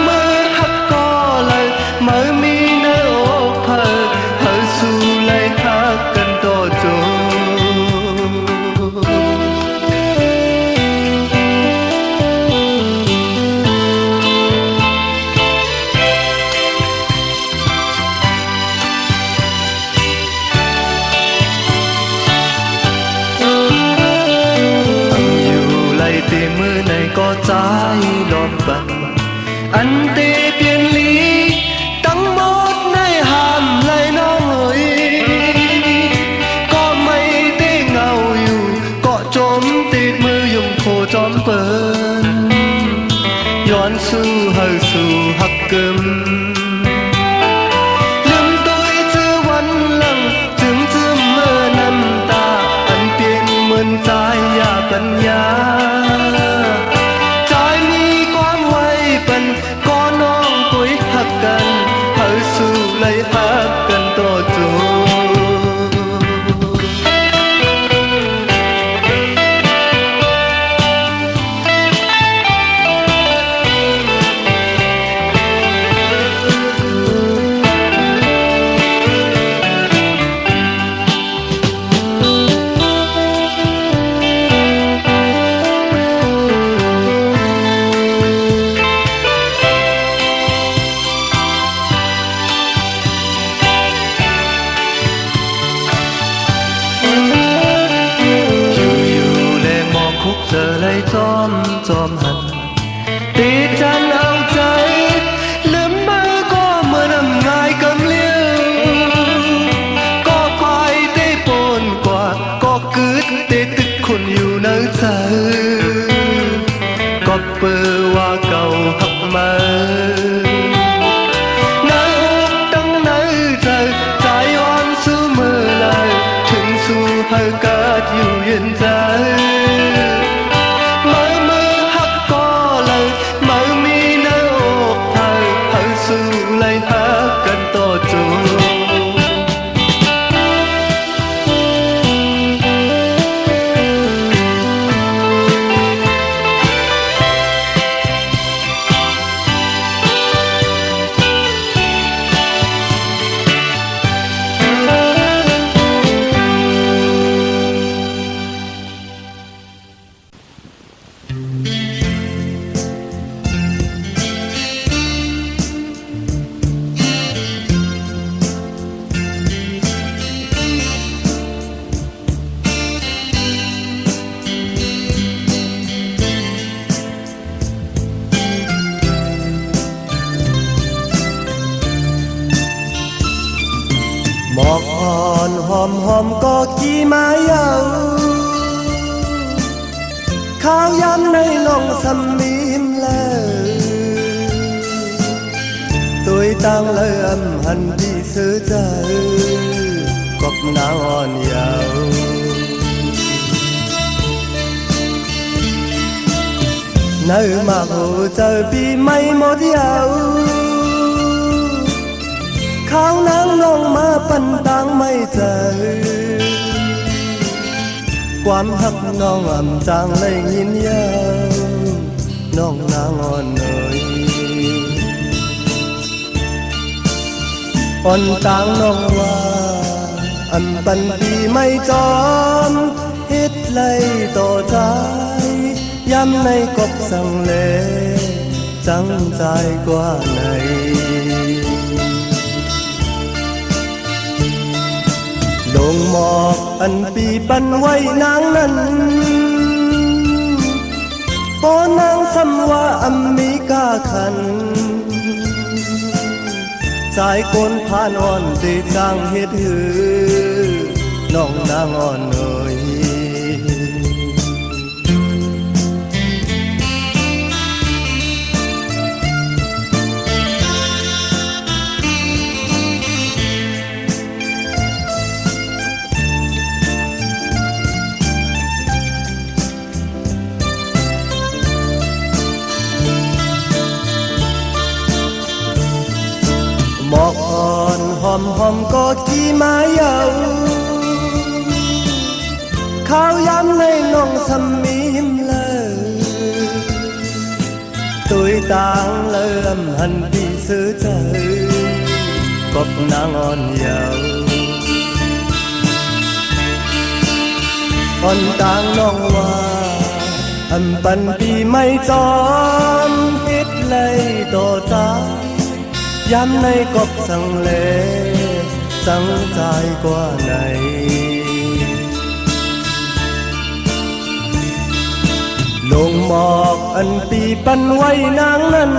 mới hấp có lời mới mi nơi ốc hơi hơi su lấy hát cần to trôi tìm mưa này có trái đòn bằng anh tê biên lý tăng một này hàm lại nó người có mây tê ngầuอยู่เกาะจมติดมือยุ่งโคจอมเปินย้อนสู้เฮาสู่หักกึมลืมตัวจื้อวันหลังจึงจื้อเมื่อน้ำตาอันเปลี่ยนเหมือนใจยาปัญญากันเฮาสู่ไล่ฮักกันต่อจนเจอเลยจอมหันตีจันเอาใจลืมมือก็เมื่อนำง่ายกำเลี้ยวก็ไปเต้ปนกว่าก็กึดเต้ตึกคนอยู่ในใจก็เปิดว่าเก่าหักมาในอกตั้งในใจใจอ่อนสู้มือลายถึงสู้ให้กาดอยู่เย็นใจหมอกอ่อนหอมก็กี่ไม้เยาข้าวยำในลงสมิมเลยตัวตั้งเลยหันที่ซื้อใจกบนางอ่อนเยาในมาหูเจอปีไม่หมดเยาข้าวนางลงมาปันตังไม่เจอความหักน้องจางเลยยินยาวน้องนางอ่อนเอ๋ยอ่อนต่างน้องว่าปันปีไม่จอมเฮ็ดเลยต่อใจย้ำในกบสั่งเลจังใจกว่าไหนลงหมอกปีปันไว้นางนั้นพอนางซ้ำว่ามีกาขันสายคนผ่านอ่อนตีจางเฮ็ดหือน้องนางอ่อนเอ๋ย ล หอมก็กี่มาเยาข้าวย้ำในน้องสมีมเลยตุยต่างเลื่อมหันพี่ซื้อใจกบนางอ่อนเยาอ่อนต่างน้องว่าอันปันปีไม่จอมคิดเลยต่อใจย้ำในกบสังเลจังใจกว่าไหนลงหมอกอันปีปันไว้นางนั้น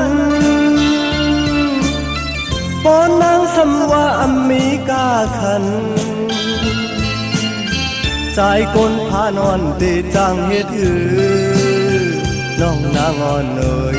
ปอนนางสำว่าอมีกาขันใจกลพานอนตีจังเฮ็ดหือน้องนางอ่อนเอ่ย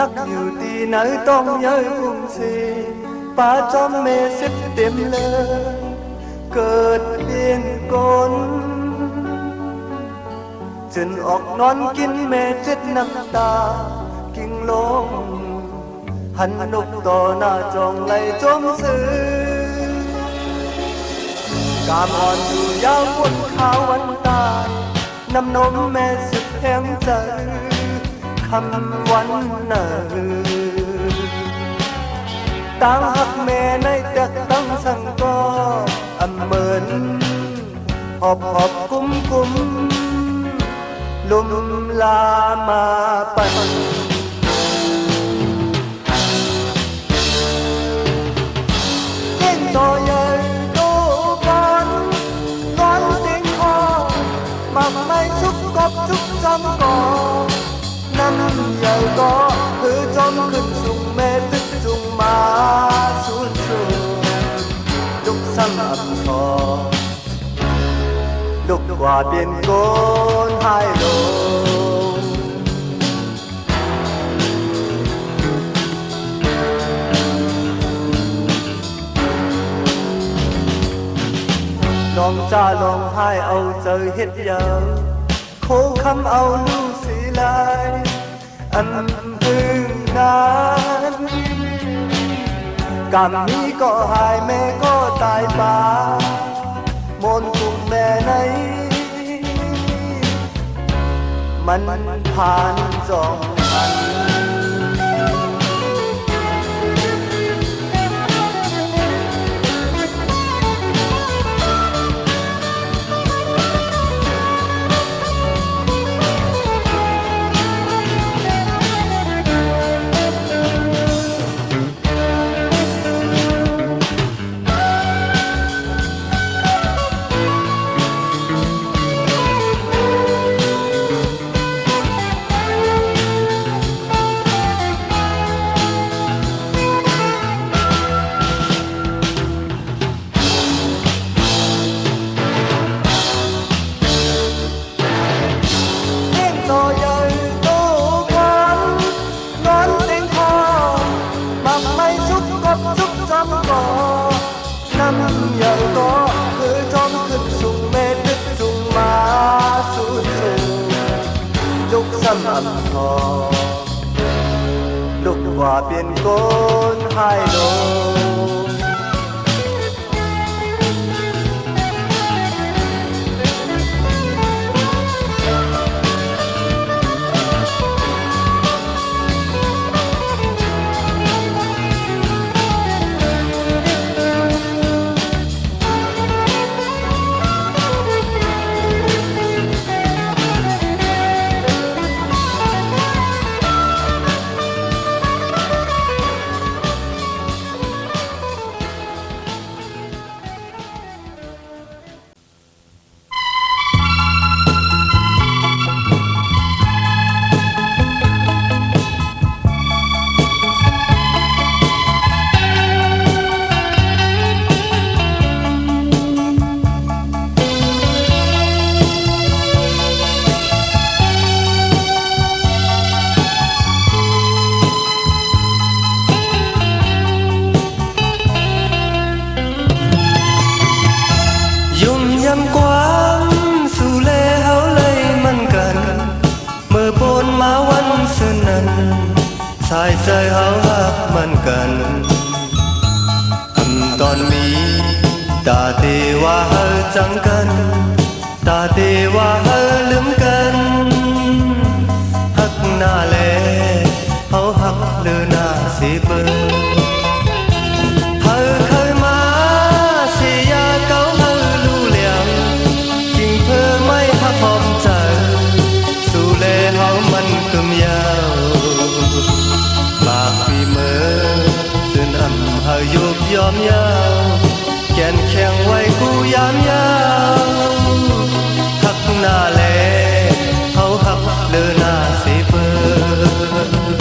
นักอยู่ตีไหนต้องย้ายกรุงศรีป่าจอมเมสิบเต็มเลยเกิดเลี้ยงกนจนออกนอนกินเมเจ็ดน้ำตากิ่งลงหันนกต่อหน้าจองไหลจมซื้อกามอ่อนอยู่ยาวบนขาววันตายน้ำนมแม่สุดแห้งใจคำวันเนอต่างหักแม่ในแต่ตั้งสังก็อำเหมือนหอบกุ้มลุมลามาปั่นเล่นต่อใหญ่โตกันก้อนเตียงคอมักไม่ชุกกบชุกจำก่อน้ำใหญ่ก็คือจมขึ้นสูงแม่ตึกจุงมาสูญสูลุกซ้ำอับคอลุกกว่าเปลี่ยนโกนหายลงน้องจ้าลองให้เอาเจอเฮ็ดยาวโคคำเอาลูกสีลายอันพึ่งนั้นกรรมนี้ก็หายแม่ก็ตายป่ามนกุมแม่ไหนมันผ่านจองพันน้ำใหญ่ก็คือจอมขึ้นสูงเมตรจุงมาสูญสูงลุกซ้ำอับคอลุกกว่าเปลี่ยนโกนหายลง จังกันตาเตว่าเฮาลืมกันฮักหน้าแลเฮาฮักเลือหน้าสิเบิ่งเฮาเคยมาสิยาเก่าเฮารู้แล้วจริงเพื่อไม่ฮักพร้อมใจสู่แลเฮามันกึมยาวปากปีเมื่อตื่นอันเฮายุบยอมยาวแกนแข็งไว้กูยามยาวฮักหน้าแลเฮาฮักเลือหน้าสิเบิ่ง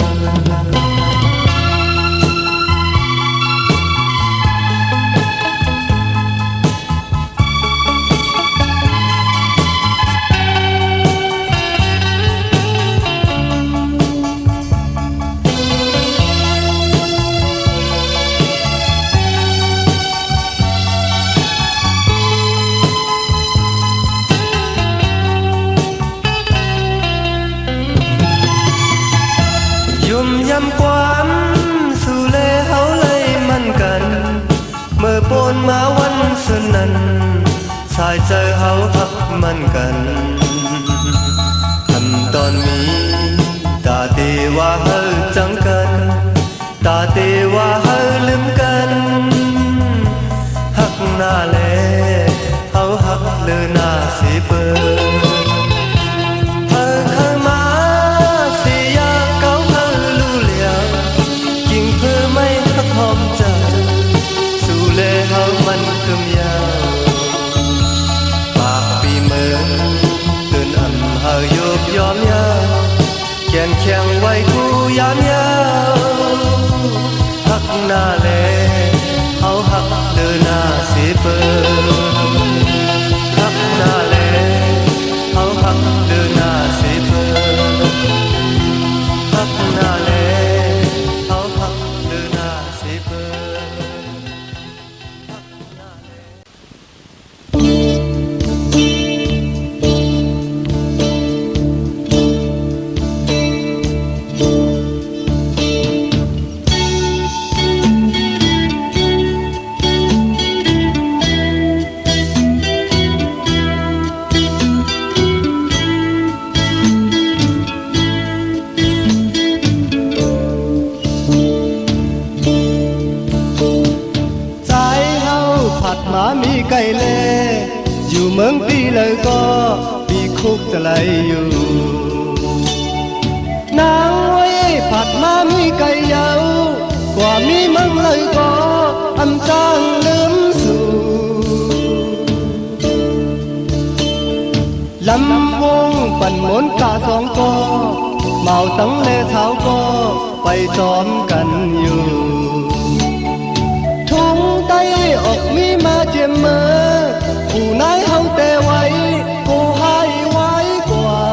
ยุ่มยำความสู่เลเฮาเลยมันกันเมื่อปนมาวันสุดนั้นชายใจเฮาฮักมันกันทำตอนมีตาเตว่าเฮาจังกันตาเตว่าเฮาลืมกันฮักหน้าแลเฮาฮักเลือหน้าสิเบิ่งมันกึมยาวปากปีเมืองตื่นอันเฮายุบยอมยาวแขนแข็งไว้กูยามยาวฮักหน้าแลเฮาฮักเลือหน้าสิเบิ่งฮักหน้าแลเฮาฮักเลือหน้าสิเบิ่งฮักหน้าแลเฮาฮักเลือหน้าสิเบิ่งมีไก่เล่อยู่เมืองปีเลยก็ปีคุกจะไหลอยู่นางไว้ผัดมามีไก่เยาวกว่ามีเมืองเลยก็อำจางลืมสู่ลำวงปั่นหมุนกาสองก็เมาตั้งเลเท้าก็ไปจอมกันอยู่ทุ่งไตออกมีมาเจียมเมื่อผู้นายเฮาแต่ไว้กูให้ไว้กว่า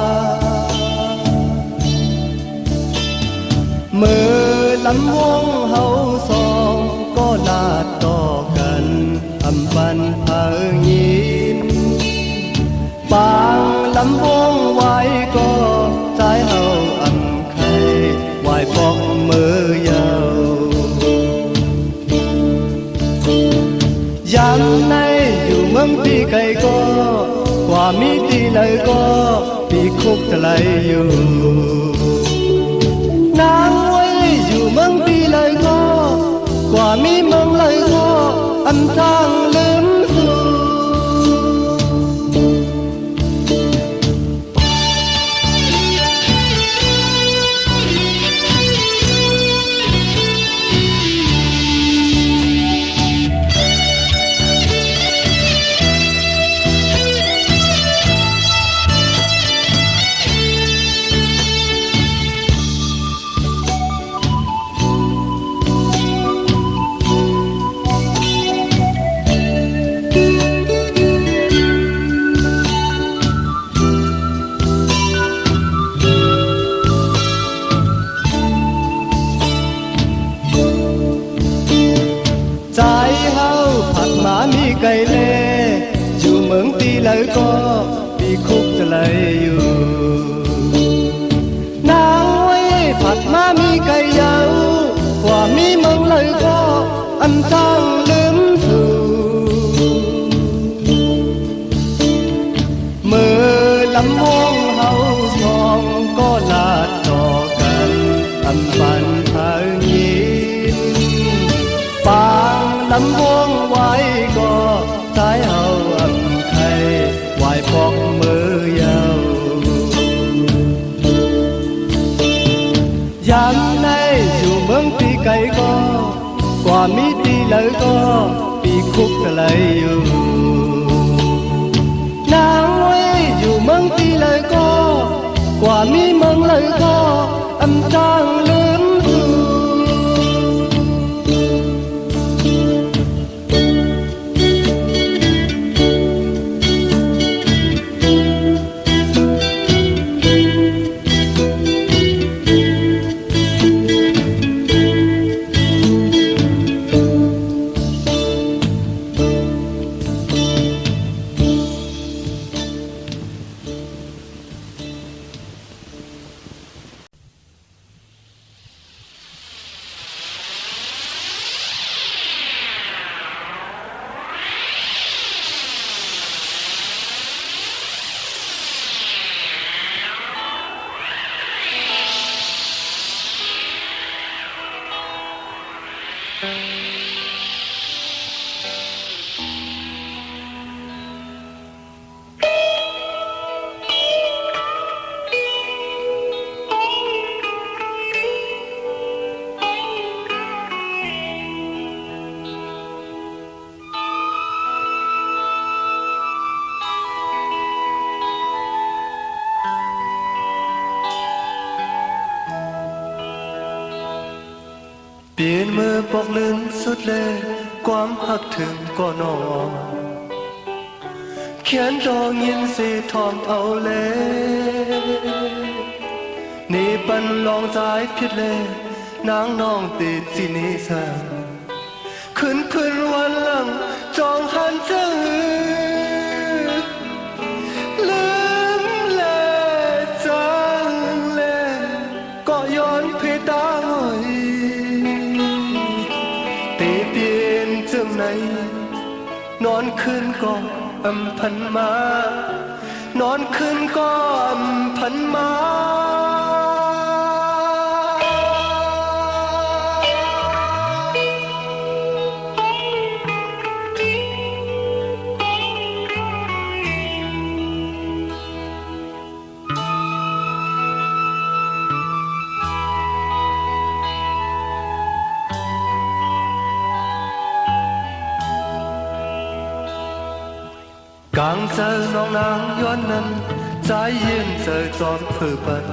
เมื่อลำวงเฮาสองก็ลาดต่อกันอำบันเพิงยิ้มบางลำวงไว้ก็ใจเฮาอำไข่ไหวปอกมือยาวยามในอยู่เมืองปีไก่ก็กว่ามีตีเลยก็ปีคุกจะไหลอยู่นางไว้อยู่เมืองปีเลยก็กว่ามีเมืองเลยก็อำจางลืมสู่มีไก่เล่อยู่เมืองตีเลยก็ปีคุกจะไหลอยู่นางไว้ผัดมามีไก่ยาวกว่ามีเมืองเลยก็อันจางลืมสู่ ำวงเฮาสองก็ลาดต่อกันอำปันทางยินปางลำวงไว้ก็สายเฮาอำไทยไหวปอกมือยาวยามในอยู่เมืองปีไก่ก็กว่ามีตีเลยก็ปีคุกกะเลยอยู่นางไว้อยู่เมืองตีเลยก็กว่ามีเมืองเลยก็อำจางลืมสู่เปลี่ยนมือปอกลื่นสุดเลยความหักถึงก็นอนเขียนดองยินสีทองเอาเลยนี่ปันลองใจผิดเลยนางน้องติดสินิสังขึ้นวันหลังจองหันเจอลืมเลยจังเลยก็ย้อนเพตาหน่อยนอนคืนก็อำพันมานอนคืนก็อำพันมากลางเจอน้องนางย้อนนั้นใจยืนเจอจอมเพื่อปัน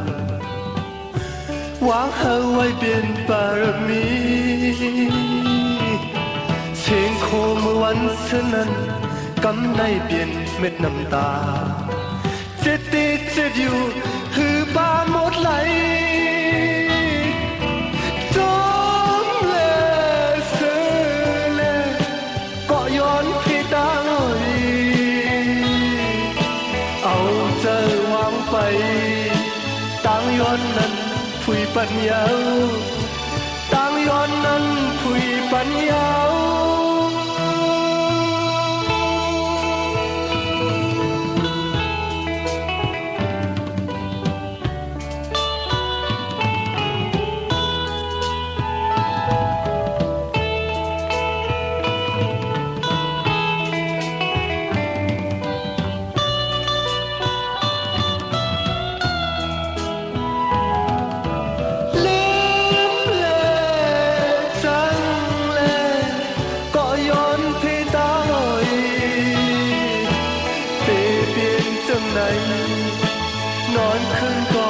วางเฮาไว้เปลี่ยนบารมีเสียงโคเมื่อวันเช่นนั้นกำในเปลี่ยนเม็ดน้ำตาเจ็ดติดเจ็ดอยู่หือบ้าหมดไหลจมเลยเสือเลยก็ย้อนพี่ตาหน่อยเอาเจอวางไปต่างย้อนนั้นผุยปัญญาต่างย้อนนั้นผุยปัญญานอนคืนก็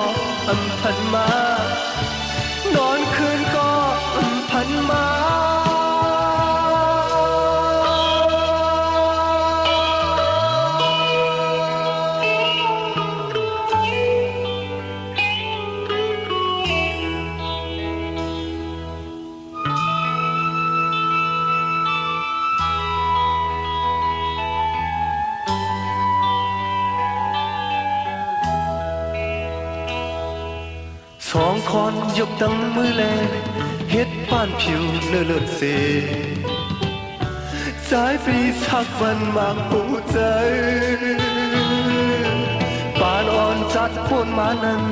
อำพันมานอนคืนก็อำพันมาสองคนยกตั้งมือแลเฮ็ดป้านผิวเลือดเสสายปีสักวันมากปูใจปานอ่ จัดพูดมานั้น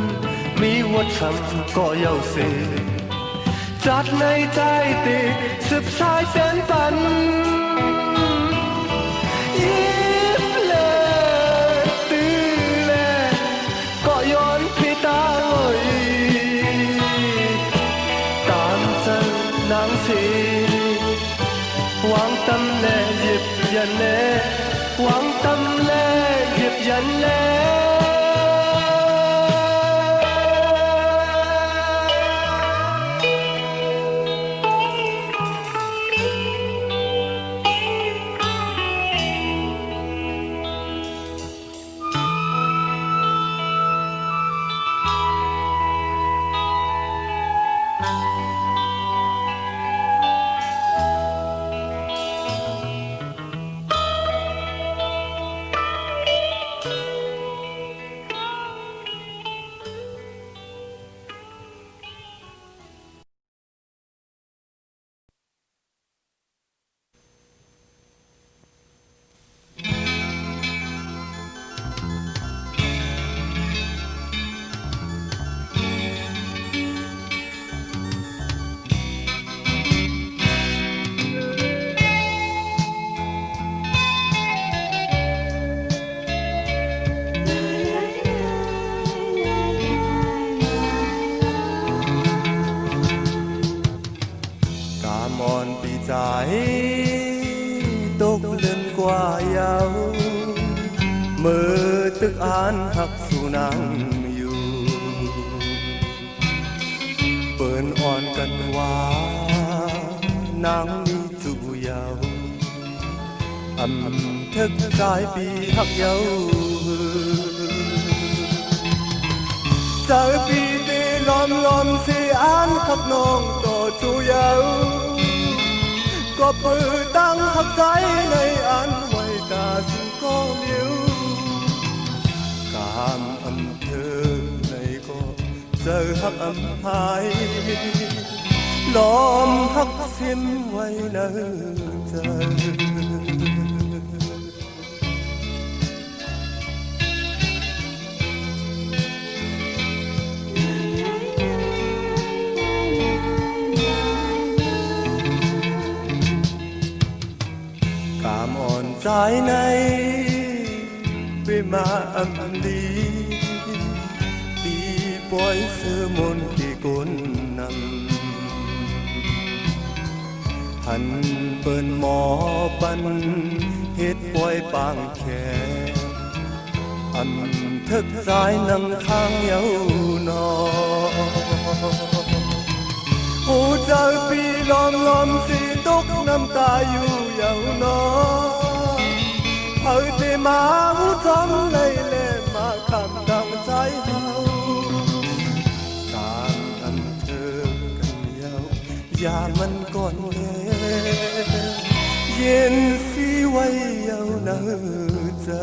มีวัดฉันก็เย้าเสจัดในใจติสืบสายเส้นปันยิบเลตื้อเลก็ย้อนพี่ตาลอยตามเจอนางสีหวังตำแหน่หยิบยันแน่หวังตำแหน่หยิบยันแน่ใจตกเล่นกว่าเยาวมือตึกอ่านหักสู่นางอยู่เปิ่นอ่อนกันว่านางมีจูเยาวทึกกายปีหักเยาวเจอปีตีล้อมสิอ่านหักน้องต่อจูเยาวก็ปือตั้งหักใจในอันไว้ตาซึ่งก็เลี้ยวกามอำเภอในก็เจอหักอำหายล้อมหักสิ้นไว้ในใจใจในไปมาอำลีตีปล่อยเสือมนที่ก้นนำหันเปิ้นหมอปันเฮ็ดปล่อยปางแขทึกสายนำข้างเยาวนอหูเจอปีล้อมสีตกน้ำตาอยู่เยาวนอเฮ้ยที่มาหูทำเลยเล่มาคำดังใจเฮาต่างอันเธอกันเยาอย่ามันก่อนแน่เย็นสีไว้เยาเนอเจอ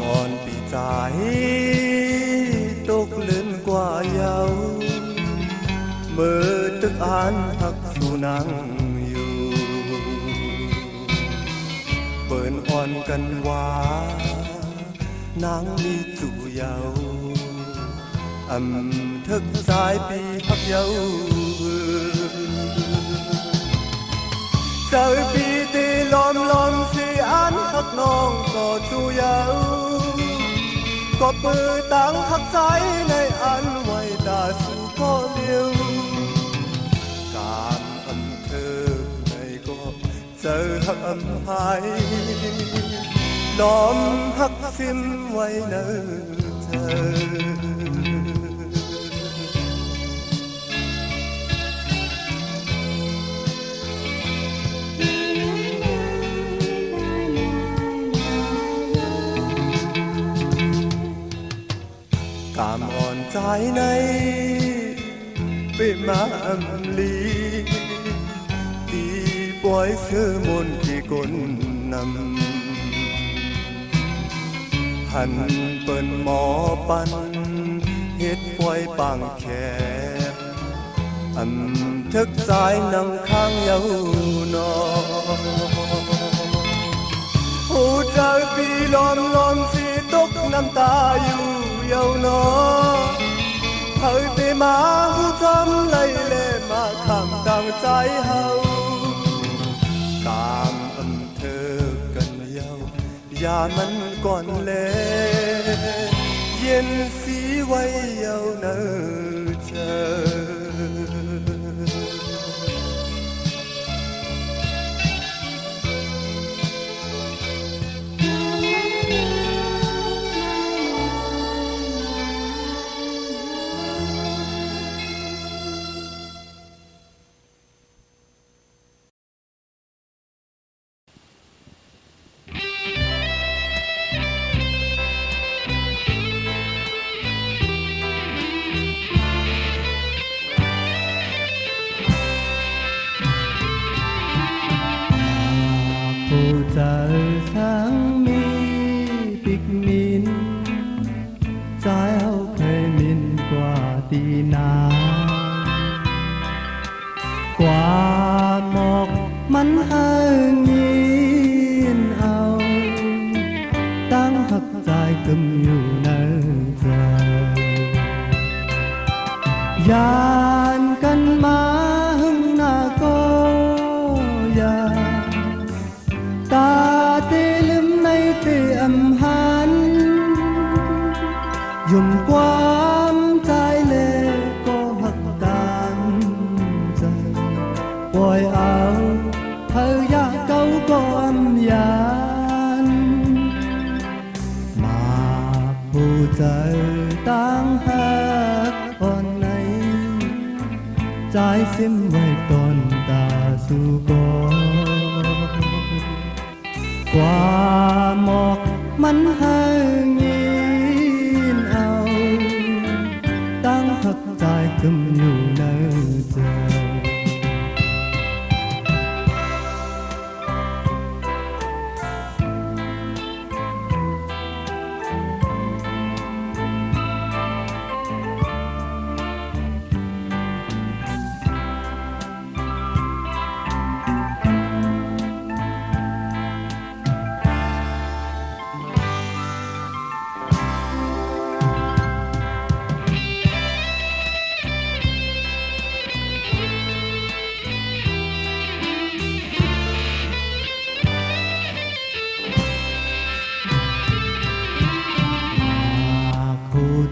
อ่อนปีใจตกเล่นกว่าเยาเมื่อตึกอ่านหักสู่นางอยู่เปิ่นอ่อนกันว่านางมีจูเยาทึกสายปีหักเยาเจอปีตีล้อมสิอันหักน้องก็จูเยาก็ปือตั้งหักใจในอันไว้ตาสู่ก็เลี้ยวการอำเภอในก็เจอหักอำหายล้อมหักสิ้นไว้เนอเธอกาม อ่อนใจในเป็นมาอำลีตีปล่อยเสื้อมนที่กลนำหันเปิ้นหมอปันเฮ็ดปล่อยปังแคบทึกสายนำข้างเยาวนอหูใจปีล้อมสีตกน้ำตาอยู่เยาวนอเฮ้ยไปมาหูทำไล่เล่มาคำตั้งใจเฮาตามเธอกันเยาอย่ามันก่อนแลเย็นสีไว้เยาเนอเธอผู้เจอสังมีปิกมินใจเอาเคยมินกว่าตีนากว่าหมอกมันเอิงยินเอาตั้งหักใจกึมอยู่ในใจยานกันมาหึงหน้าก็ยาตาเตลืมในเตอำหันยุ่มความใจเล่ก็หักตามใจปล่อยเอาเธออยากเก่าก็อำยานมาผู้ใจตั้งหักอ่อนในใจซิมไว้ตอนตาสู่ก่อนกว่าหมอกมันหางยินเอาตั้งหักใจกึมอยู่ในใจ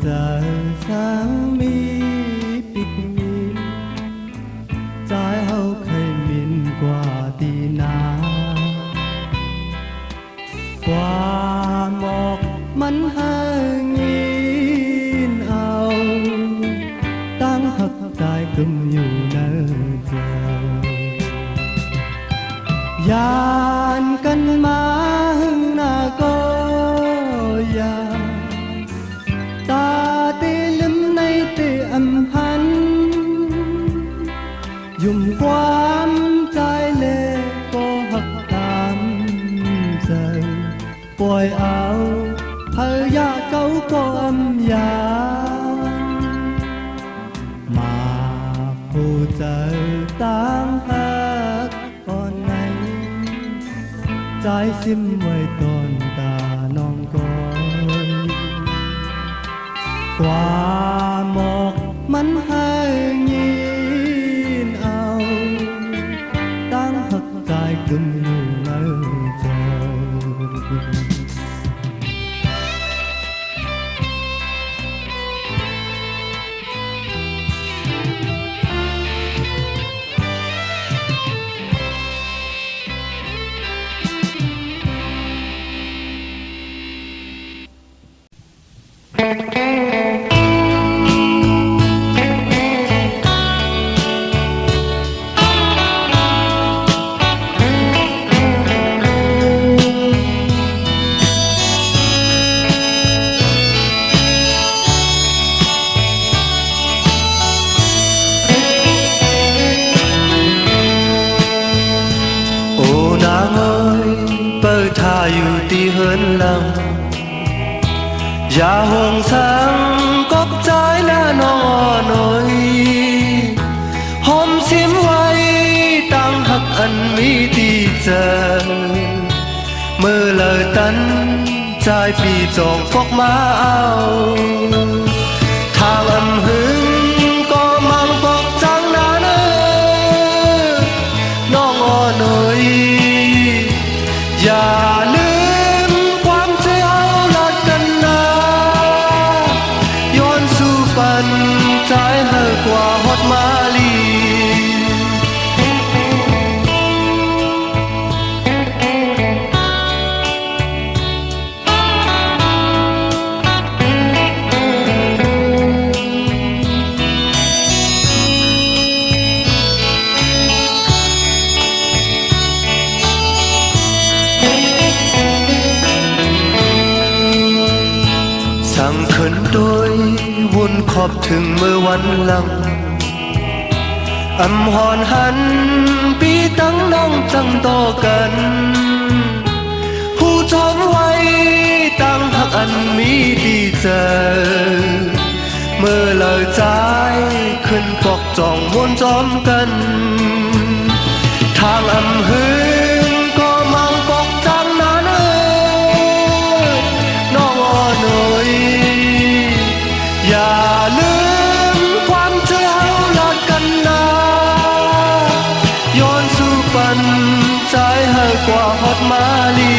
ใจสังมีปิกมินใจเฮาเคยมินกว่าตีนากว่าหมอกมันหางยินเอาตั้งหักใจกึมอยู่ในใจยานกันมาหึงหน้าก็ยาตาเตลืมในเตอำพันยุ่มความใจเล่ก็หักตามใจปล่อยเอาเธออยากเก่าก็อำยานมาผู้ใจตั้งหักก่อนไหนใจซิมไว้ตอนตาน้องก่อนกว่าหมอกมันหางยินเอาตั้งหักใจกึมอยู่ในใจ หินหลังอย่าห่วงสังกบใจหน้าน้องหน่อยหอมซิมไว้ตั้งหักอันมีที่เจอเมื่อเลยตันใจปีจองฟอกมาเอาทางอำหึงก็มังปอกจังนาเนอน้องอ่อนหน่อยอย่าลืมความใจเอาลัดกันนาย้อนสู่ปันใจเฮอกว่าฮอดมาลีสั่งขึ้นโดยวุ่นขอบถึงเมื่อวันหลังอำหอนหันปีตั้งน้องจังต่อกันผู้จอมไว้ตั้งหักอันมีดีเจอเมื่อเลิกใจขึ้นปอกจองมวนจอมกันทางอำหึงก็มังปอกจังนาเนอน้องอ่อนหน่อยอย่าลืมความเจ้าลักกันนาย้อนสู่ปันใจให้กว่าฮอดมาลี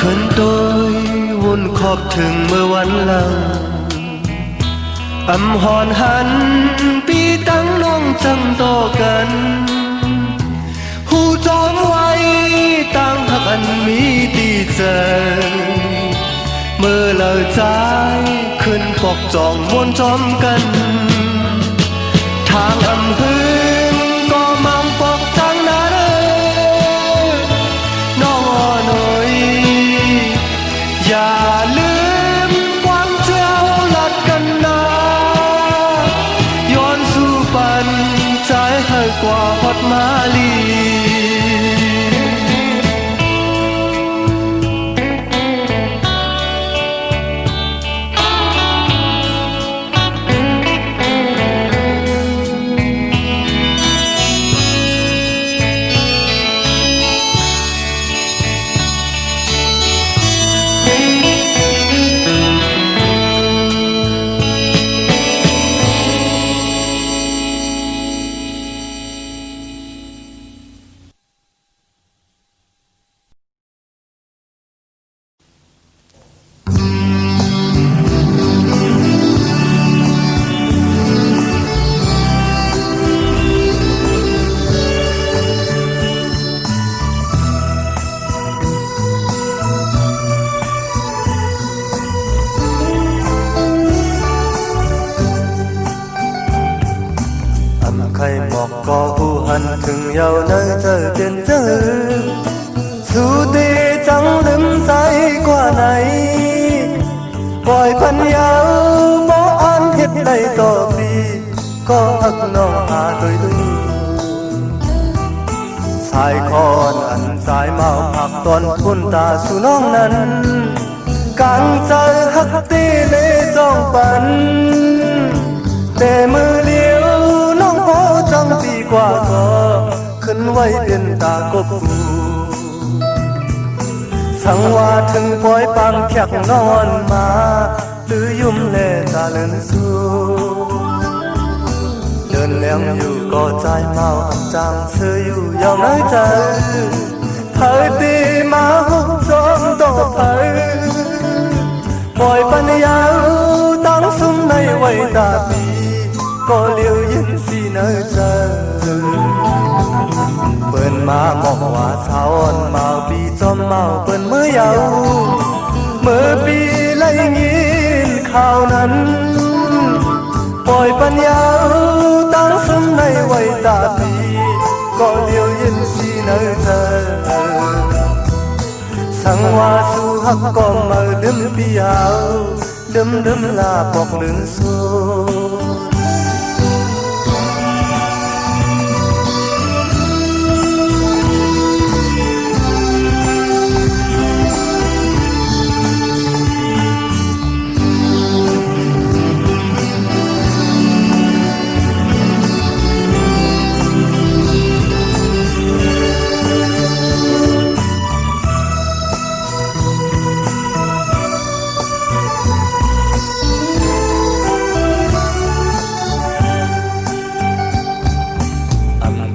ขึ้นโดยวุ่นขอบถึงเมื่อวันหลังอำหอนหันปีตั้งน้องจังต่อกันหูจอมไว้ตั้งหักอันมีดีเจอเมื่อเลิกใจขึ้นปอกจองมวนจอมกันทางอำหึงก็มังปอกจังนาเนอน้องอ่อนหน่อยอย่าลืมความเจ้าลัดกันนาย้อนสู่ปันใจให้กว่าฮอดมาลีใครบอกก็หูหันถึงเยาว์nơiเจอเด่นเจอสูดีจังลืมใจกว่าไหนปล่อยพันยาวบ่อ่านเฮ็ดได้ต่อปีก็หักน้องหาโดยลืมสายคอนอันสายเมาผักตอนคุณตาสู่น้องนั้นกางใจหักตีเลจ้องปันแต่มือเลี้ยวน้องพอจังปีกว่าก็ขึ้นไว้เป็นตากบกูสังว่าถึงปล่อยปังแขกนอนมาตื้อยุ่มแลตาเลินสู้เดินแหลมอยู่ก็ใจเมาอับจางเธออยู่ยาวน้อยใจเธอตีมาหุบจอมต่อไปปล่อยปัญญาตั้งซุ้มในไว้ตาปีก็เลี้ยวยินสีเนื้อเจอเปิ้นมาบอกว่าสาวอ่อนเมาปีจอมเมาเปิ้นมือยาวเมื่อปีไล่ยินข่าวนั้นป mọi ban nhau tăng sớm nay quay ta đi có điều yên chi nơi thơ sang hoa su hắc còn mờ đêm piao đêm đêm là bọc lưng xô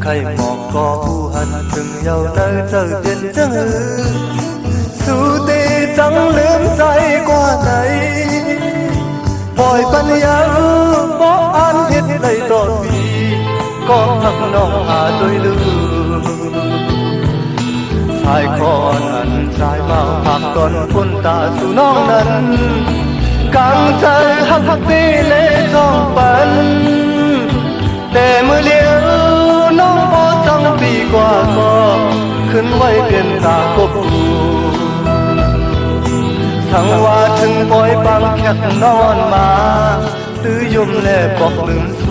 khai mọc có u hận từng nhau nơi trời biển trăng hư su tê trắng lướm say qua này vội ban nhau bỏ an hết đầy tỏ vì con thằng nong hà đôi lư sai con ăn sai mau hạc con quân ta su nong nần càng trời hắc hắc tê lệ trong bắn để mưa liêuน้องบ่จังปีกว่าก็ขึ้นไว้เปลี่ยนตาคบทั้งว่าถึงปล่อยบางแคกนอนมาตื้อยมแลบอกลืมโซ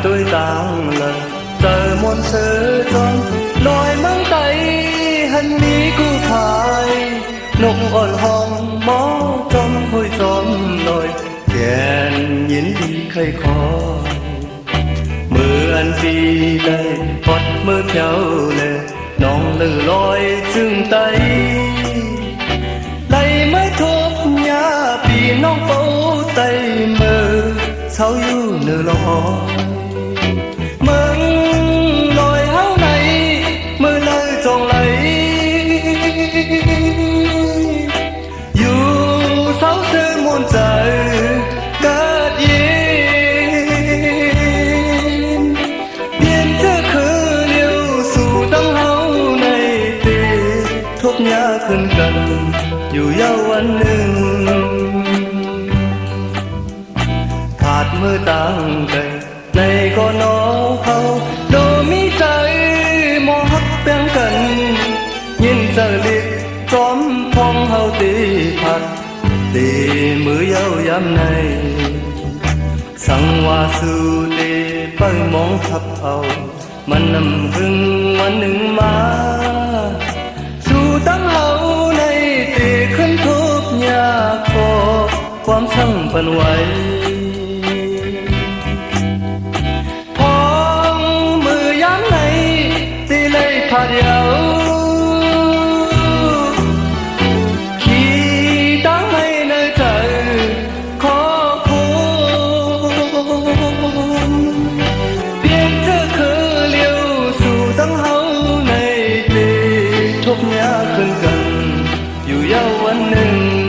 tôi tàng lời giờ muôn sơ tròn lòi mang tay hân mi cu phai nục ồn hòm mó trong hôi tròn lòi kèn nhìn đi khơi khó mưa ăn phi đây hót mưa theo lệ nòng lử lòi chừng tay lấy mới thuốc nhà vì nong phố tay mơ sao yêu nửa lòi mừng đòi háo này mưa lời tròn lấy dù sáu xưa muôn trời cất yên biên chưa khứ liêu dù tăng háo này tê thuốc nhã khẩn cần dù yêu anh nương thạt mưa tăng đầy này có nó hậu đồ mi trời mò hắc bên cận nhìn trời liệt tróm phong hậu tì phạt tì mưa yêu yam này sang hoa su tì bay mong thập hậuมันนำพึ่งวันหนึ่งมาสู่ตั้งเฮาในตีขึ้นทุกยากพอความสั่งปันไหวphạt yêu khi đáng hay nơi trời khó khôn biết chưa khứ liêu dù tăng hấu này tì thuốc nhã khẩn cần dù yêu anh nâng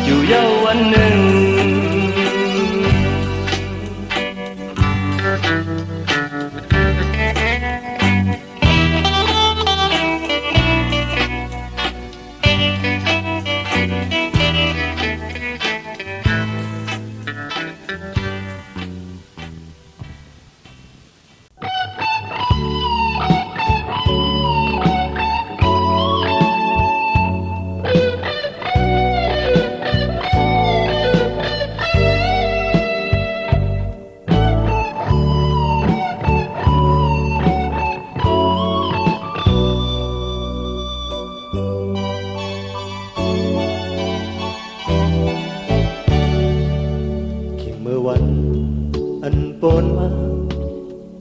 อยู่เยาวันหนึ่งอันปนมา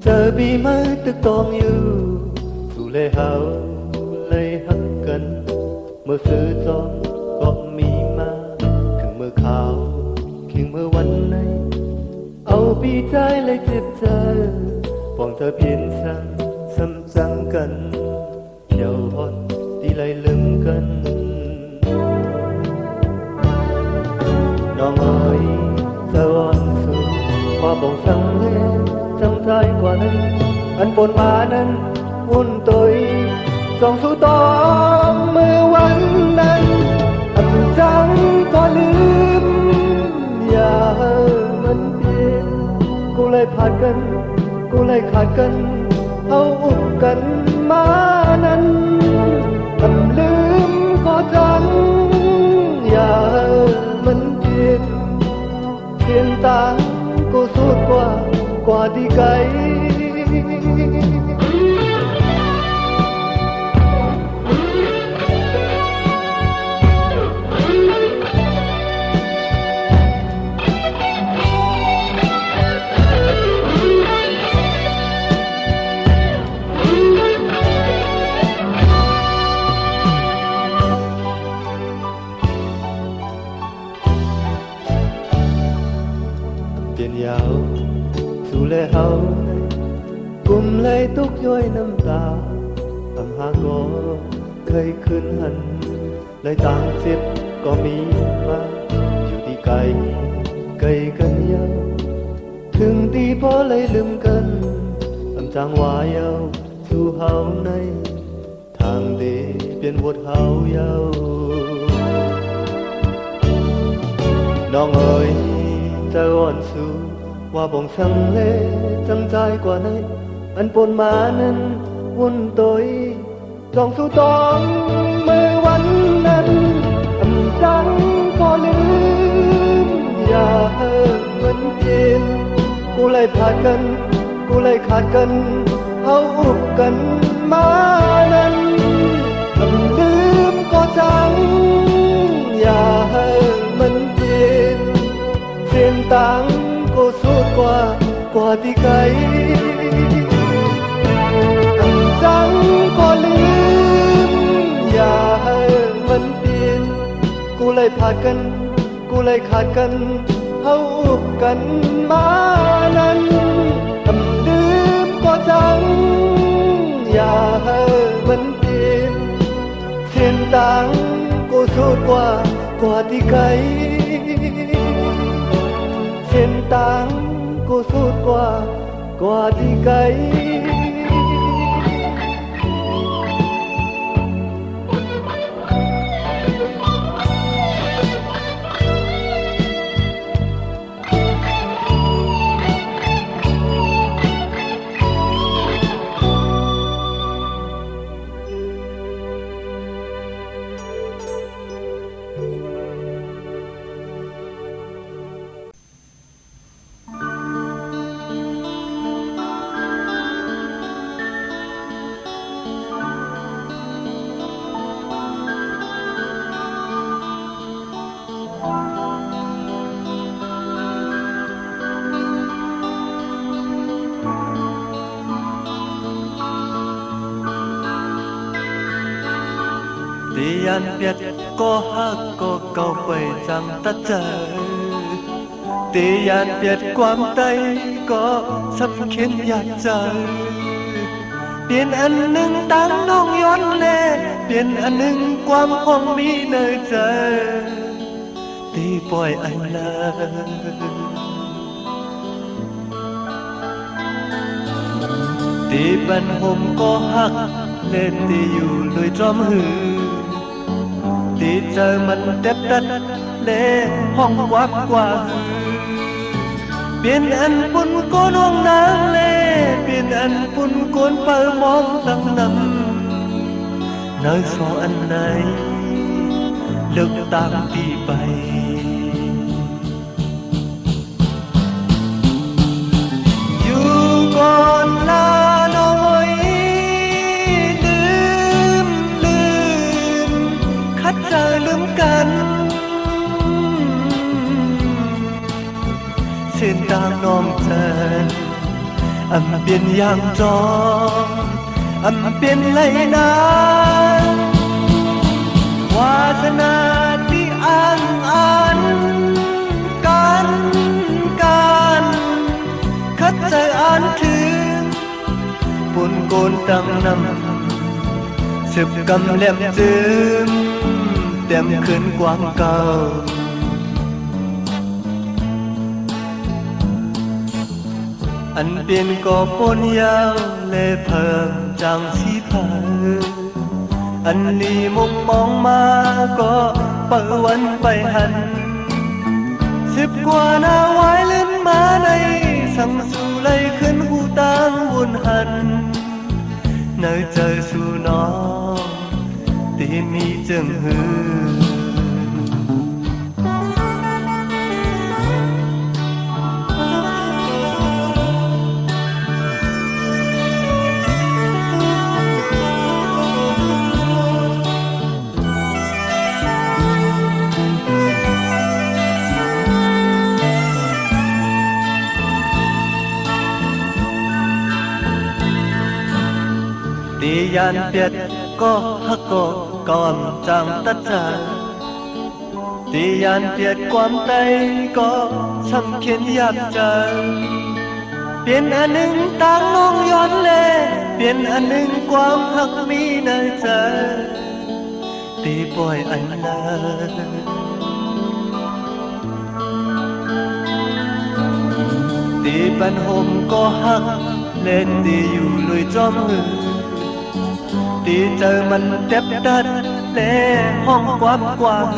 เจอบีมาตึกตองอยู่สู่เลยเฮาเลยหักกันเมื่อซื้อจองก็มีมาถึงเมื่อขาวเคียงเมื่อวันไหนเอาปีใจเลยเจ็บเจอปองเธอเพียนสั่งซ้ำจังกันเที่ยวฮอดที่ไรลืมกันน้องเอ๋ยเธออ่อนสุดว่าบ่งสั่งเล่จำใจกว่านั้นอันปนมานั้นวุ่นตุยจองสู้ตองเมื่อวันนั้นอันจังก็ลืมอย่ามันเปลี่ยนกูเลยผ่านกันกูเลยขาดกันเอาอุบกันมานั้นอันลืมก็จังอย่ามันเปลี่ยนเพียงต่างกูสุดกว่าที่ไกลเปลี่ยนยาวสู่เลยเฮากุมเลยตุกย้อยน้ำตาทำหาก็เคยขึ้นหันเลยต่างเจ็บก็มีมาอยู่ที่ไกลไกลกันยาวถึงตีพอเลยลืมกันทำจางว่าเยาสู่เฮาในทางดีเปลี่ยนวดเฮาเยาน้องเอ๋ยจะอ่อนสู้ว่าบ่งสั่งเลจำใจกว่านั้นอันปนมานั้นวุ่นตุยจองสู้ตองเมื่อวันนั้นอันจังก็ลืมอย่ามันเปลี่ยนกูเลยผ่านกันกูเลยขาดกันเอาอุบกันมานั้นอันลืมก็จังอย่ามันเปลี่ยนเส้นต่างก็สุดกว่าที่ไกลอันจังก็ลืมอย่าให้มันเปลี่ยนกูเลยผ่านกันกูเลยขาดกันเอาอุบกันมานั้นอันลืมก็จังอย่าให้มันเปลี่ยนเส้นต่างก็สุดกว่าที่ไกลเส้นต่างก็สุดกว่าที่ไกลตียันเปียดก็ฮักก็เก่าไปจังตัดใจตียันเปียดความใดก็สำคัญอยากใจเปลี่ยนอันหนึ่งตั้งน้องย้อนแน่เปลี่ยนอันหนึ่งความคงมีในใจ ตีปล่อยอันละตีบันห่มก็หักเล่นตีอยู่เลยจอมหือตีเจอมันเด็บดัดเล่ห้องกว้างกว่าเปลี่ยนอันปุ่นโกนวงนางเล่เปลี่ยนอันปุ่นโกนเปิดมองตั้งนำnơi soอันไหนเลือกตามตีไปอยู่ก่อนลาน้อยลืมคัดเจอลืมกันเส้นตามน้องเธออันเปลี่ยนอย่างจอมอันเปลี่ยนไหลนาวาสนาที่อ่านการคัดใจอ่านถึงปุ่นโกนตั้งนำสืบกำเล่มจึมเต็มคืนกว้างเก่าอันเปลี่ยนก็ปนยาวเลยเพิ่มจังสีผ่าอันนี้มุมมองมาก็เปิดวันไปหัน10 กว่าหน้าไว้เล่นมาในสั่งสู่ไหลขึ้นหูตางวุ่นหันเนยเจอสู่น้องที่มีจึงหือตียานเปียดก็ฮักก็ก่อนจังตัดใจตียานเปียดความใจก็สำเขียนอยากใจเปลี่ยนอันหนึ่งต่างน้องย้อนเล่เปลี่ยนอันหนึ่งความฮักมีในใจตีปล่อยอันละตีบันห่มก็ฮักเล่นตีอยู่ลุยจอมมือตีเจอมันเจ็บดัดเล่ห้องความกว้าง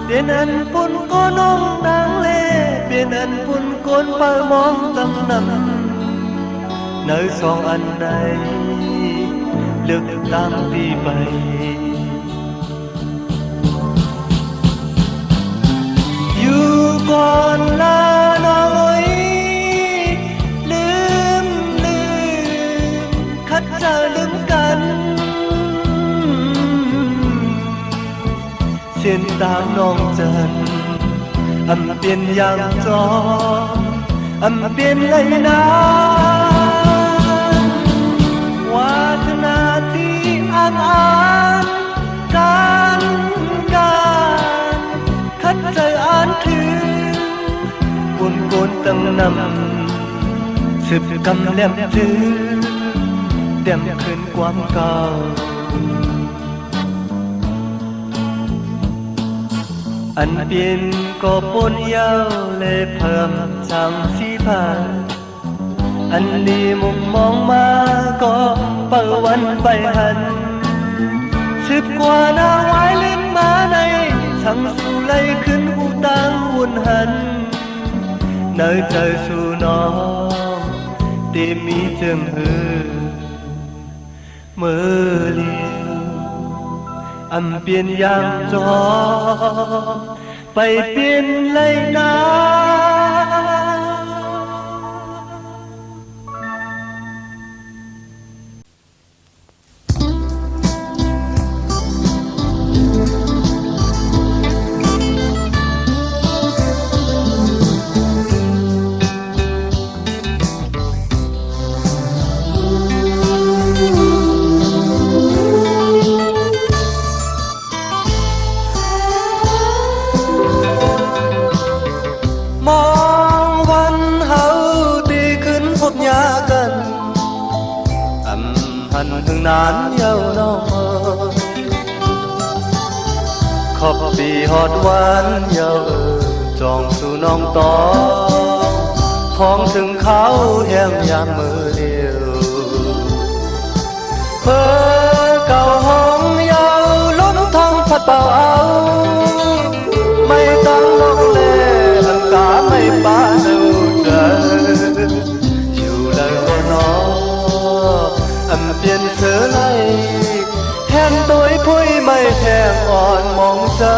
เปลี่ยนอันปุ่นก็น้องนางเล่เปลี่ยนอันปุ่นโกนเปิดมองตั้งนำเนื้อสองอันใดเลือกตามตีไปอยู่ก่อนลาน้อยลืมคัดเจอลืมกันเส้นตามน้องจันอันเปลี่ยนอย่างจออันเปลี่ยนไหลนาวาสนาที่อ่านการคัดใจอ่านถึงปุ่นโกนตั้งนำสืบกำเล่มถึงเต็มคืนความเก่าอันเปลี่ยนก็ปนยาวเลยเพิ่มจังสีผ่าอันนี้มุมมองมาก็เปิดวันไปหัน10 กว่าหน้าไว้เล่นมาในสั่งสู่ไหลขึ้นหูตางวุ่นหันเนยเจอสู่น้องที่มีจึงหือมือเลียวอันเปลี่ยนอย่างจอไปเปลี่ยนเลยนะ นานยาวนานข ขอบปีฮอดหวานเยาจองสู่น้องตองท้องถึงเขาแห้งยามมือเดียวเพ้อเก่าห้องเยาล้มทางพัดเป่าเอาไม่ตั้งนกเล่อันกาไม่ปาเดูเจออยู่เลยก็นออันเปลี่ยนเธอไล่แทนตัวพุ้ยไม่แทงอ่อนมองเจอ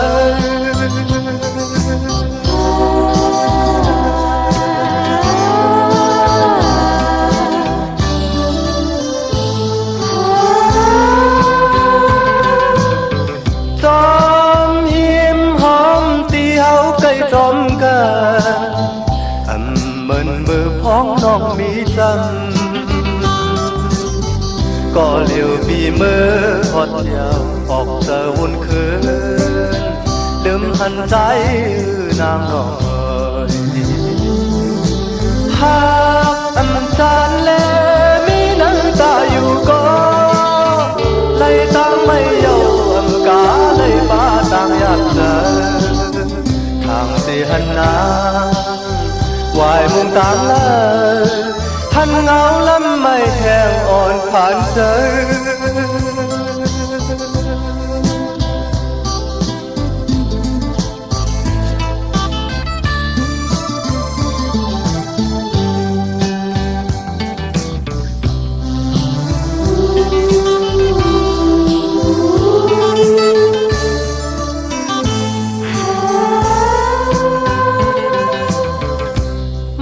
จอมหิมหอมตีเฮาใกล้จอมกันอันเหมือนมือพ้องน้องมีจำก็เลี้ยวบีมือหอดยาวออกเจอวุ่นคืนลืมหันใจนางหน่อยหากอันจานเลมีน้ำตาอยู่ก็ไล่ตามไม่เยาอันกาไล่ป้าต่างอยากเจอทางที่หันนาวายมุงต่างเลยหันเงาลำไม่แห้งอ่อนผ่านเจอ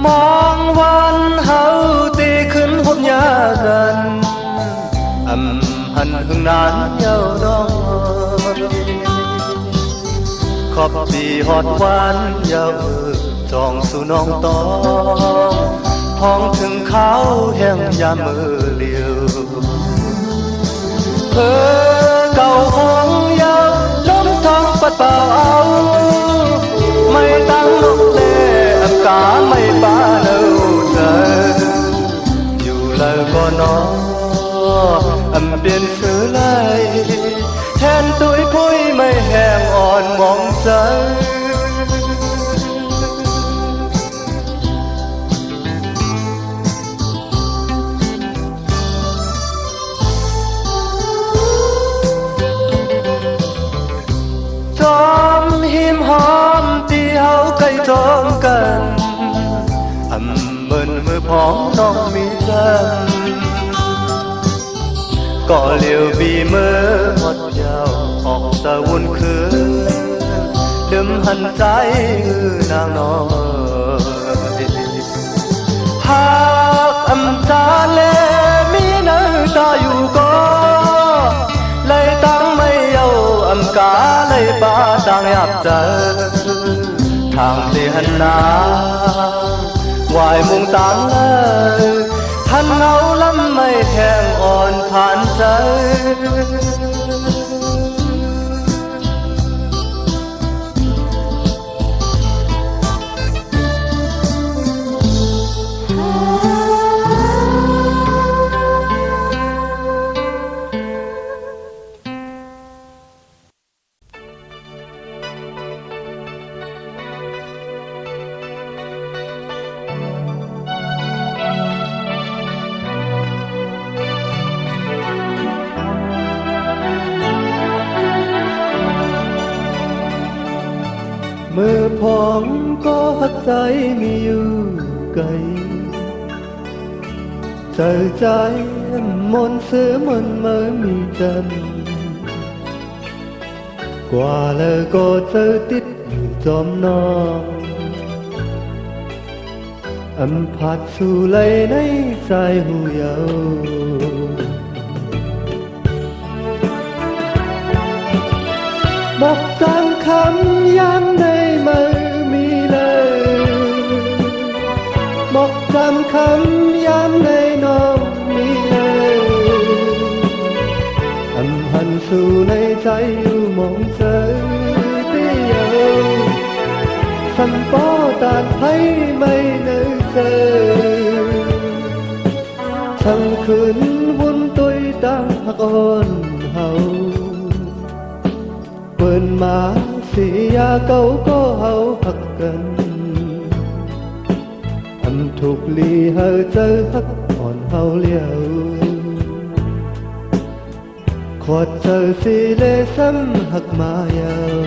มองวันเฮาตีขึ้นพบยากันหันหึงนานเย้าดองขอบปีฮอดหวานเย้าจองสู่น้องตองท้องถึงเขาแห้งยามมือเลียวเพ้อเก่าห้องเย้าล้มทางปัดเป่าเอาไม่ตั้งนกเล่อันกาไม่ปาเล่าเธออยู่เลยก็นออันเปลี่ยนเสือไล่แทนตัวพุ้ยไม่แห้งอ่อนมองใจจอมหิมหอมที่เฮาใกล้จอมกันเหมือนมือพ้องน้องมีจันก็เลี้ยวบีมือหดยาวออกตะวุ่นคืนลืมหันใจนางน้อยหากอำจาเลมีน้ำตาอยู่ก็เลยตั้งไม่เยาอำกาเลยป้าต่างอยากเจอทางที่หันนาวายมุงต่างเลยท่านเงาลำไม่แห้งอ่อนผ่านใจเมื่อพร้อมก็หักใจมีอยู่ไกลใจใจมนเสือมันไม่มีจันกว่าแล้วก็เจอติดอยู่จอมนองผัดสู่ไหลในใจหูเยาบอกจำคำย้ำในมือมีเลยบอกจำคำย้ำในน้องมีเลยหันสู่ในใจอยู่มองเจอเดียวสันปอตาดให้ไม่เนื้อเจอทั้งคืนวุ่นตุยตั้งพักอ่อนเฮาเปิดมา สียาเก่าก็เฮาหักกันอันถูกลีเฮาเจอหักอ่อนเฮาเลี้ยวขอเจอสิเลซ้ำหักมายาว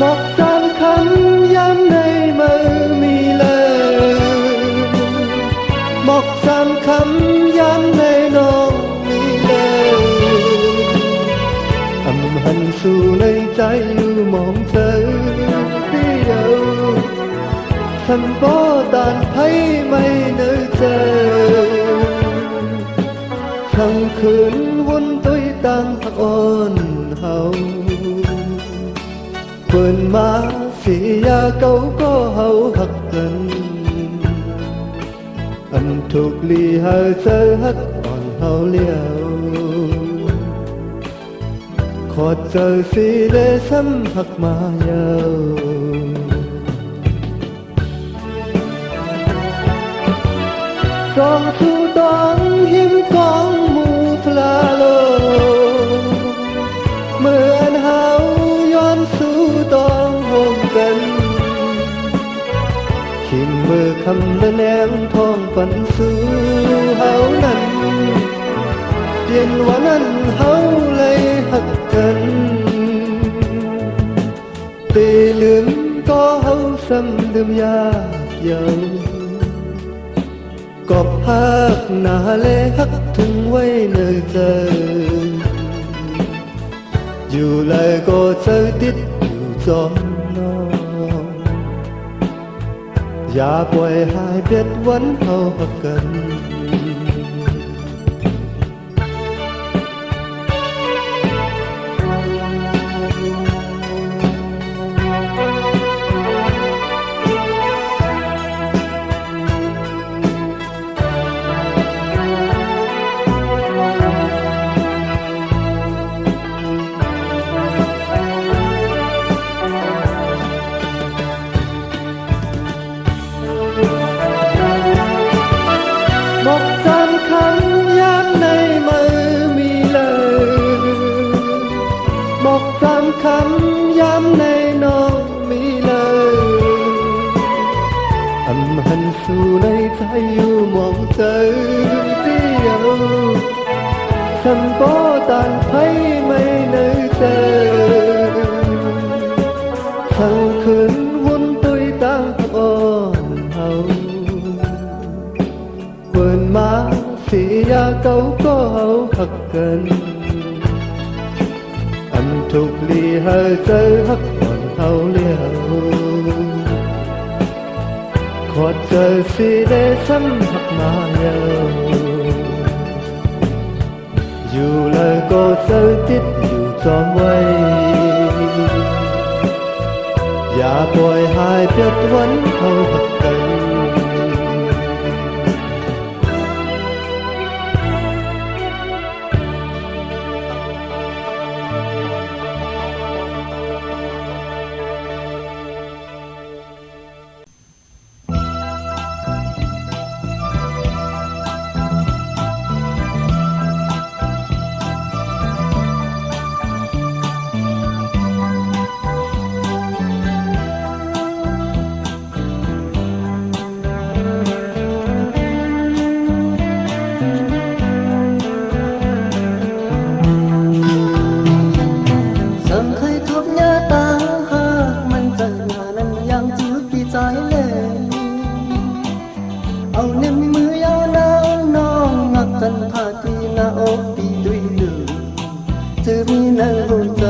บอกจางคำย้ำในมือมีเลยบอกจางคำย้ำในน้องมีเลยอำหันสู่ในใจอยู่มองเธอเดียวฉันบ่ตานให้ไม่เนยเจอทั้งคืนวนตุยตั้งพักอ่อนเฮาเปิดมาสียาเก่าก็เฮาหักกันอันถูกลีเฮาเจอหักอ่อนเฮาเลี้ยวขอเจอสิเลซ้ำหักมายาวจองสู่ตองหิมกองหมู่พลาโลเมื่ออันเฮาย้อนสู่ตองโฮมกันขิมมือคำและแนมทองฝันสู่เฮานั้นเย็นวันนั้นเฮาเลยหักกันตีลืมก็เฮาซ้ำลืมยากเยาวก็พักหน้าและหักถึงไว้เนิ่นเจออยู่เลยก็เจอติดอยู่จอมนอนอย่าปล่อยหายเบ็ดวันเฮาหักกัน บอกจำคำย้ำในมือมีเลยบอกจำคำย้ำในน้องมีเลยอำหันสู่ในใจอยู่มองเจอเดียวฉันก็ตันไพ่ไม่เนยเจอทั้งคืนวนตุยตั้งอ่อนเฮาเปิดมาสียาเก่าก็เฮาหักกันอันถูกลีเฮาเจอหักอ่อนเฮาเลี้ยวขอเจอสิได้ซ้ำหักมายาวอยู่เลยก็เจอติดอยู่จอมไว้อย่าปล่อยหายเพียดวันเฮาหักกันเอาเน้มมือยาวนางน้องงักกันพาทีหน้าอกปีด้วยลืมจะมีนางหัวใจ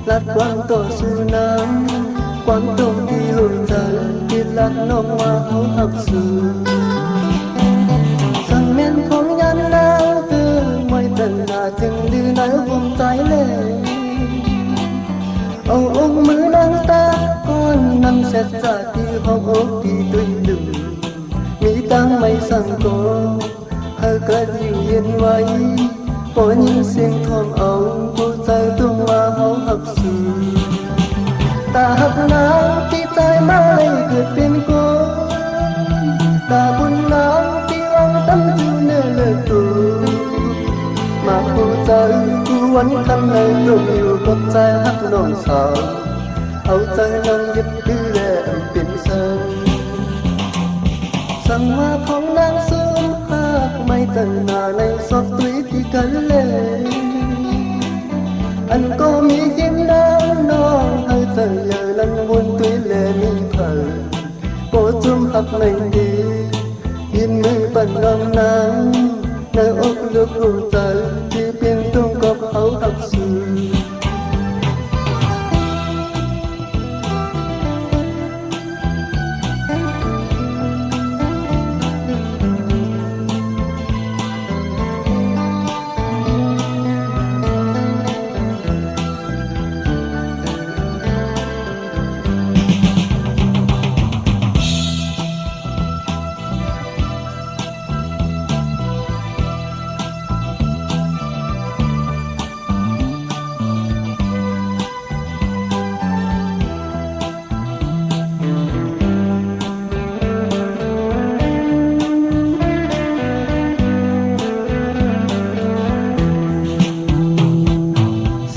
ลัดกวางต่อสู้น้ำกวางตรงที่หัวใจที่ลัดน้องมาเอาหักสู้สั่งเม่นของยันนาวคือไม่เป็นหน้าจึงดื้อนายผมใจเลยเอาองค์มือนางตา ำเสร็จจากที่ห้องอกที่ตุยดึงมีตังไม่สั่งก็เฮาก็อยู่เย็นไว้พอยินเสียงทองเอาผู้ใจต้องว่าเฮาหักสื่อตาหักนางที่ใจมาให้เกิดเป็นคนตาบุญนางที่วางตั้งอยู่เนื้อเลิกตัวมาผู้ใจกูวันคำในตรงอยู่กับใจหักน้องสาวเอาใจนางยึดดูแลเป็นสังสั่งว่าของนางสูงหากไม่เจอหน้าในซอกตุยที่กันเลยอันก็มียิ้มน้ำน้องให้เจอเยอะนั้นวนตุยแลมีเผยโปรดจุ่มหักในดียิ้มมือปั่นน้องนางในอกลึกหัวใจที่เพียงต้องกับเขาหักสื่อ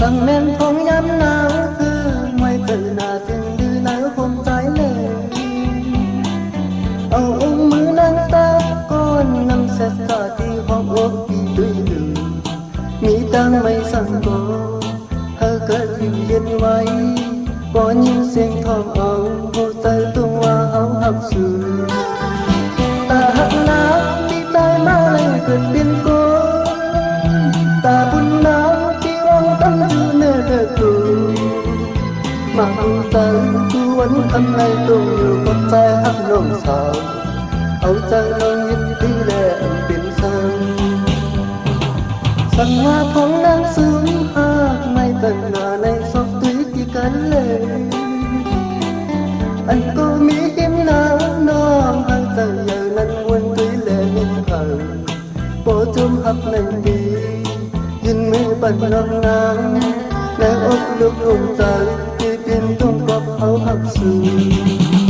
สั่งแม่นทองย้ำหนาวคือไม่เจอหน้าจึงดื้อหนาวคมใจเลยเอาองค์มือนางตาก้อนนำเสร็จจากที่ห้องอกที่ดื้อดื้อมีตังไม่สั่งก็เธอเกิดอยู่เย็นไว้ก่อนยินเสียงทองเอาหัวใจต้องว่าเอาหักสื่อตาหักหนาวที่ใจมาเลยเกิดเป็นก้อนตาบุญนาวตั้งอยู่เนื้อเธอกูมาหูใจกูวันคำในตัวอยู่กับใจหักน้องสาวเอาใจน้องยึดดูแลเป็นสังสั่งว่าของนางสูงหากไม่ตั้งหน้าในซอกตุยที่กันเลยอันก็มียิ้มน้ำน้องให้ใจเยอะนั้นวนตุยแลมินเผาโปรดจุ่มหักในดียินมือปั่นน้องนางและอกลุกอุ่นใจที่เป็นต้องกับเขาหักสื่อ